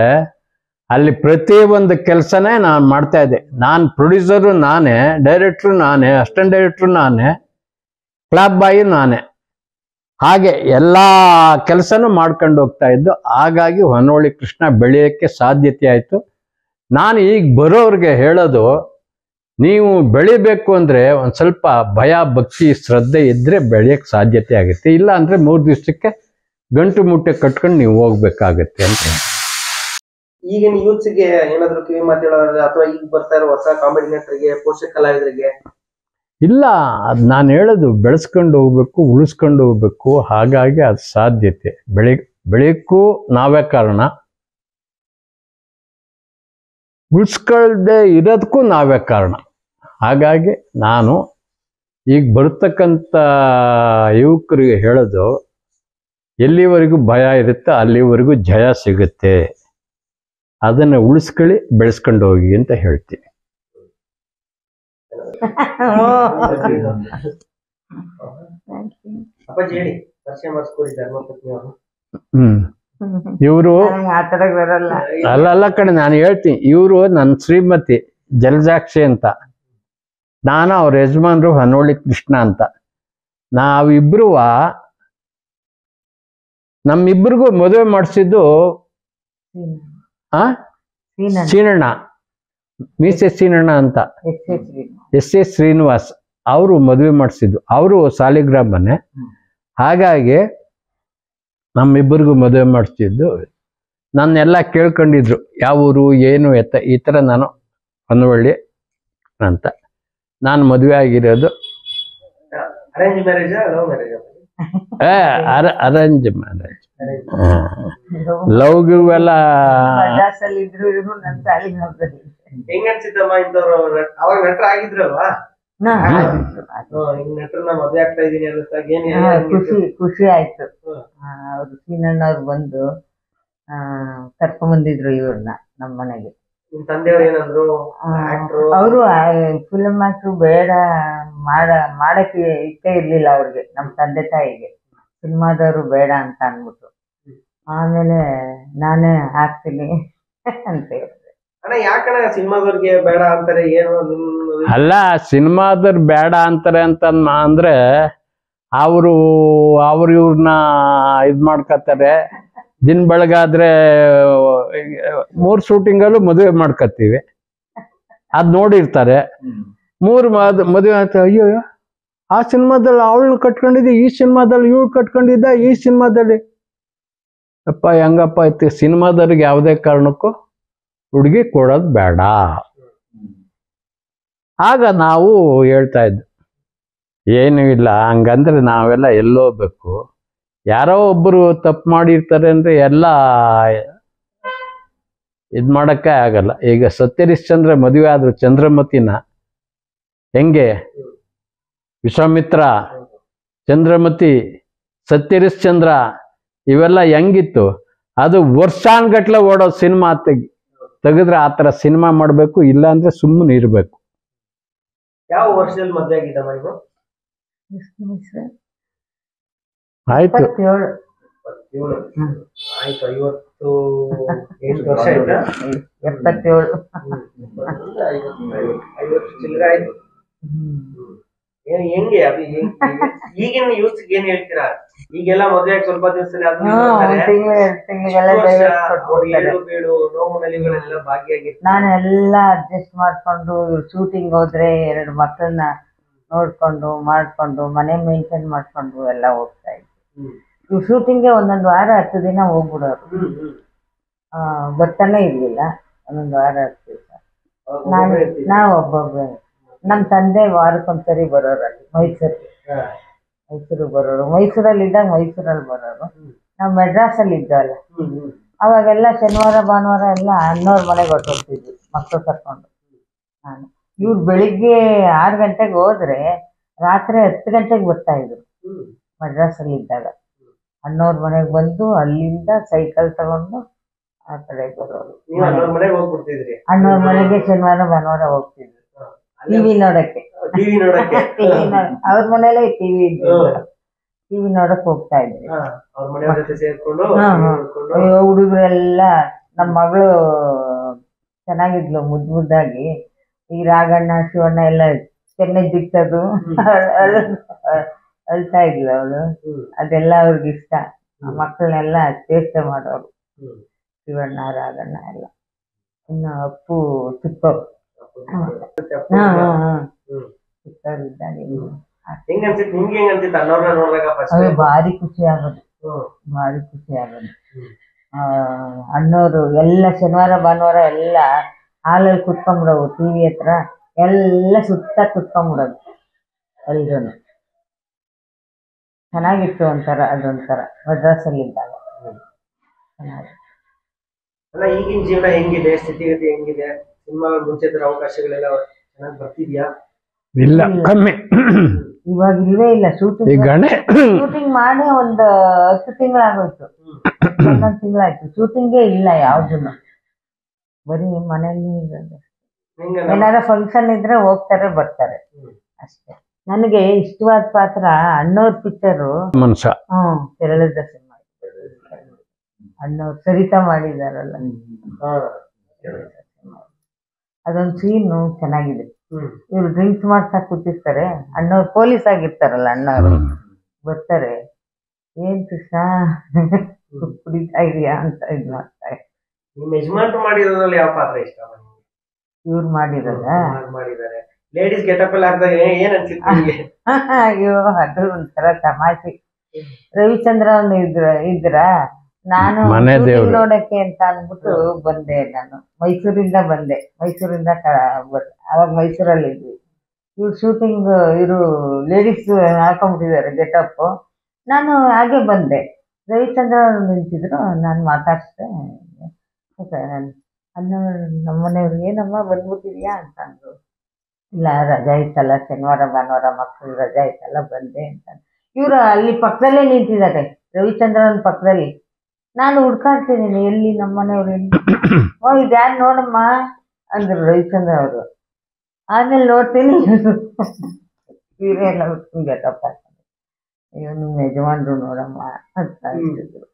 ಅಲ್ಲಿ ಪ್ರತಿ ಒಂದು ಕೆಲಸನೇ ನಾನು ಮಾಡ್ತಾ ಇದ್ದೆ. ನಾನು ಪ್ರೊಡ್ಯೂಸರು ನಾನೇ, ಡೈರೆಕ್ಟ್ರು ನಾನೇ, ಅಸಿಸ್ಟೆಂಟ್ ಡೈರೆಕ್ಟ್ರು ನಾನೇ, ಕ್ಲಾಪ್ ಬಾಯಿ ನಾನೇ, ಹಾಗೆ ಎಲ್ಲ ಕೆಲಸನೂ ಮಾಡ್ಕೊಂಡು ಹೋಗ್ತಾ ಇದ್ದು. ಹಾಗಾಗಿ ಹೊನ್ನವಳ್ಳಿ ಕೃಷ್ಣ ಬೆಳೆಯೋಕ್ಕೆ ಸಾಧ್ಯತೆ ಆಯಿತು. ನಾನು ಈಗ ಬರೋರಿಗೆ ಹೇಳೋದು, ನೀವು ಬೆಳಿಬೇಕು ಅಂದರೆ ಒಂದು ಸ್ವಲ್ಪ ಭಯ, ಭಕ್ತಿ, ಶ್ರದ್ಧೆ ಇದ್ದರೆ ಬೆಳೆಯೋಕ್ಕೆ ಸಾಧ್ಯತೆ ಆಗುತ್ತೆ. ಇಲ್ಲ ಅಂದರೆ 3 ದಿವಸಕ್ಕೆ ಗಂಟು ಮುಟ್ಟೆ ಕಟ್ಕೊಂಡು ನೀವು ಹೋಗ್ಬೇಕಾಗತ್ತೆ ಅಂತ. ಈಗಿನ ಯೂತ್ಸ್ಗೆ ಏನಾದ್ರು ಕಿವಿ ಮಾತು ಹೇಳೋದಾದ್ರೆ, ಅಥವಾ ಈಗ ಬರ್ತಾ ಇರೋ ಹೊಸ ಕಾಮಿಡಿ ನಟರಿಗೆ, ಪೋಷಕ ಕಲಾವಿದರಿಗೆ? ಇಲ್ಲ, ಅದು ನಾನು ಹೇಳೋದು ಬೆಳೆಸ್ಕೊಂಡು ಹೋಗ್ಬೇಕು, ಉಳಿಸ್ಕೊಂಡು ಹೋಗ್ಬೇಕು. ಹಾಗಾಗಿ ಅದು ಸಾಧ್ಯತೆ. ಬೆಳೆಯೋಕ್ಕೂ ನಾವೇ ಕಾರಣ, ಉಳಿಸ್ಕೊಳ್ದೆ ಇರೋದಕ್ಕೂ ನಾವೇ ಕಾರಣ. ಹಾಗಾಗಿ ನಾನು ಈಗ ಬರ್ತಕ್ಕಂಥ ಯುವಕರಿಗೆ ಹೇಳೋದು, ಎಲ್ಲಿವರೆಗೂ ಭಯ ಇರುತ್ತೆ ಅಲ್ಲಿವರೆಗೂ ಜಯ ಸಿಗುತ್ತೆ. ಅದನ್ನು ಉಳಿಸ್ಕೊಳ್ಳಿ, ಬೆಳೆಸ್ಕೊಂಡು ಹೋಗಿ ಅಂತ ಹೇಳ್ತೀನಿ. ಅಪ್ಪಾಜಿ ಹೇಳಿ, ಪರಿಚಯ ಮಾಡಿಸ್ಕೊಡಿ ಧರ್ಮಪತ್ನಿ ಅವರು. ಇವರು ಅಲ್ಲ ಕಡೆ ನಾನು ಹೇಳ್ತೀನಿ, ಇವರು ನನ್ನ ಶ್ರೀಮತಿ ಜಲಜಾಕ್ಷಿ ಅಂತ, ನಾನು ಅವ್ರ ಯಜಮಾನ್ರು ಹೊನ್ನವಳ್ಳಿ ಕೃಷ್ಣ ಅಂತ. ನಾವಿಬ್ರು ನಮ್ಮಿಬ್ರಿಗೂ ಮದುವೆ ಮಾಡಿಸಿದ್ದು ಸೀನಣ್ಣ, ಮೀಸೆ ಸೀನಣ್ಣ ಅಂತ, ಎಸ್ ಶ್ರೀನಿವಾಸ್ ಅವರು ಮದುವೆ ಮಾಡಿಸಿದ್ದು. ಅವರು ಸಾಲಿಗ್ರಾಮನೆ. ಹಾಗಾಗಿ ನಮ್ಮಿಬ್ಬರಿಗೂ ಮದುವೆ ಮಾಡಿಸಿದ್ದು. ನನ್ನೆಲ್ಲ ಕೇಳ್ಕೊಂಡಿದ್ರು, ಯಾವ ಊರು ಏನು ಎತ್ತ, ಈ ಥರ. ನಾನು ಹೊನ್ನವಳ್ಳಿ ಅಂತ. ನಾನು ಮದುವೆ ಆಗಿರೋದು arrange marriage, love marriage? Arrange marriage. ಲವ್ಗೂ ಎಲ್ಲ ಹೆಂಗ ಅನ್ಸಿದ್ದಮ್ಮ ಇಂಥವ್ರು? ಅವಾಗ ನಟರ ಆಗಿದ್ರಲ್ವಾ? ನಟರನ್ನ ಮದ್ವೆ ಆಗ್ತಾ ಇದೀನಿ ಅನ್ನಿಸ್ದಾಗ ಖುಷಿ ಆಯ್ತು. ಅವ್ರು ಸೀನಣ್ಣವ್ರು ಬಂದು ಕರ್ಕೊಂಡ್ ಬಂದಿದ್ರು ಇವ್ರನ್ನ ನಮ್ಮ ಮನೆಗೆ. ನಿಮ್ ತಂದೆಯವ್ರು ಏನಂದ್ರು? ಅವರು ಫಿಲ್ಮ್ ಆಕ್ಟ್ರು ಬೇಡ, ಮಾಡಕ್ಕೆ ಇಷ್ಟ ಇರ್ಲಿಲ್ಲ ಅವ್ರಿಗೆ, ನಮ್ಮ ತಂದೆ ತಾಯಿಗೆ. ಸಿನಿಮಾದವರು ಬೇಡ ಅಂತ ಅಂದ್ಬಿಟ್ಟು, ಆಮೇಲೆ ನಾನೇ ಹಾಕ್ತೀನಿ ಅಂತ ಹೇಳಿದೆ. ಅಣ್ಣ ಯಾಕಣ್ಣ ಸಿನಿಮಾದವ್ರಿಗೆ ಬೇಡ ಅಂತಾರೆ? ಏನು ಅಲ್ಲ, ಸಿನಿಮಾದವ್ರು ಬೇಡ ಅಂತಾರೆ ಅಂತ ಅಂದ್ರೆ ಅವರು ಇವ್ರನ್ನ ಇದ್ ಮಾಡ್ಕೊತಾರೆ. ದಿನ ಬೆಳಗಾದ್ರೆ 3 ಶೂಟಿಂಗಲ್ಲೂ ಮದುವೆ ಮಾಡ್ಕೊತೀವಿ. ಅದ್ ನೋಡಿರ್ತಾರೆ. 3 ಮದುವೆ ಅಂತ, ಅಯ್ಯೋ ಆ ಸಿನಿಮಾದಲ್ಲಿ ಅವಳು ಕಟ್ಕೊಂಡಿದ್ದೆ, ಈ ಸಿನಿಮಾದಲ್ಲಿ ಇವಳು ಕಟ್ಕೊಂಡಿದ್ದ, ಈ ಸಿನಿಮಾದಲ್ಲಿ ಅಪ್ಪ ಹೆಂಗಪ್ಪ ಐತಿ. ಸಿನಿಮಾದವ್ರಿಗೆ ಯಾವುದೇ ಕಾರಣಕ್ಕೂ ಹುಡುಗಿ ಕೊಡೋದು ಬೇಡ. ಆಗ ನಾವು ಹೇಳ್ತಾ ಇದ್ವಿ, ಏನೂ ಇಲ್ಲ, ಹಂಗಂದ್ರೆ ನಾವೆಲ್ಲ ಎಲ್ಲೋಗ್ಬೇಕು. ಯಾರೋ ಒಬ್ಬರು ತಪ್ಪು ಮಾಡಿರ್ತಾರೆ ಅಂದ್ರೆ ಎಲ್ಲ ಇದು ಮಾಡೋಕ್ಕೆ ಆಗಲ್ಲ. ಈಗ ಸತ್ಯರಿಶ್ಚಂದ್ರ ಮದುವೆ ಆದ್ರು ಚಂದ್ರಮತಿನ, ಹೆಂಗೆ ವಿಶ್ವಾಮಿತ್ರ, ಚಂದ್ರಮತಿ, ಸತ್ಯರಿಶ್ಚಂದ್ರ ಇವೆಲ್ಲ ಹೆಂಗಿತ್ತು? ಅದು ವರ್ಷಾನ್ಗಟ್ಲೆ ಓಡೋ ಸಿನಿಮಾ ತೆಗೆದ್ರೆ ಆ ಥರ ಸಿನಿಮಾ ಮಾಡಬೇಕು. ಇಲ್ಲ ಅಂದ್ರೆ ಸುಮ್ಮನೆ ಇರಬೇಕು. ಯಾವ ವರ್ಷದಲ್ಲಿ ಮದುವೆ ಆಗಿದ್ದಮ್ಮ ನೀವು? ಆಯ್ತು, 57 ವರ್ಷ ಆಯ್ತಾ? 77 ಚಿಲ್ಲರೆ ಆಯ್ತು. ಹೆಂಗೆ ಈಗಿನ ಯೂತ್ ಏನ್ ಹೇಳ್ತೀರಾ? ಈಗೆಲ್ಲ ಮದುವೆ ಸ್ವಲ್ಪ ದಿವಸದಲ್ಲಿ ನೋವುನಲಿಗಳೆಲ್ಲ ಭಾಗಿಯಾಗಿರ್ತಾರೆ. ನಾನೆಲ್ಲ ಅಡ್ಜಸ್ಟ್ ಮಾಡ್ಕೊಂಡು ಶೂಟಿಂಗ್ ಹೋದ್ರೆ 2 ಮಕ್ಕಳನ್ನ ನೋಡ್ಕೊಂಡು ಮಾಡ್ಕೊಂಡು ಮನೆ ಮೇಂಟೈನ್ ಮಾಡ್ಕೊಂಡು ಎಲ್ಲ ಹೋಗ್ತಾ ಇದ್ವಿ. ಇವ್ ಶೂಟಿಂಗ್ಗೆ 1 ವಾರ 10 ದಿನ ಹೋಗ್ಬಿಡೋರು. ಬರ್ತಾನೆ ಇರ್ಲಿಲ್ಲ. 1 ವಾರ 10 ದಿವಸ ನಾವು ಒಬ್ಬೊಬ್ಬ. ನಮ್ಮ ತಂದೆ ವಾರಕ್ಕೊಂದ್ಸರಿ ಬರೋರಲ್ಲಿ ಮೈಸೂರಿಗೆ ಬರೋರು. ಮೈಸೂರಲ್ಲಿ ಇದ್ದಾಗ ಮೈಸೂರಲ್ಲಿ ಬರೋರು. ನಾವು ಮೆಡ್ರಾಸಲ್ಲಿ ಇದ್ದವಲ್ಲ, ಅವಾಗೆಲ್ಲ ಶನಿವಾರ ಭಾನುವಾರ ಎಲ್ಲ ಅಣ್ಣವ್ರ ಮನೆಗೆ ಹೊರಟೋಗ್ತಿದ್ವಿ ಮಕ್ಕಳು ಕರ್ಕೊಂಡು. ನಾನು ಇವ್ರು ಬೆಳಿಗ್ಗೆ 6 ಗಂಟೆಗೆ ಹೋದ್ರೆ ರಾತ್ರಿ 10 ಗಂಟೆಗೆ ಬರ್ತಾ ಇದ್ರು. ಮೆಡ್ರಾಸಲ್ಲಿ ಇದ್ದಾಗ ಅಣ್ಣವ್ರ ಮನೆಗೆ ಬಂದು ಅಲ್ಲಿಂದ ಸೈಕಲ್ ತಗೊಂಡು ಆ ಕಡೆ ಬರೋರು. ಅಣ್ಣವ್ರ ಮನೆಗೆ ಹೋಗ್ಬಿಡ್ತಿದ್ರಿ? ಅಣ್ಣವ್ರ ಮನೆಗೆ ಶನಿವಾರ ಭಾನುವಾರ ಹೋಗ್ತಿದ್ವಿ. ಟಿವಿ ನೋಡಕ್ಕೆ ಟಿವಿ ನೋಡಕ್ಕೆ ಅವ್ರ ಮನೇಲೆ ಟಿವಿ ಟಿವಿ ನೋಡಕ್ ಹೋಗ್ತಾ ಇದ್ವಿ. ಅವ್ರ ಮನೆಯವ್ರ ಜೊತೆ ಸೇರ್ಕೊಂಡು ಹುಡುಗರೆಲ್ಲ ನಮ್ಮ ಮಗಳು ಚೆನ್ನಾಗಿದ್ಲು ಮುದ್ದಾಗಿ. ಈ ರಾಘಣ್ಣ ಶಿವಣ್ಣ ಎಲ್ಲ ಕೆನ್ನೆ ಜಿಟ್ಟದು ಅಳ್ತಾ ಇದ್ಲು ಅವಳು. ಅದೆಲ್ಲ ಅವ್ರಿಗೆ ಇಷ್ಟ. ಮಕ್ಕಳನ್ನೆಲ್ಲ ಚೇಷ್ಟೆ ಮಾಡೋರು ಶಿವಣ್ಣ ರಾಘಣ್ಣ ಎಲ್ಲ. ಇನ್ನು ಅಪ್ಪು ಚಿಕ್ಕ ಚಿಕ್ಕವರಿದ್ದಾಗ ಭಾರಿ ಖುಷಿ ಆಗೋದು. ಭಾರಿ ಖುಷಿ ಆಗೋದು. ಅಣ್ಣವರು ಎಲ್ಲ ಶನಿವಾರ ಭಾನುವಾರ ಎಲ್ಲ ಹಾಲಲ್ಲಿ ಕುತ್ಕೊಂಡ್ಬಿಡವು ಟಿವಿ ಹತ್ರ ಎಲ್ಲ ಸುತ್ತ ಕುತ್ಕೊಂಡ್ಬಿಡೋದು ಎಲ್ರೂ. ಚೆನ್ನಾಗಿತ್ತು ಒಂಥರ. ಅದೊಂಥರ ಮದ್ರಾಸಲ್ಲಿದ್ದಾಗ ಚೆನ್ನಾಗಿತ್ತು. ಅಲ್ಲ ಈಗಿನ ಜೀವನ ಹೆಂಗಿದೆ, ಸ್ಥಿತಿಗತಿ ಹೆಂಗಿದೆ? ಸಿನಿಮಾಗಳ ಮುಂಚೆ ಅವಕಾಶಗಳೆಲ್ಲ ಚೆನ್ನಾಗಿ ಬರ್ತಿದ್ಯಾ? ಇಲ್ಲ, ಕಮ್ಮಿ. ಇವಾಗ ಇಲ್ಲೇ ಇಲ್ಲ. ಶೂಟಿಂಗ್ ಮಾಡಿ ಒಂದು 10 ತಿಂಗಳಾಗೋಯ್ತು. 11 ತಿಂಗಳಾಯ್ತು. ಶೂಟಿಂಗೇ ಇಲ್ಲ ಯಾವ್ದನ್ನು. ಬರೀ ಮನೇಲಿ ಏನಾರ ಫಂಕ್ಷನ್ ಇದ್ರೆ ಹೋಗ್ತಾರೆ ಬರ್ತಾರೆ ಅಷ್ಟೇ. ನನಗೆ ಇಷ್ಟವಾದ ಪಾತ್ರ ಅಣ್ಣವ್ರ ಪಿಕ್ಚರು ಮನ್ಸ. ತೆರಳಿದ ಸಿನಿಮಾ. ಅಣ್ಣವ್ರು ಸರಿತಾ ಮಾಡಿದಾರಲ್ಲ, ಅದೊಂದು ಸೀನು ಚೆನ್ನಾಗಿದೆ. ಇವ್ರು ಡ್ರಿಂಕ್ಸ್ ಮಾಡ್ತಾ ಕೂತಿರ್ತಾರೆ. ಅಣ್ಣವ್ರು ಪೊಲೀಸ್ ಆಗಿರ್ತಾರಲ್ಲ, ಅಣ್ಣವ್ರು ಬರ್ತಾರೆ, ಏನ್ ಕೃಷ್ಣ ಕುಡಿತಾ ಇದೀಯಾ ಅಂತ ಇದ್ ಮಾಡ್ತಾರೆ. ನಿಮ್ಮ ಯಜಮಾನ್ರು ಮಾಡಿರೋದ್ರಲ್ಲಿ ಯಾವ ಪಾತ್ರ ಇಷ್ಟ? ಇವ್ರು ಮಾಡಿದ್ದಾರೆ. ಲೇಡೀಸ್ ಗೆಟಪ್ ಎಲ್ಲ ಹಾಕಿದಾಗ ಏನ್ ಅನ್ಸಿತ್ತು? ಅಯ್ಯೋ, ಅದು ಒಂಥರ ತಮಾಷೆ. ರವಿಚಂದ್ರ ಇದ್ರ ನಾನು ನೋಡಕ್ಕೆ ಅಂತ ಅಂದ್ಬಿಟ್ಟು ಬಂದೆ. ನಾನು ಮೈಸೂರಿಂದ ಬಂದೆ. ಅವಾಗ ಮೈಸೂರಲ್ಲಿ ಇದ್ವಿ. ಇವ್ರು ಶೂಟಿಂಗ್ ಇವರು ಲೇಡೀಸ್ ಹಾಕೊಂಡ್ಬಿಟ್ಟಿದ್ದಾರೆ ಗೆಟಪ್. ನಾನು ಹಾಗೆ ಬಂದೆ. ರವಿಚಂದ್ರ ನಿಂತಿದ್ರು. ನಾನು ಮಾತಾಡ್ಸ್ದೆ. ನಮ್ಮನೆಯವ್ರಿಗೆ ಏನಮ್ಮ ಬಂದ್ಬಿಟ್ಟಿದ್ಯಾ ಅಂತ ಅಂದ್ರು. ಇಲ್ಲ, ರಜಾ ಇತ್ತಲ್ಲ, ಶನಿವಾರ ಭಾನುವಾರ ಮಕ್ಕಳು ರಜಾ ಇತ್ತಲ್ಲ ಬಂದೆ ಅಂತ. ಇವರು ಅಲ್ಲಿ ಪಕ್ಕದಲ್ಲೇ ನಿಂತಿದ್ದಾರೆ, ರವಿಚಂದ್ರನ್ ಪಕ್ಕದಲ್ಲಿ. ನಾನು ಹುಡ್ಕಾಡ್ತಿದ್ದೀನಿ, ಎಲ್ಲಿ ನಮ್ಮನೆಯವ್ರು ಎಲ್ಲಿ? ಇದ್ಯಾರು ನೋಡಮ್ಮ ಅಂದ್ರು ರವಿಚಂದ್ರ ಅವರು. ಆಮೇಲೆ ನೋಡ್ತೀನಿ ಸೀರೆ ಎಲ್ಲ ಉಟ್ಕೊಂಡು ಗೆಟಪ್ ಹಾಕೊಂಡು, ಅಯ್ಯೋ ನಿಮ್ಮ ಯಜಮಾನ್ರು ನೋಡಮ್ಮ ಅಂತ ಅಂತಿದ್ರು.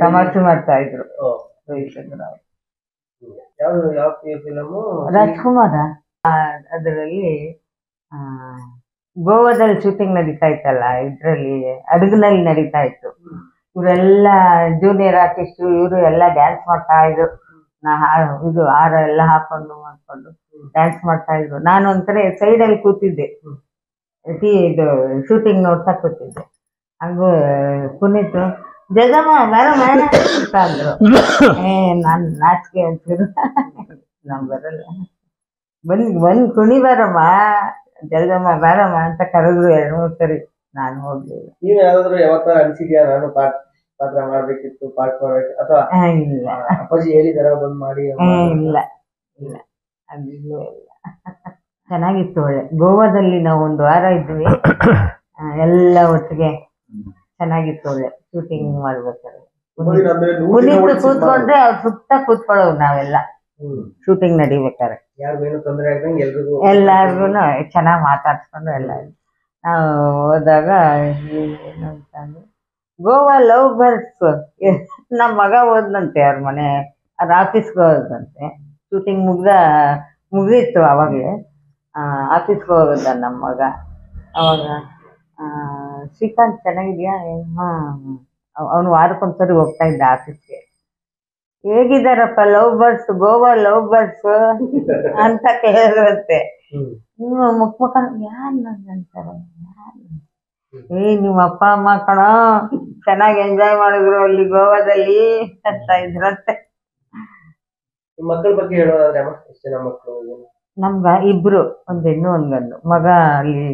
ತಮಾಷೆ ಮಾಡ್ತಾ ಇದ್ರು ರವಿಚಂದ್ರ ಅವರು. ರಾಜ್ಕುಮಾರ. ಅದರಲ್ಲಿ ಗೋವಾದಲ್ಲಿ ಶೂಟಿಂಗ್ ನಡೀತಾ ಇತ್ತಲ್ಲ, ಇದ್ರಲ್ಲಿ ಹಡಗಿನಲ್ಲಿ ನಡೀತಾ ಇತ್ತು. ಇವರೆಲ್ಲ ಜೂನಿಯರ್ ಆರ್ಟಿಸ್ಟ್ ಇವರು ಎಲ್ಲ ಡ್ಯಾನ್ಸ್ ಮಾಡ್ತಾ ಇದ್ರು. ಇದು ಹಾರ ಎಲ್ಲ ಹಾಕೊಂಡು ಮಾಡ್ಕೊಂಡು ಡ್ಯಾನ್ಸ್ ಮಾಡ್ತಾ ಇದ್ರು. ನಾನು ಒಂಥರ ಸೈಡಲ್ಲಿ ಕೂತಿದ್ದೆ, ಇದು ಶೂಟಿಂಗ್ ನೋಡ್ತಾ ಕೂತಿದ್ದೆ. ಹಂಗೂ ಪುನೀತ್ ಜಗಮ್ಮ ಮೇಡಮ್ ಅಂತ ಅಂದ್ರು. ನಾನು ನಾಚಿಕೆ ಅಂತಿದ್ರು. ನಾನು ಬರಲ್ಲ, ಬಂದ್ ಕುಣಿ ಬಾರಮ್ಮ ಜಗಮ್ಮ ಬಾರಮ್ಮ ಅಂತ ಕರೆದ್ರು 2-3 ಸರಿ. ನಾನು ಹೋಗ್ಲಿಲ್ಲ. ನೀವ್ ಯಾವ್ದಾದ್ರು ಯಾವತ್ತಾರ ಅನ್ಸಿದ್ಯಾ ನಾನು ಪಾತ್ರ ಮಾಡ್ಬೇಕಿತ್ತು, ಪಾಠ ಮಾಡ್ಬೇಕು ಅಥವಾ? ಇಲ್ಲ, ಅಪ್ಪಾಜಿ ಹೇಳಿದಾರ ಬಂದ್ ಮಾಡಿ? ಇಲ್ಲ ಇಲ್ಲ, ಅದಿಲ್ಲೂ ಇಲ್ಲ. ಚೆನ್ನಾಗಿತ್ತು. ಒಳ್ಳೆ ಗೋವಾದಲ್ಲಿ ನಾವು 1 ವಾರ ಇದ್ವಿ ಎಲ್ಲ ಒಟ್ಟಿಗೆ. ಚೆನ್ನಾಗಿತ್ತು. ಒಳ್ಳೆ ಶೂಟಿಂಗ್ ಮಾಡ್ಬೇಕಾದ್ರೆ ಪುನೀತ್ ಕೂತ್ಕೊಂಡ್ರೆ ಅವ್ರ ಸುತ್ತ ಕೂತ್ಕೊಳ್ಳೋರು ನಾವೆಲ್ಲ ಶೂಟಿಂಗ್ ನಡಿಬೇಕಾರೆ. ಎಲ್ಲಾರ್ಗು ಚೆನ್ನಾಗಿ ಮಾತಾಡ್ಸ್ಕೊಂಡು ಎಲ್ಲ. ನಾವು ಹೋದಾಗ ಏನಂತಂದ್ರೆ ಗೋವಾ ಲವ್ ಬರ್ಡ್ಸ್. ನಮ್ಮ ಮಗ ಹೋದಂತೆ ಅವ್ರ ಮನೆ, ಅವ್ರ ಆಫೀಸ್ಗೆ ಹೋದಂತೆ. ಶೂಟಿಂಗ್ ಮುಗಿದಿತ್ತು ಅವಾಗಲೇ. ಆಫೀಸ್ಗೆ ಹೋಗೋದ ನಮ್ಮ ಮಗ. ಅವಾಗ ಶ್ರೀಕಾಂತ್ ಚೆನ್ನಾಗಿದ್ಯಾ? ಅವನು ವಾರಕ್ಕೊಂದ್ಸರಿ ಹೋಗ್ತಾ ಇದ್ದ ಆಫೀಸ್ಗೆ. ಹೇಗಿದಾರಪ್ಪ love birds, Goa love birds ಅಂತ ಕೇಳಿದ್ರಂತೆ. ಮುಖ ಯಾರು ಅಂತಾರೆ, ನಿಮ್ಮ ಅಪ್ಪ ಅಮ್ಮ ಕಣ ಚೆನ್ನಾಗಿ ಎಂಜಾಯ್ ಮಾಡಿದ್ರು ಅಲ್ಲಿ ಗೋವಾದಲ್ಲಿ ಅಂತ ಇದ್ರಂತೆ. ಮಕ್ಕಳ ಬಗ್ಗೆ ಹೇಳೋದಾದ್ರೆ ಎಷ್ಟು ಜನ ಮಕ್ಕಳು? ನಮ್ಗ 2, 1 ಹೆಣ್ಣು 1 ಗಂಡು. ಮಗ ಅಲ್ಲಿ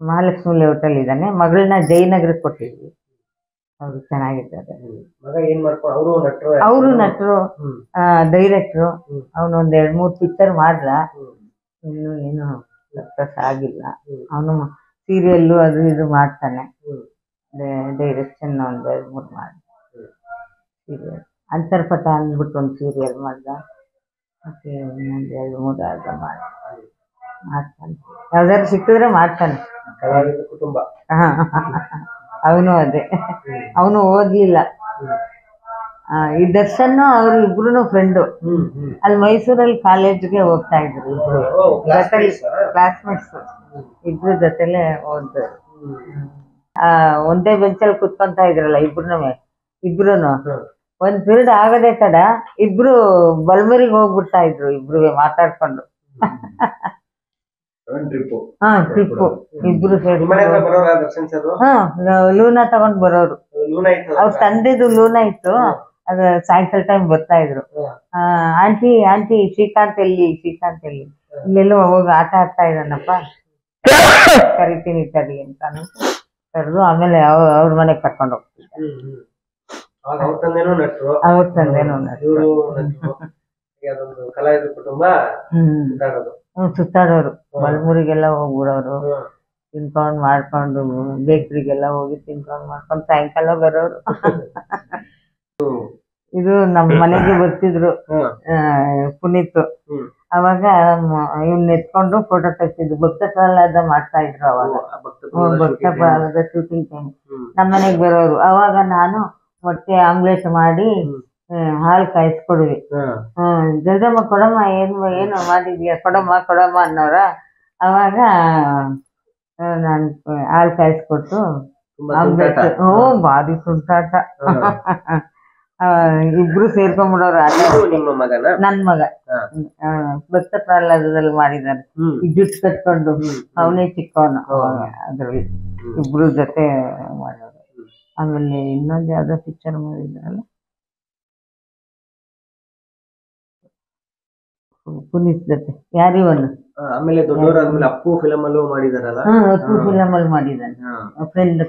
ಮಹಾಲಕ್ಷ್ಮಿ ಲೇಔಟಲ್ಲಿ ಇದ್ದಾನೆ. ಮಗಳನ್ನ ಜಯನಗರಕ್ಕೆ ಕೊಟ್ಟಿದ್ವಿ. ಅವರು ಚೆನ್ನಾಗಿದ್ದಾರೆ. ಮಗ ಏನ್ ಮಾಡ್ಕೊಂಡು ಅವರು ನಟರು, ಡೈರೆಕ್ಟ್ರು. ಅವನೊಂದ್ 2-3 ಪಿಕ್ಚರ್ ಮಾಡ್ದ. ಇನ್ನು ಏನು ಸಕ್ಸಸ್ ಆಗಿಲ್ಲ. ಅವನು ಸೀರಿಯಲ್ಲು ಅದು ಇದು ಮಾಡ್ತಾನೆ. ಡೈರೆಕ್ಷನ್ 1 2 3 ಮಾಡ್ದ. ಸೀರಿಯಲ್ ಅಂತರ್ಪಟ ಅಂದ್ಬಿಟ್ಟು ಒಂದು ಸೀರಿಯಲ್ ಮಾಡ್ದ. ಮತ್ತೆ ಇನ್ನೊಂದು 2 3 ಮಾಡ್ದ. ಮಾಡ್ತಾನೆ, ಯಾವ್ದಾದ್ರು ಸಿಕ್ಕಿದ್ರೆ ಮಾಡ್ತಾನೆ. ಕಲಾವಿದ ಕುಟುಂಬ. ಅವನು ಅದೇ, ಅವನು ಓದ್ಲಿಲ್ಲ. ಈ ದರ್ಶನ್ ಅವ್ರು ಇಬ್ರು ಫ್ರೆಂಡು. ಅಲ್ಲಿ ಮೈಸೂರಲ್ಲಿ ಕಾಲೇಜ್ಗೆ ಹೋಗ್ತಾ ಇದ್ರು ಇಬ್ರು, ಜೊತೆಲಿ ಕ್ಲಾಸ್ಮೇಟ್ಸ್, ಇಬ್ರು ಜೊತೆಲೆ ಓದ್ರು. ಒಂದೇ ಬೆಂಚಲ್ಲಿ ಕುತ್ಕೊಂತ ಇದ್ರಲ್ಲ ಇಬ್ರುನು ಒಂದ್ ಪೀರಿಯಡ್ ಆಗದೆ ತಡ ಇಬ್ರು ಬಲ್ಮೂರಿಗೆ ಹೋಗ್ಬಿಡ್ತಾ ಇದ್ರು, ಇಬ್ರು ಮಾತಾಡ್ಕೊಂಡು. ಟ್ರಿಪ್ಪು ಇಬ್ರು ಸೇರಿ ಲೂನಾ ತಗೊಂಡ್ ಬರೋರು. ಅವ್ರ ತಂದೆದು ಲೂನಾ ಇತ್ತು, ಅದ ಸಾಯಂಕಾಲ ಟೈಮ್ ಬರ್ತಾ ಇದ್ರು. ಆಂಟಿ ಆಂಟಿ ಶ್ರೀಕಾಂತ್ ಎಲ್ಲಿ ಇಲ್ಲೆಲ್ಲೋ ಹೋಗಿ ಆಟ ಆಡ್ತಾ ಇದ್ದಾನಪ್ಪ, ಕರಿತೀನಿ ತಡಿ ಅಂತ ಕರೆದು ಆಮೇಲೆ ಅವ್ರ ಮನೆಗೆ ಕರ್ಕೊಂಡು ಹೋಗ್ತಿದ್ದ. ಅವ್ರ ತಂದೆನೂ ಕಲಾವಿದ ಕುಟುಂಬ. ಸುತ್ತಾಡೋರು, ಬಲಮೂರಿಗೆಲ್ಲ ಹೋಗ್ಬಿಡೋರು, ತಿನ್ಕೊಂಡ್ ಮಾಡ್ಕೊಂಡು ಬೇಕ್ರಿಗೆಲ್ಲ ಹೋಗಿ ತಿನ್ಕೊಂಡ್ ಮಾಡ್ಕೊಂಡು ಸಾಯಂಕಾಲ ಬರೋರು. ಇದು ನಮ್ಮ ಮನೆಗೆ ಬರ್ತಿದ್ರು ಪುನೀತ್. ಅವಾಗ ಇವ್ನ ಎತ್ಕೊಂಡು ಫೋಟೋ ತೆಗ್ತಿದ್ರು. ಭಕ್ತ ಪ್ರಹ್ಲಾದ ಮಾಡ್ತಾ ಇದ್ರು ಅವಾಗ, ಭಕ್ತ ಪ್ರಹ್ಲಾದ ಶೂಟಿಂಗ್ ಟೈಮ್ ನಮ್ಮ ಮನೆಗೆ ಬರೋರು. ಅವಾಗ ನಾನು ಮೊಟ್ಟೆ ಆಮ್ಲೆಟ್ ಮಾಡಿ ಹಾಲು ಕಾಯಿಸ್ಕೊಡ್ವಿ. ಜಲ್ದಮ್ಮ ಕೊಡಮ್ಮ, ಏನು ಮಾಡಿದ್ಯಾ, ಕೊಡಮ್ಮ ಅನ್ನೋರ. ಅವಾಗ ನಾನು ಹಾಲು ಕಾಯಿಸ್ಕೊಟ್ಟು ಆಮ್ಲೆಟ್. ಭಾರಿ ತುಂಟಾಟ. ಇಬ್ರು ಸೇರ್ಕೊಂಡ್ಬಿಡೋರು. ನನ್ ಮಗ ಭಕ್ತ ಪ್ರಹ್ಲಾದದಲ್ಲಿ ಮಾಡಿದಾನೆ, ಜುಟ್ಟು ಕಟ್ಕೊಂಡು, ಅವನೇ ಚಿಕ್ಕವನು ಅದ್ರಲ್ಲಿ. ಇಬ್ರು ಜೊತೆ ಮಾಡೋರು. ಆಮೇಲೆ ಇನ್ನೊಂದು ಯಾವ್ದೋ ಪಿಕ್ಚರ್ ಮಾಡಿದ್ರಲ್ಲ ಪುನೀತ್ ಜೊತೆ, ಯಾರಿವನು. ಆಮೇಲೆ ದೊಡ್ಡವರಾದ್ಮೇಲೆ ಅಪ್ಪು ಫಿಲಮ್ ಅಲ್ಲೂ ಮಾಡಿದಾರಲ್ಲ. ಅಪ್ಪು ಫಿಲಮ್ ಅಲ್ಲಿ ಮಾಡಿದ್ದಾನೆ, ಫ್ರೆಂಡ್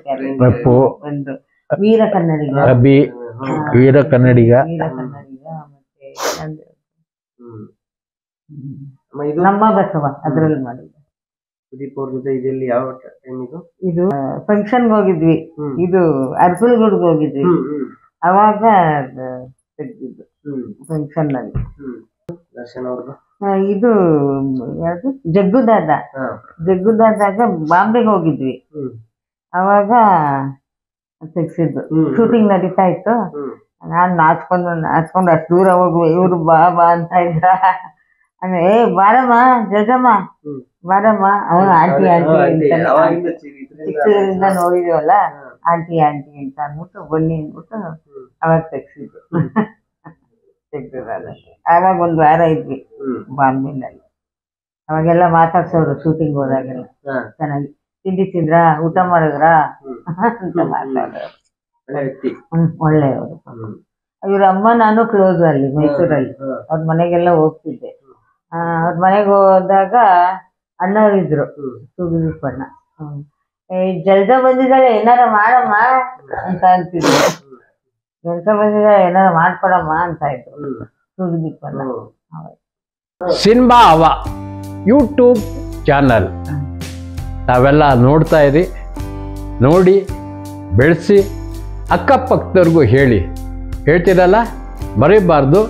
ಫ್ರೆಂಡ್. ವೀರ ಕನ್ನಡಿಗ, ವೀರ ಕನ್ನಡಿಗ ಮತ್ತೆ ನಮ್ಮ ಬಸವ ಅದ್ರಲ್ಲಿ ಮಾಡಿದ್ದ. ಸುದೀಪ್ ಅವ್ರ ಜೊತೆ ಇದೆಲ್ಲಿ ಯಾವ ಟೈಮ್ ಇದು ಫಂಕ್ಷನ್ಗೆ ಹೋಗಿದ್ವಿ, ಇದು ಅರ್ಕಲ್ಗೂಡ್ಗೆ ಹೋಗಿದ್ವಿ. ಅವಾಗ ತೆಗ್ದಿದ್ದು ಫಂಕ್ಷನ್ ನಲ್ಲಿ. ದರ್ಶನ್ ಅವ್ರದ್ದು ಇದು ಯಾವ್ದು ಜಗ್ಗುದಾದಾಗ ಬಾಂಬೆಗೆ ಹೋಗಿದ್ವಿ. ಅವಾಗ ತೆಗ್ಸಿದ್ದು. ಶೂಟಿಂಗ್ ನಡೀತಾ ಇತ್ತು. ನಾನ್ ನಾಚ್ಕೊಂಡು ಅಷ್ಟು ದೂರ ಹೋಗುವ, ಇವ್ರು ಬಾ ಅಂತ ಇದ್ರ. ಬಾರಮ್ಮ ಜಗಮ್ಮ ಬಾರಮ್ಮ. ಅವನು ಆಂಟಿ ಚಿಕ್ಕದ್ರಿಂದ ನೋಡಿದೀವಲ್ಲ, ಆಂಟಿ ಅಂತ ಅಂದ್ಬಿಟ್ಟು ಬನ್ನಿ ಅಂದ್ಬಿಟ್ಟು ಅವಾಗ ತೆಗ್ಸಿದ್ದು. ಆವಾಗ 1 ವಾರ ಇದ್ವಿ ಬಾಂಬೆನಲ್ಲಿ. ಅವಾಗೆಲ್ಲ ಮಾತಾಡ್ಸೋರು ಶೂಟಿಂಗ್ ಹೋದಾಗೆಲ್ಲ ಚೆನ್ನಾಗಿ. ತಿಂಡಿ ತಿಂದ್ರಾ, ಊಟ ಮಾಡಿದ್ರ ಅಂತ ಮಾತಾಡೋರು. ಒಳ್ಳೆಯವರು. ಇವ್ರ ಅಮ್ಮ ನಾನು ಕ್ಲೋಸ್ ಅಲ್ಲಿ ಮೈಸೂರಲ್ಲಿ. ಅವ್ರ ಮನೆಗೆಲ್ಲ ಹೋಗ್ತಿದ್ದೆ. ಅವ್ರ ಮನೆಗೆ ಹೋದಾಗ ಅಣ್ಣವ್ರಿದ್ರು, ಸುಗುದೀಪಣ್ಣ. ಜಲ್ದ ಬಂದಿದ್ದಾಳೆ, ಏನಾರ ಮಾಡಮ್ಮ ಅಂತ ಅಂತಿದ್ರು. ಜಲ್ದ ಬಂದಿದ್ದಾಳೆ, ಏನಾರ ಮಾಡ್ಕೊಡಮ್ಮ ಅಂತ ಇದ್ರು ಸುಗುದೀಪಣ್ಣ. ಸಿನಿಮಾ ಅವ ಯೂಟ್ಯೂಬ್ ಚಾನಲ್ ತಾವೆಲ್ಲ ನೋಡ್ತಾ ಇರಿ, ನೋಡಿ ಬೆಳೆಸಿ ಅಕ್ಕಪಕ್ಕದವ್ರಿಗೂ ಹೇಳ್ತಿರಲ್ಲ, ಮರಿಬಾರ್ದು.